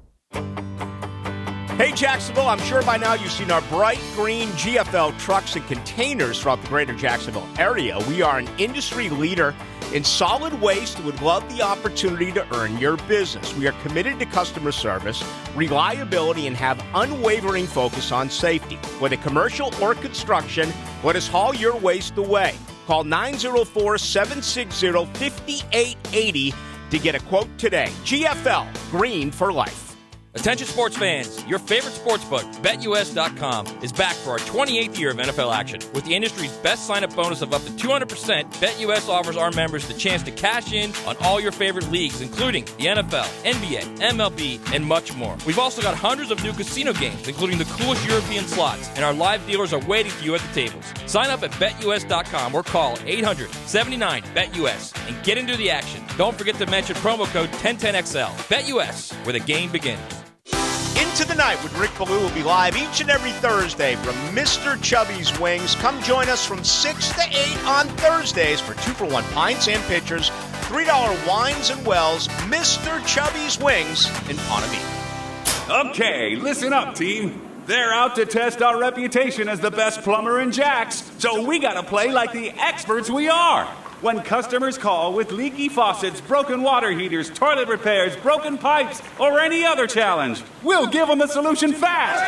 Hey, Jacksonville, I'm sure by now you've seen our bright green GFL trucks and containers throughout the greater Jacksonville area. We are an industry leader in solid waste and would love the opportunity to earn your business. We are committed to customer service, reliability, and have unwavering focus on safety. Whether commercial or construction, let us haul your waste away. Call 904-760-5880 to get a quote today. GFL, green for life. Attention sports fans, your favorite sportsbook, BetUS.com, is back for our 28th year of NFL action. With the industry's best sign-up bonus of up to 200%, BetUS offers our members the chance to cash in on all your favorite leagues, including the NFL, NBA, MLB, and much more. We've also got hundreds of new casino games, including the coolest European slots, and our live dealers are waiting for you at the tables. Sign up at BetUS.com or call 800-79-BET-US and get into the action. Don't forget to mention promo code 1010XL. BetUS, where the game begins. Into the Night with Rick Ballou will be live each and every Thursday from Mr. Chubby's Wings. Come join us from 6 to 8 on Thursdays for 2-for-1 pints and pitchers, $3 wines and wells, Mr. Chubby's Wings in Ponte. Okay, listen up, team. They're out to test our reputation as the best plumber in Jax, so we gotta play like the experts we are. When customers call with leaky faucets, broken water heaters, toilet repairs, broken pipes, or any other challenge, we'll give them the solution fast.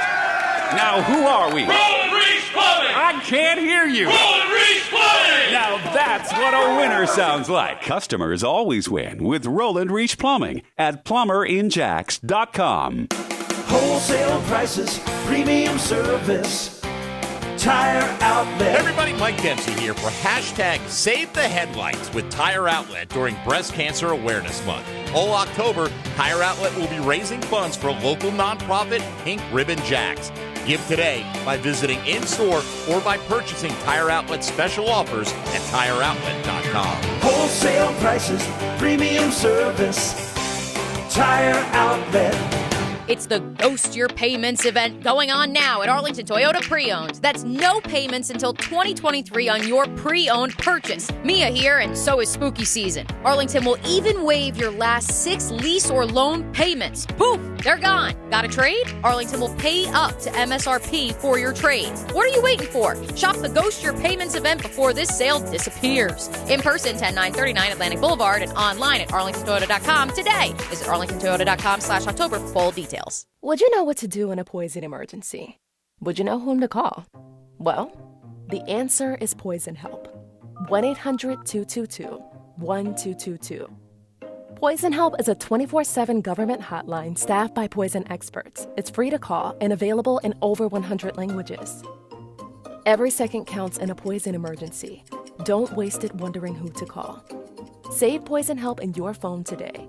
Now, who are we? Roland Reese Plumbing! I can't hear you. Roland Reese Plumbing! Now that's what a winner sounds like. Customers always win with Roland Reese Plumbing at plumberinjax.com. Wholesale prices, premium service. Tire Outlet. Everybody, Mike Dempsey here for hashtag Save the Headlights with Tire Outlet during Breast Cancer Awareness Month. All October, Tire Outlet will be raising funds for local nonprofit Pink Ribbon Jacks. Give today by visiting in-store or by purchasing Tire Outlet's special offers at TireOutlet.com. Wholesale prices, premium service. Tire Outlet. It's the Ghost Your Payments event going on now at Arlington Toyota Pre-Owned. That's no payments until 2023 on your pre-owned purchase. Mia here, and so is spooky season. Arlington will even waive your last 6 lease or loan payments. Poof, they're gone. Got a trade? Arlington will pay up to MSRP for your trade. What are you waiting for? Shop the Ghost Your Payments event before this sale disappears. In person, 10939 Atlantic Boulevard, and online at arlingtontoyota.com today. Visit arlingtontoyota.com/October for full details. Would you know what to do in a poison emergency? Would you know whom to call? Well, the answer is Poison Help. 1-800-222-1222. Poison Help is a 24/7 government hotline staffed by poison experts. It's free to call and available in over 100 languages. Every second counts in a poison emergency. Don't waste it wondering who to call. Save Poison Help in your phone today.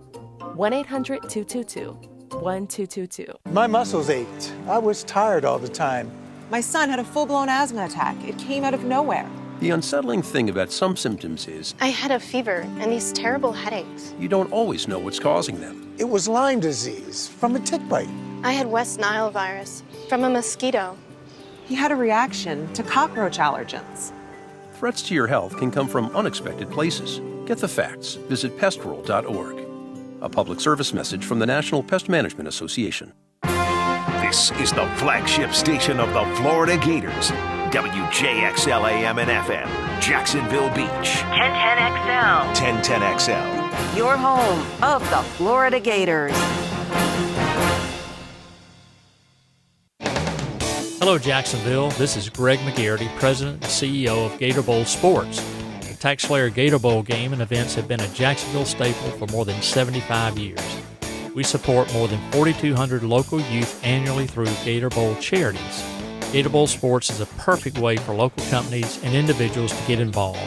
1-800-222-1222. My muscles ached. I was tired all the time. My son had a full-blown asthma attack. It came out of nowhere. The unsettling thing about some symptoms is I had a fever and these terrible headaches. you don't always know what's causing them. It was Lyme disease from a tick bite. I had West Nile virus from a mosquito. He had a reaction to cockroach allergens. Threats to your health can come from unexpected places. Get the facts. Visit pestworld.org. A public service message from the National Pest Management Association. This is the flagship station of the Florida Gators. WJXL AM and FM, Jacksonville Beach. 1010XL. 1010XL. Your home of the Florida Gators. Hello, Jacksonville. This is Greg McGarity, President and CEO of Gator Bowl Sports. The TaxSlayer Gator Bowl game and events have been a Jacksonville staple for more than 75 years. We support more than 4,200 local youth annually through Gator Bowl charities. Gator Bowl Sports is a perfect way for local companies and individuals to get involved.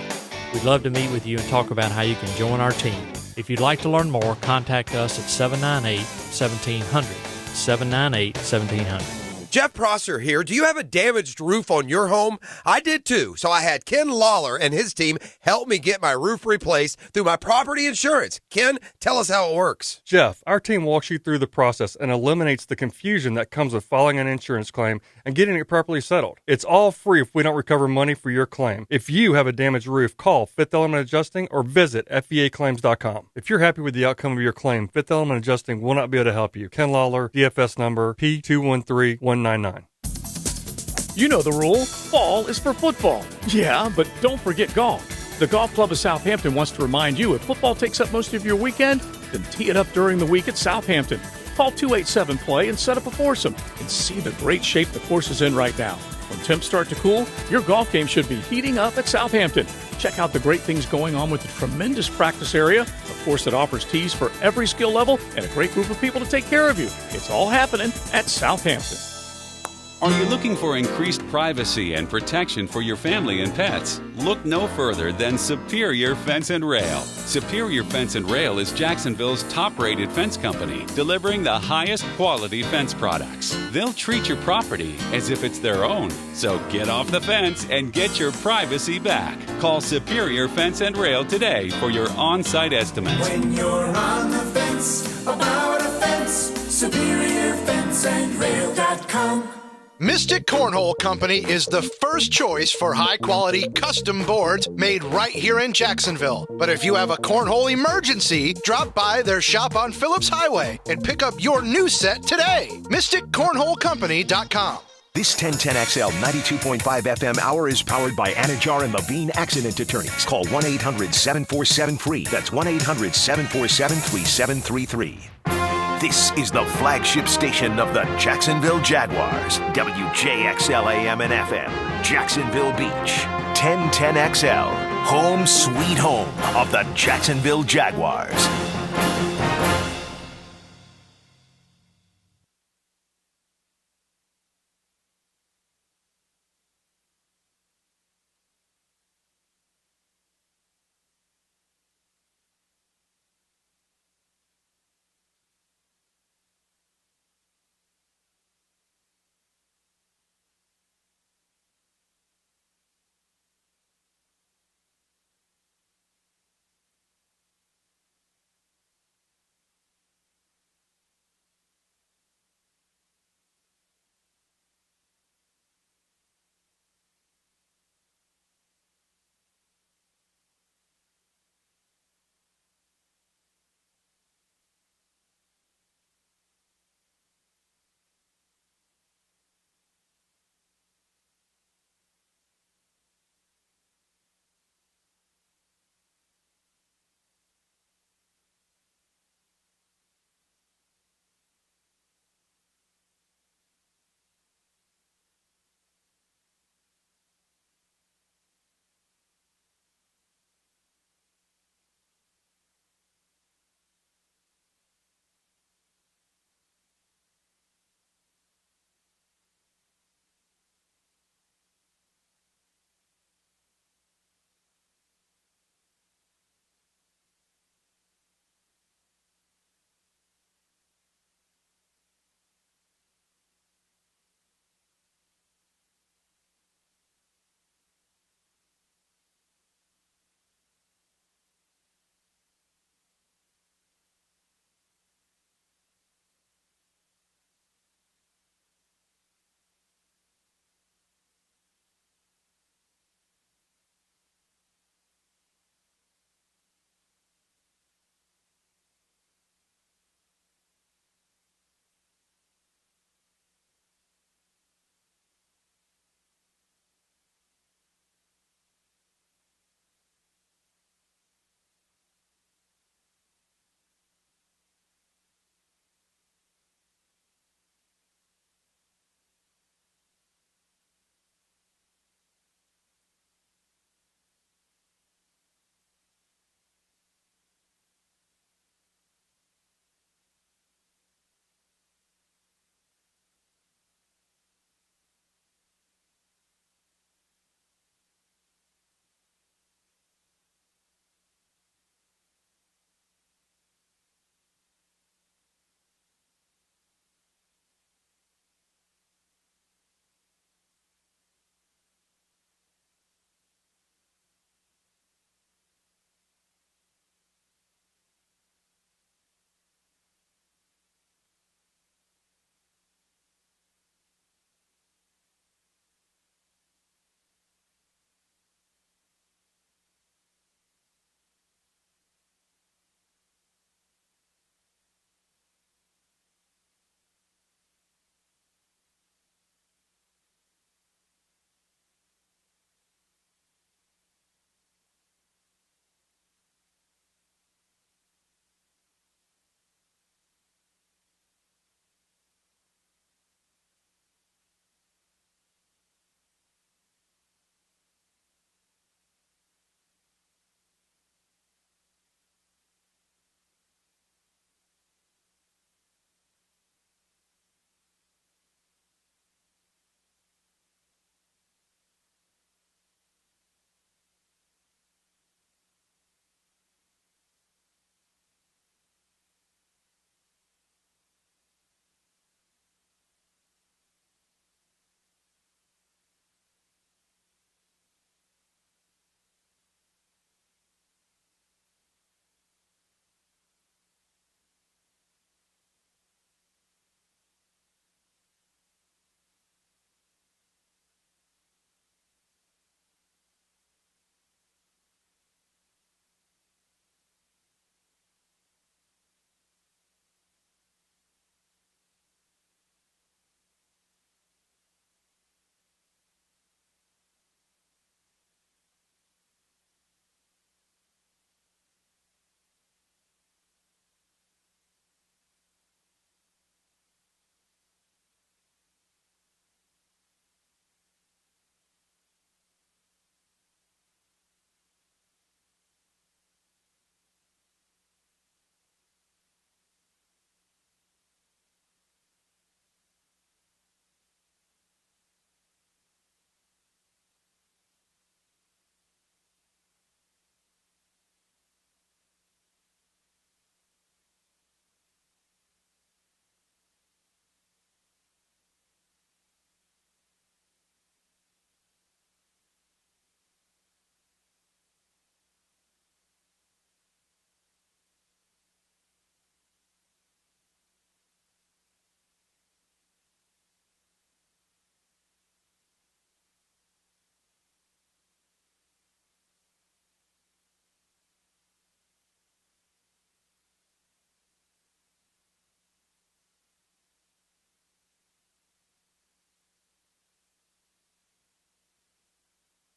We'd love to meet with you and talk about how you can join our team. If you'd like to learn more, contact us at 798-1700. 798-1700. Jeff Prosser here. Do you have a damaged roof on your home? I did too, so I had Ken Lawler and his team help me get my roof replaced through my property insurance. Ken, tell us how it works. Jeff, our team walks you through the process and eliminates the confusion that comes with filing an insurance claim and getting it properly settled. It's all free if we don't recover money for your claim. If you have a damaged roof, call Fifth Element Adjusting or visit FEAclaims.com. If you're happy with the outcome of your claim, Fifth Element Adjusting will not be able to help you. Ken Lawler, DFS number P213199. You know the rule. Fall is for football. Yeah, but don't forget golf. The Golf Club of Southampton wants to remind you if football takes up most of your weekend, then tee it up during the week at Southampton. Call 287-PLAY and set up a foursome and see the great shape the course is in right now. When temps start to cool, your golf game should be heating up at Southampton. Check out the great things going on with the tremendous practice area, a course that offers tees for every skill level, and a great group of people to take care of you. It's all happening at Southampton. Are you looking for increased privacy and protection for your family and pets? Look no further than Superior Fence and Rail. Superior Fence and Rail is Jacksonville's top-rated fence company, delivering the highest quality fence products. They'll treat your property as if it's their own. So get off the fence and get your privacy back. Call Superior Fence and Rail today for your on-site estimate. When you're on the fence, about a fence, SuperiorFenceandRail.com. Mystic Cornhole Company is the first choice for high-quality custom boards made right here in Jacksonville. But if you have a cornhole emergency, drop by their shop on Phillips Highway and pick up your new set today. MysticCornholeCompany.com. This 1010XL 92.5 FM hour is powered by Anajar and Levine Accident Attorneys. Call 1-800-747-FREE. That's 1-800-747-3733. This is the flagship station of the Jacksonville Jaguars. WJXL AM and FM. Jacksonville Beach. 1010XL. Home sweet home of the Jacksonville Jaguars.